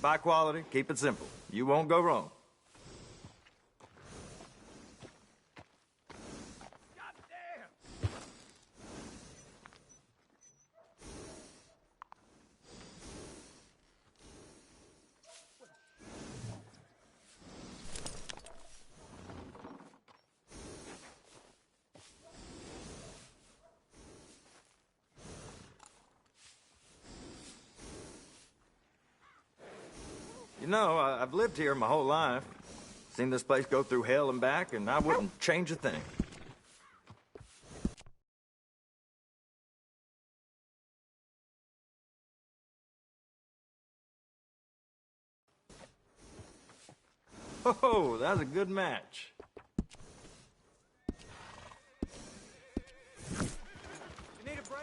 Buy quality, keep it simple. You won't go wrong. You know, I've lived here my whole life. Seen this place go through hell and back, and I wouldn't change a thing. Oh, that's a good match.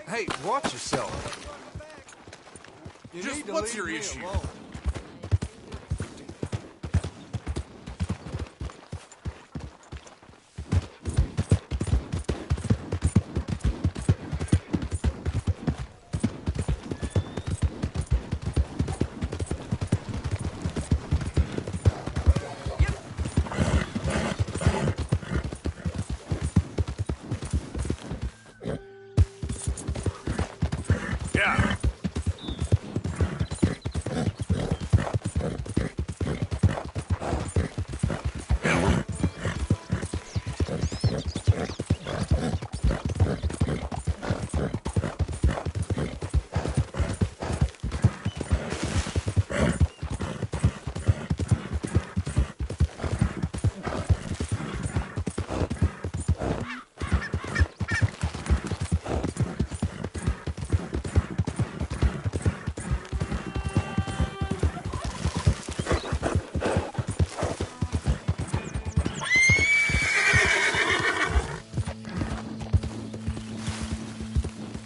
Hey, watch yourself. You Just need to what's leave your me issue? alone. Yeah.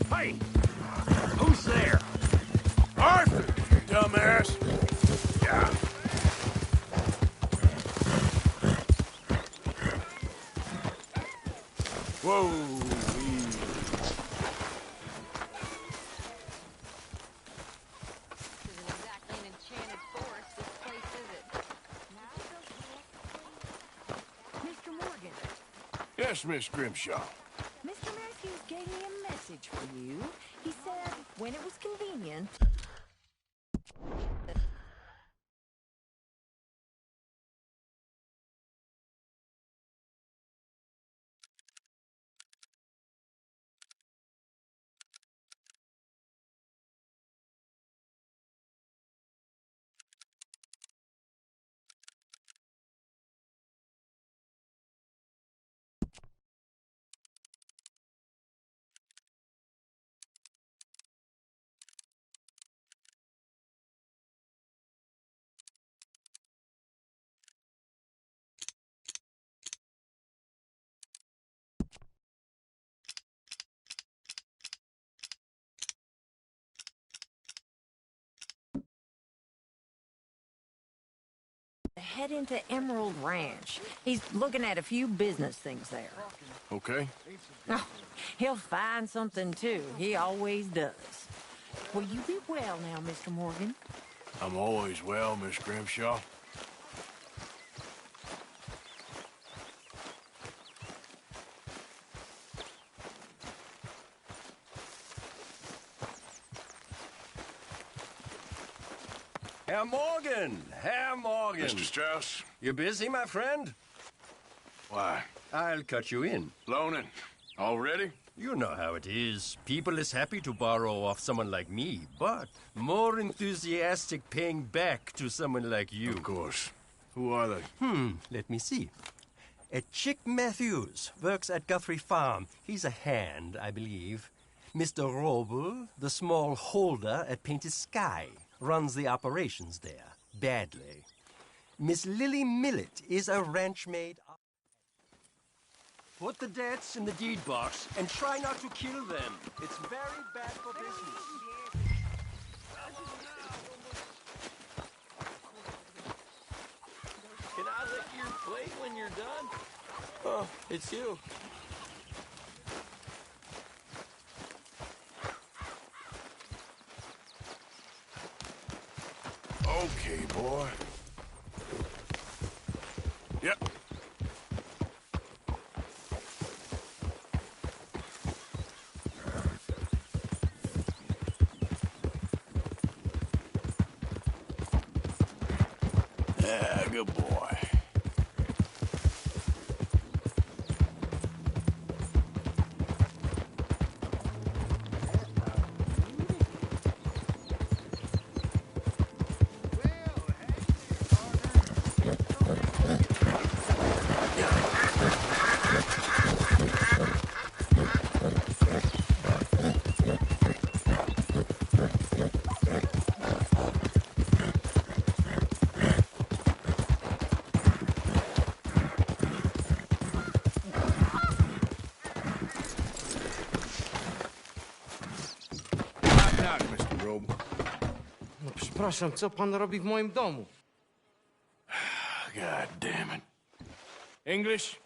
Hey! Who's there? Arthur, dumbass! Yeah. Whoa! Mr. Morgan, Yes, Miss Grimshaw. Mr. Matthews gave me a message for you. He said when it was convenient. Head into Emerald Ranch. He's looking at a few business things there. Okay. Oh, he'll find something too. He always does. Will you be well now, Mr. Morgan? I'm always well, Miss Grimshaw. Herr Morgan! Herr Morgan! Mr. Strauss? You busy, my friend? Why? I'll cut you in. Loaning. Already? You know how it is. People is happy to borrow off someone like me, but more enthusiastic paying back to someone like you. Of course. Who are they? Let me see. Chick Matthews works at Guthrie Farm. He's a hand, I believe. Mr. Roble, the small holder at Painted Sky, runs the operations there, badly. Miss Lily Millet is a ranch maid. Put the debts in the deed box and try not to kill them. It's very bad for business. Can I lick your plate when you're done? Oh, it's you. Okay, boy. Yep. Yeah, good boy. Przepraszam, co pan robi w moim domu? God damn it. English?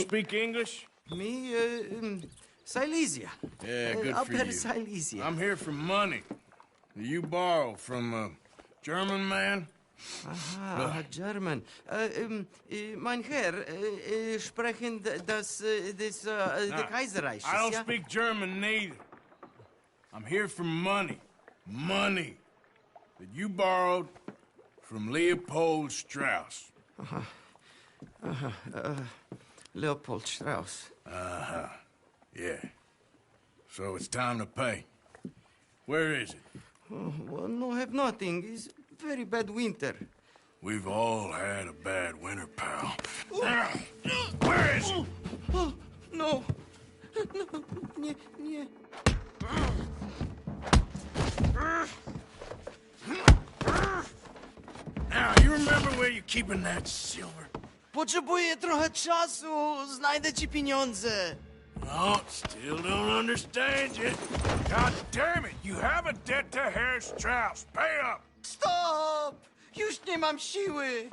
Speak English? Me, Silesia. Yeah, good for Upper you. Silesia. I'm here for money. You borrow from a German man? Aha, German. Mein Herr, sprechen the Kaiserreich. I don't speak German neither. I'm here for money. Money that you borrowed from Leopold Strauss. Leopold Strauss. Uh-huh. Yeah. So it's time to pay. Where is it? Oh, well, no, have nothing. It's very bad winter. We've all had a bad winter, pal. Where is it? Oh, no. No, nie. Now, you remember where you're keeping that silver? Potrzebuję trochę czasu. Znajdę ci pieniądze. No, still don't understand you. God damn it, you have a debt to Herr Strauss. Pay up! Stop! Już nie mam siły.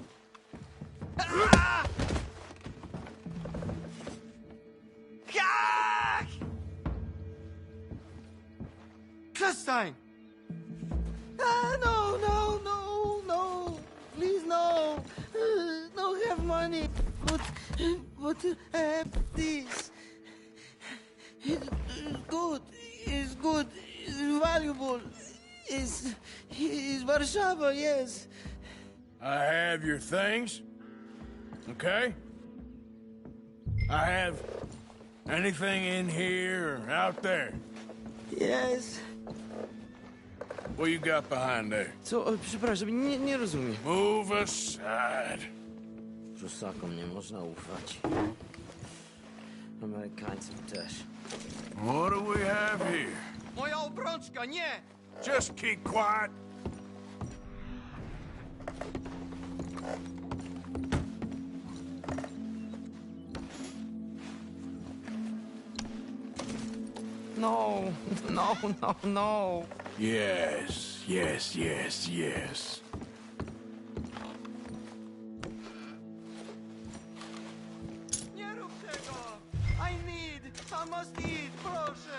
Przestań! No. Please, no. No have money. But this. It's good. It's good. It's valuable. It's Warszawa, yes. I have your things, okay? I have anything in here or out there. Yes. What you got behind there? Co? Przepraszam, nie rozumiem. Move aside. Prusakom nie można ufać. Amerykańcom też. What do we have here? Moja obrączka, nie! Just keep quiet. No. Yes. Nie rób tego! I must eat, proszę!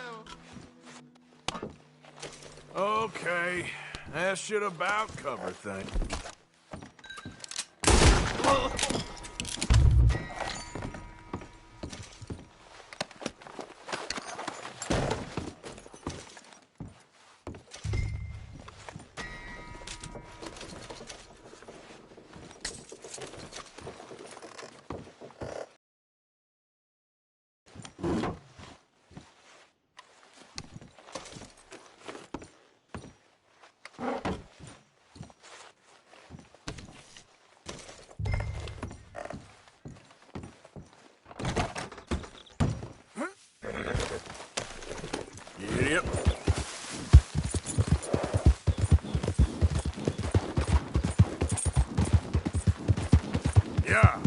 Okay, that should about cover things. Yep. Yeah.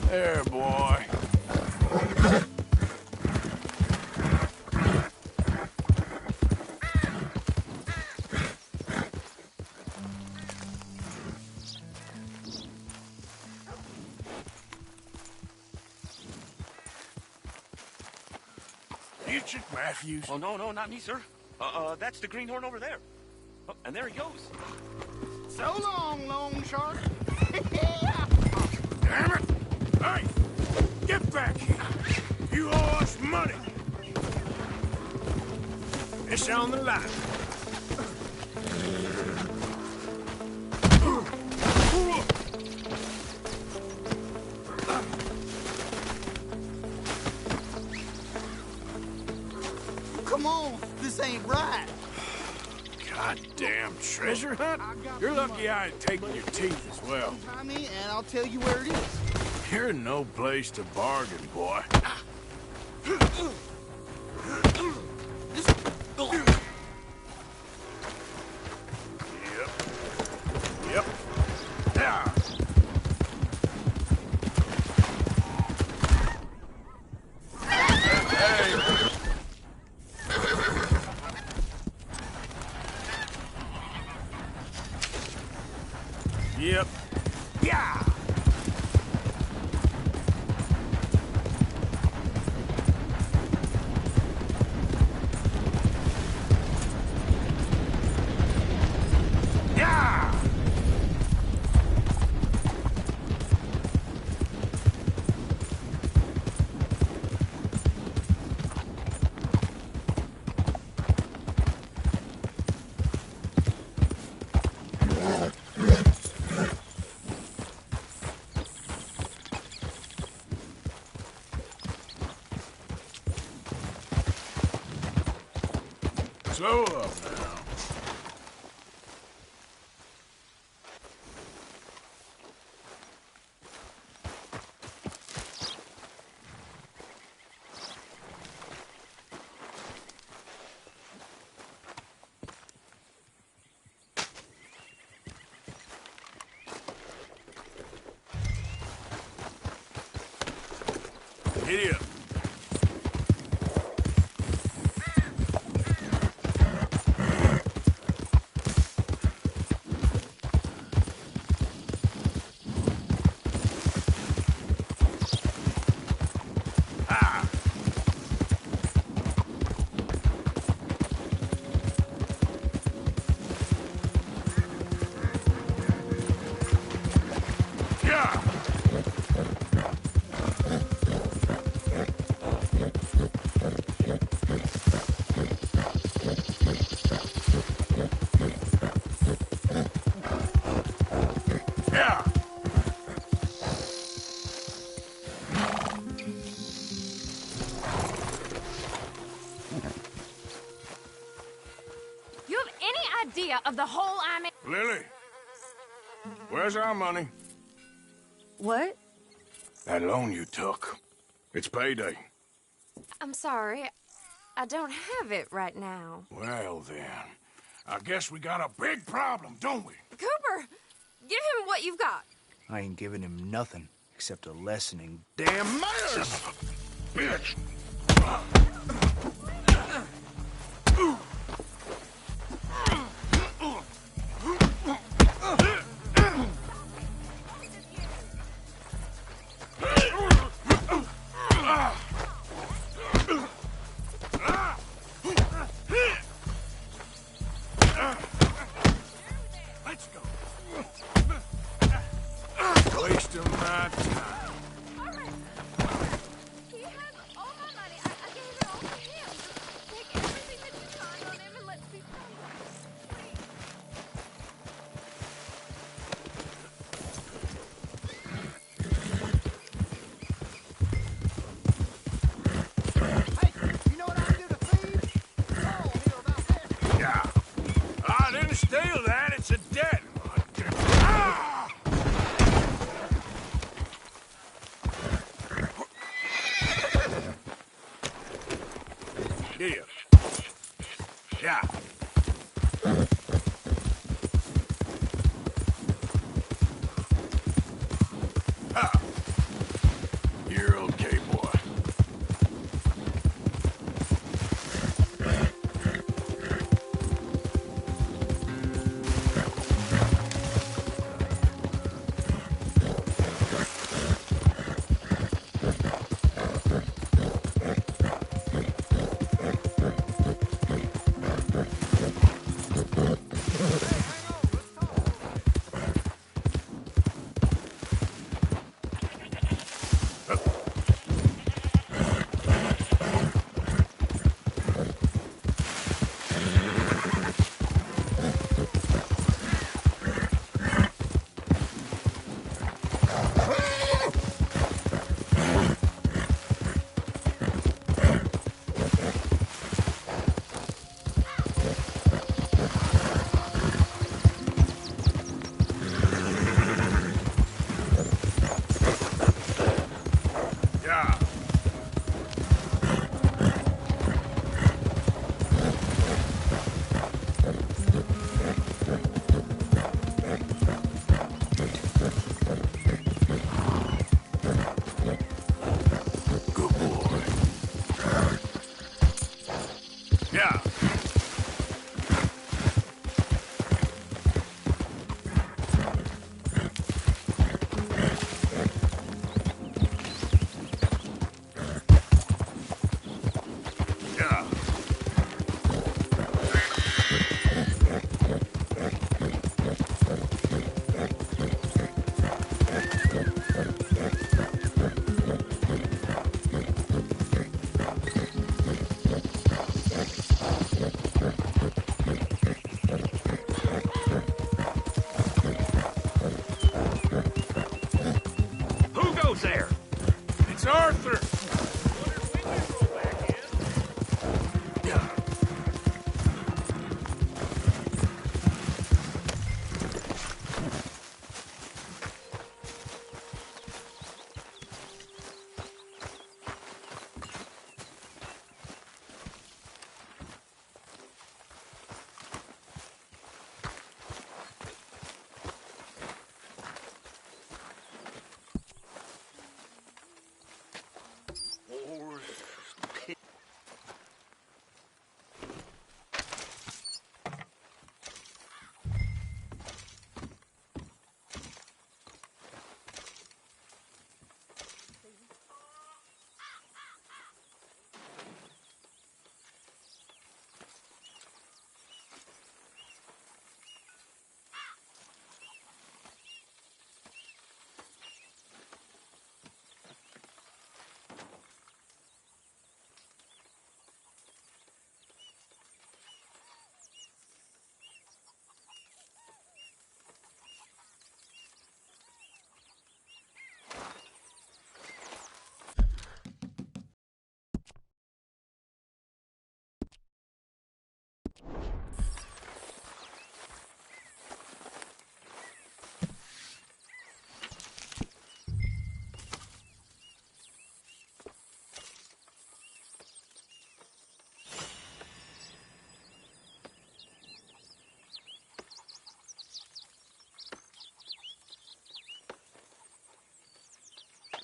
There, boy. You Chick Matthews? Oh, no, not me, sir. That's the greenhorn over there. Oh, and there he goes. So long, Long Shark. Damn it! Hey! Get back here! You owe us money! It's on the line. Come on, this ain't right. Goddamn treasure hunt? You're lucky I ain't taking your teeth as well. Tommy, and I'll tell you where it is. You're in no place to bargain, boy. Yep. Yeah. Yep. Yeah. Yeah. Slow up now. Giddy up. Of the whole I mean... Lily, where's our money? What? That loan you took. It's payday. I'm sorry. I don't have it right now. Well, then, I guess we got a big problem, don't we? Cooper, give him what you've got. I ain't giving him nothing except a lesson in Damn manners! Bitch! Let's go. Wasting my time. All right. He has all my money. I gave it all to him. Just take everything that you find on him and let's be friends. Hey, you know what I do to thieves? Oh, hear about that? Yeah. I didn't steal that. It's a debt. Who's there? It's Arthur!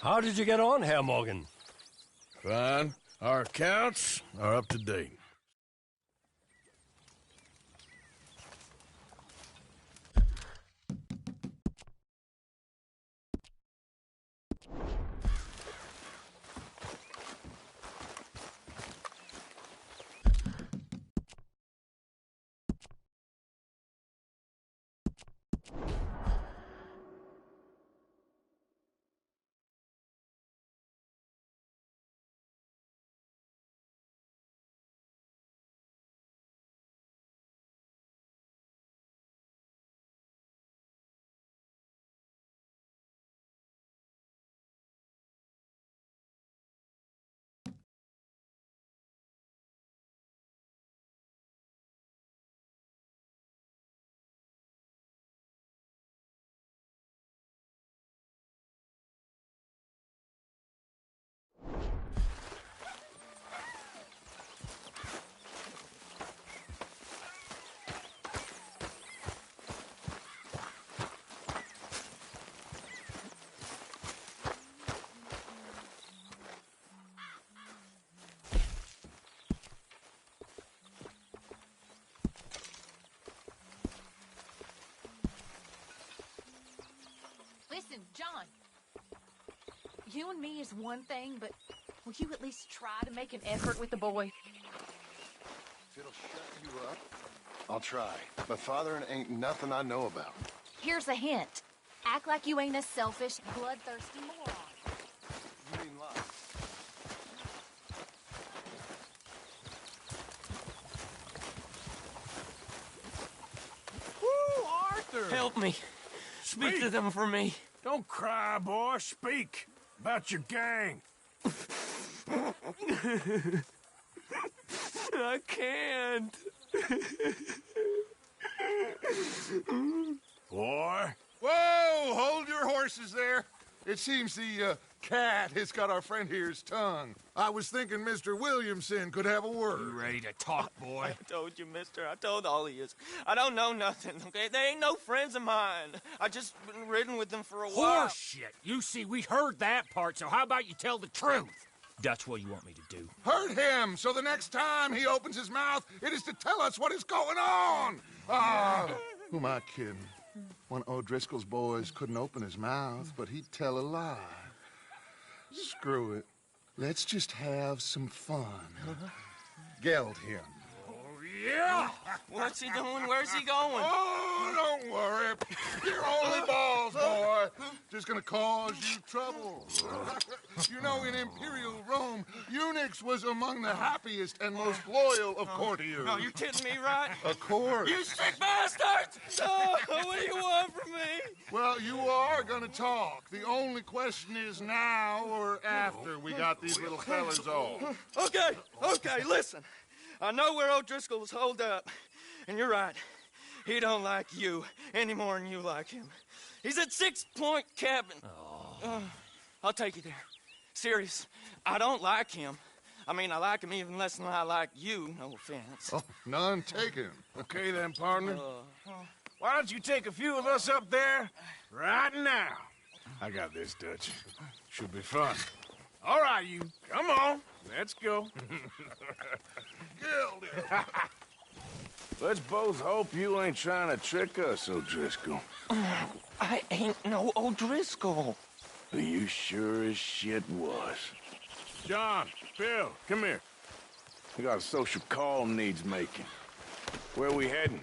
How did you get on, Herr Morgan? Fine. Our accounts are up to date. Listen, John. You and me is one thing, but will you at least try to make an effort with the boy? If it'll shut you up, I'll try. But fathering ain't nothing I know about. Here's a hint. Act like you ain't a selfish, bloodthirsty moron. You mean lie? Woo, Arthur! Help me. Speak to them for me. Don't cry, boy. Speak about your gang. I can't. Boy. Whoa! Hold your horses there. It seems the cat has got our friend here's tongue. I was thinking Mr. Williamson could have a word. You ready to talk, boy? I told you, mister. I told all of you. I don't know nothing, okay? They ain't no friends of mine. I just been ridden with them for a while. Horse shit. You see, we heard that part, so how about you tell the truth? Dutch, what do you want me to do? Hurt him, so the next time he opens his mouth, it is to tell us what is going on. Ah, who am I kidding? One of O'Driscoll's boys couldn't open his mouth, but he'd tell a lie. Screw it. Let's just have some fun. Geld him. Yeah! What's he doing? Where's he going? Oh, don't worry. You're only balls, boy. Just gonna cause you trouble. You know, in Imperial Rome, eunuchs was among the happiest and most loyal of courtiers. No, you're kidding me, right? Of course. You sick bastards! Oh, what do you want from me? Well, you are gonna talk. The only question is now or after we got these little fellas off. Okay, listen. I know where O'Driscoll's holed up, and you're right. He don't like you any more than you like him. He's at 6 Point Cabin. I'll take you there. Serious, I don't like him. I mean, I like him even less than I like you, no offense. Oh, none taken. Okay then, partner. Why don't you take a few of us up there right now? I got this, Dutch. Should be fun. All right, you. Come on. Let's go. Let's both hope you ain't trying to trick us, O'Driscoll. I ain't no O'Driscoll. You sure as shit was. John, Bill, come here. We got a social call needs making. Where we heading?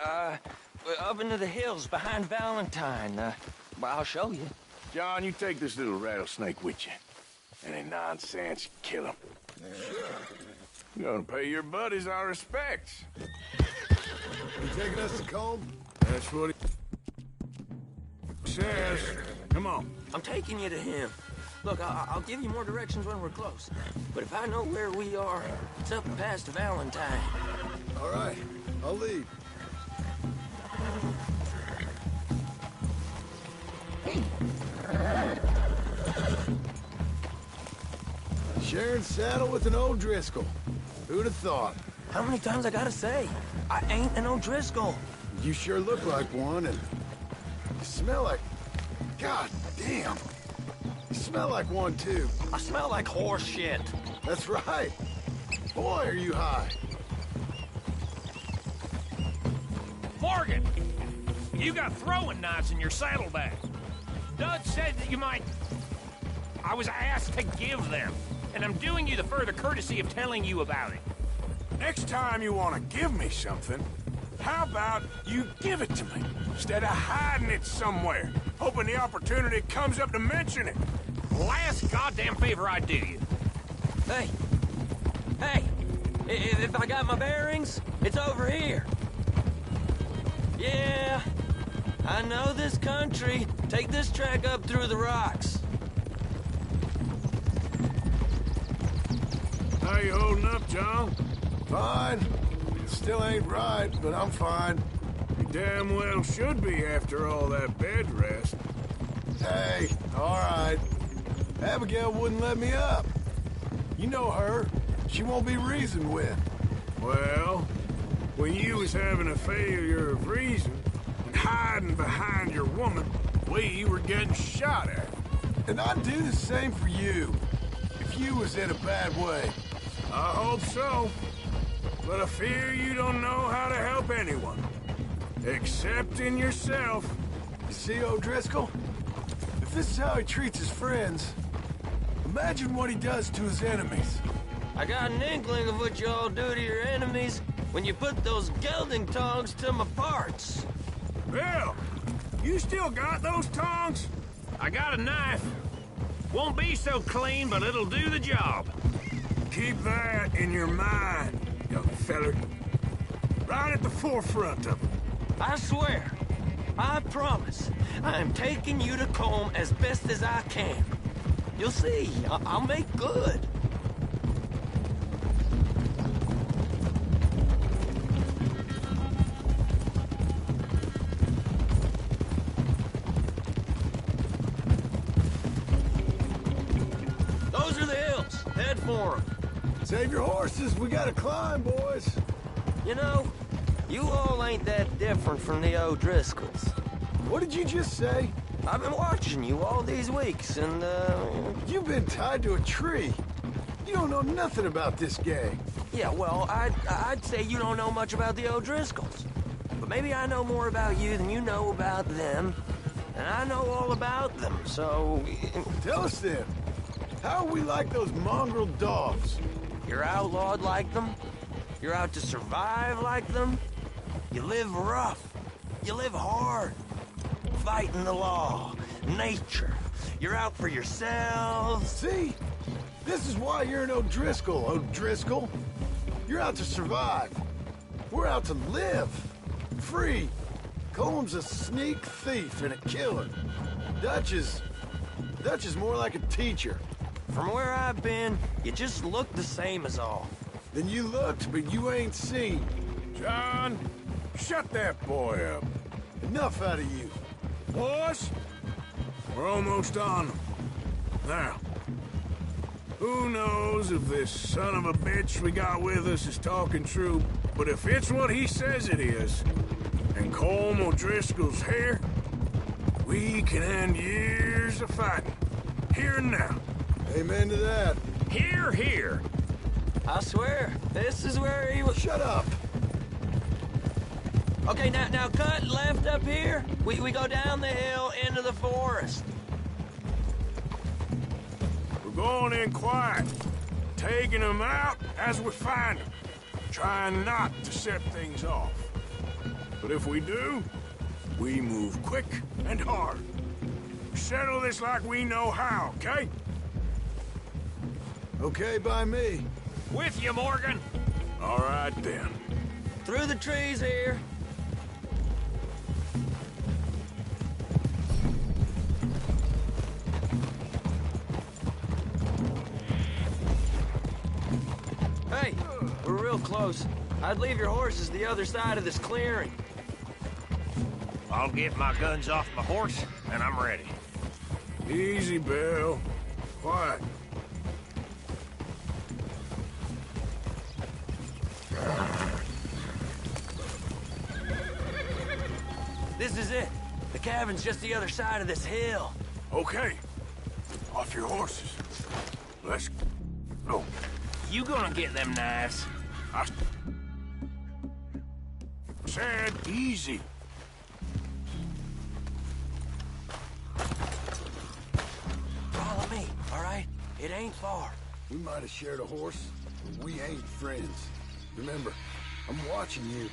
Up into the hills behind Valentine. Well, I'll show you. John, you take this little rattlesnake with you. Any nonsense, kill him. You're gonna pay your buddies our respects. You taking us to Colm? That's what he says. Come on. I'm taking you to him. Look, I'll give you more directions when we're close. But if I know where we are, it's up past Valentine. All right, I'll lead. Sharing saddle with an O'Driscoll. Who'd have thought? How many times I gotta say? I ain't an O'Driscoll. You sure look like one, and you smell like... God damn. You smell like one, too. I smell like horse shit. That's right. Boy, are you high. Morgan! You got throwing knives in your saddlebag. Dutch said that you might... I was asked to give them, and I'm doing you the further courtesy of telling you about it. Next time you want to give me something, how about you give it to me, instead of hiding it somewhere, hoping the opportunity comes up to mention it? Last goddamn favor I do you. Hey! If I got my bearings, it's over here. Yeah, I know this country. Take this track up through the rocks. How you holding up, John? Fine. Still ain't right, but I'm fine. You damn well should be after all that bed rest. Hey, all right. Abigail wouldn't let me up. You know her. She won't be reasoned with. Well, when you was having a failure of reason and hiding behind your woman, we were getting shot at. And I'd do the same for you, if you was in a bad way. I hope so. But I fear you don't know how to help anyone. Except in yourself. You see, O'Driscoll? If this is how he treats his friends, imagine what he does to his enemies. I got an inkling of what you all do to your enemies when you put those gelding tongs to my parts. Bill, you still got those tongs? I got a knife. Won't be so clean, but it'll do the job. Keep that in your mind, young feller. Right at the forefront of it. I swear, I promise, I'm taking you to Colm as best as I can. You'll see, I'll make good. Those are the hills. Head for them. Save your horses. We gotta climb, boys. You know, you all ain't that different from the O'Driscolls. What did you just say? I've been watching you all these weeks, and, You've been tied to a tree. You don't know nothing about this gang. Yeah, well, I'd say you don't know much about the O'Driscolls. But maybe I know more about you than you know about them. And I know all about them, so... Tell us then. How are we like those mongrel dogs? You're outlawed like them? You're out to survive like them? You live rough. You live hard. Fighting the law, nature. You're out for yourselves. See? This is why you're an O'Driscoll, O'Driscoll. You're out to survive. We're out to live. Free. Colm's a sneak thief and a killer. Dutch is more like a teacher. From where I've been, you just look the same as all. Then you looked, but you ain't seen. John, shut that boy up. Enough out of you. Boys, we're almost on them. Now, who knows if this son of a bitch we got with us is talking true, but if it's what he says it is, and Colm O'Driscoll's here, we can end years of fighting. Here and now. Amen to that. Here, here. I swear, this is where he was... Shut up! Okay, now cut left up here. We go down the hill into the forest. We're going in quiet, taking them out as we find them, trying not to set things off. But if we do, we move quick and hard. Settle this like we know how, okay? Okay by me. With you, Morgan. All right, then. Through the trees here. Hey, we're real close. I'd leave your horses the other side of this clearing. I'll get my guns off my horse, and I'm ready. Easy, Bill. Quiet. This is it. The cabin's just the other side of this hill. Okay. Off your horses. Let's go. You gonna get them knives? I said easy. Follow me, all right? It ain't far. We might have shared a horse, but we ain't friends. Remember, I'm watching you.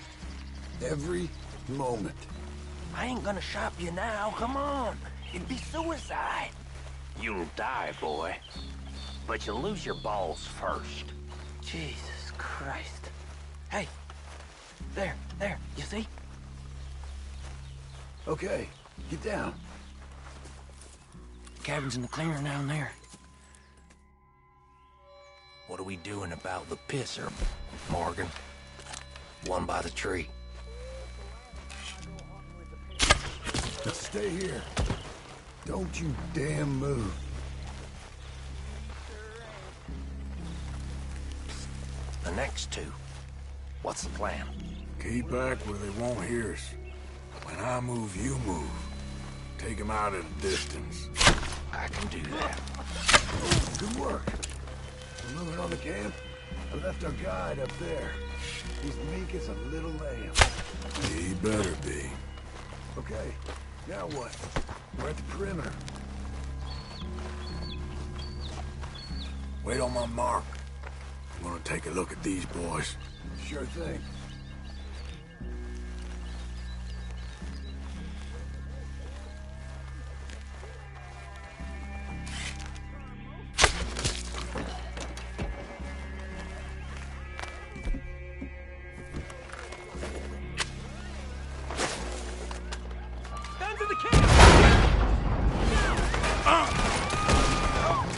Every moment. I ain't gonna shop you now, come on. It'd be suicide. You'll die, boy. But you'll lose your balls first. Jesus Christ. Hey, there, you see? Okay, get down. Cabin's in the clearing down there. What are we doing about the pisser, Morgan? One by the tree. Just stay here. Don't you damn move. The next two. What's the plan? Keep back where they won't hear us. When I move, you move. Take them out at a distance. I can do that. Good work. We're moving on the camp. I left our guide up there. He's meek as a little lamb. He better be. Okay, now what? We're at the perimeter. Wait on my mark. I'm gonna take a look at these boys. Sure thing.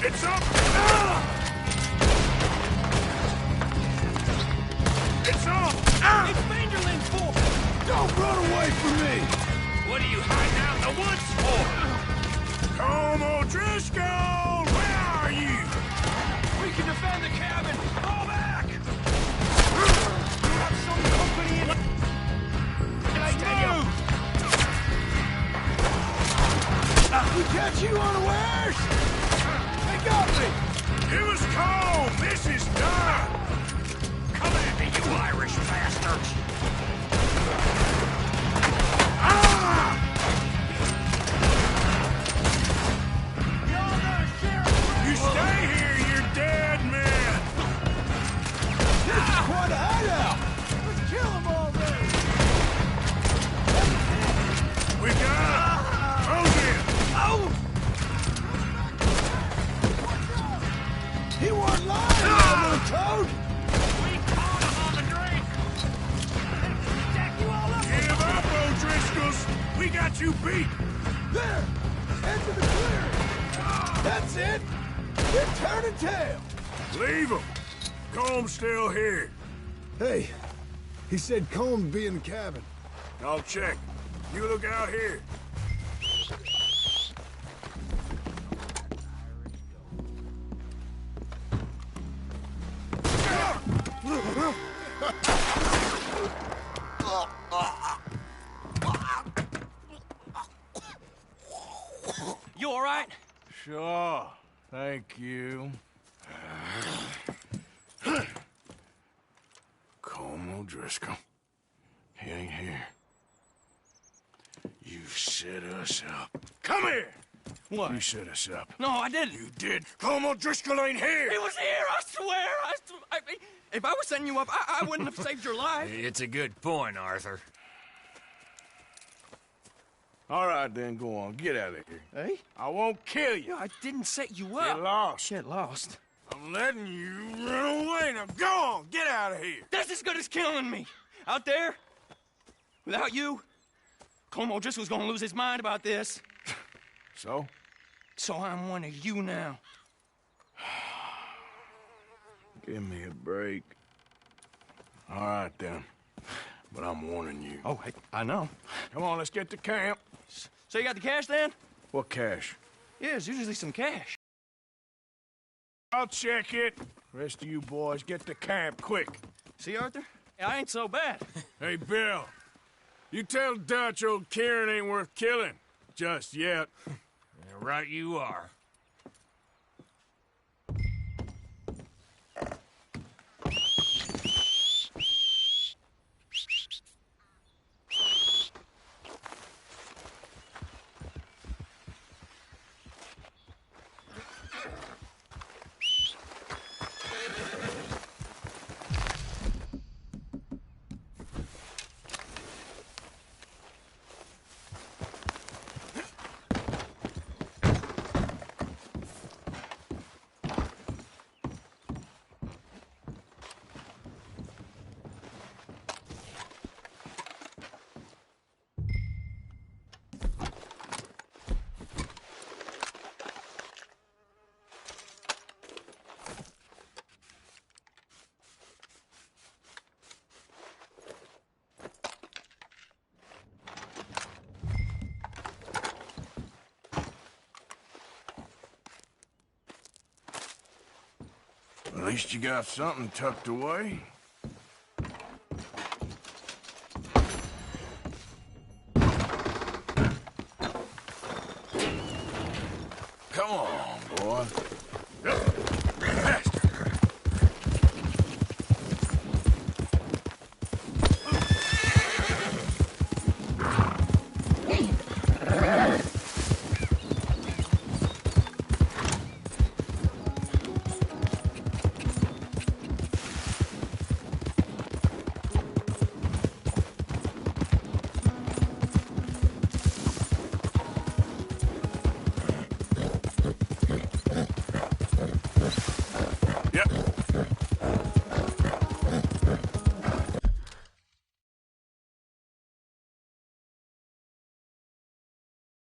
It's up! It's up! It's Vanderlyn's fault! Don't run away from me! What are you hiding out in the woods for? Colm O'Driscoll! Where are you? We can defend the cabin! Fall back! You have some company in... Can I tell you? We catch you unawares! They got me! It was Colm! This is done! Come at me, you Irish bastards! Ah! You stay here, you're dead men! This is quite a hideout! Let's kill them already! We got him! Close in! Oh! He wasn't lying, you little toad! We caught him on the drink! Jack you all up! Give up, O'Driscoll, you beat! There! Enter the clearing! That's it! We're turning tail! Leave him! Comb's still here. Hey, he said Colm be in the cabin. I'll check. You look out here. You all right? Sure. Thank you. Colm O'Driscoll. He ain't here. You set us up. Come here! What? You set us up. No, I didn't. You did. Colm O'Driscoll ain't here! He was here, I swear! If I was setting you up, I wouldn't have saved your life. It's a good point, Arthur. All right, then, go on. Get out of here. Hey? I won't kill you. I didn't set you up. Get lost. Get lost. I'm letting you run away. Now go on. Get out of here. That's as good as killing me. Out there, without you, Colm O'Driscoll's gonna lose his mind about this. So? So I'm one of you now. Give me a break. All right, then. But I'm warning you. Oh, I know. Come on, let's get to camp. So you got the cash, then? What cash? Yeah, there's usually some cash. I'll check it. Rest of you boys, get to camp, quick. See, Arthur? I ain't so bad. Hey, Bill. You tell Dutch old Kieran ain't worth killing. Just yet. Yeah, right you are. At least you got something tucked away. Come on, boy.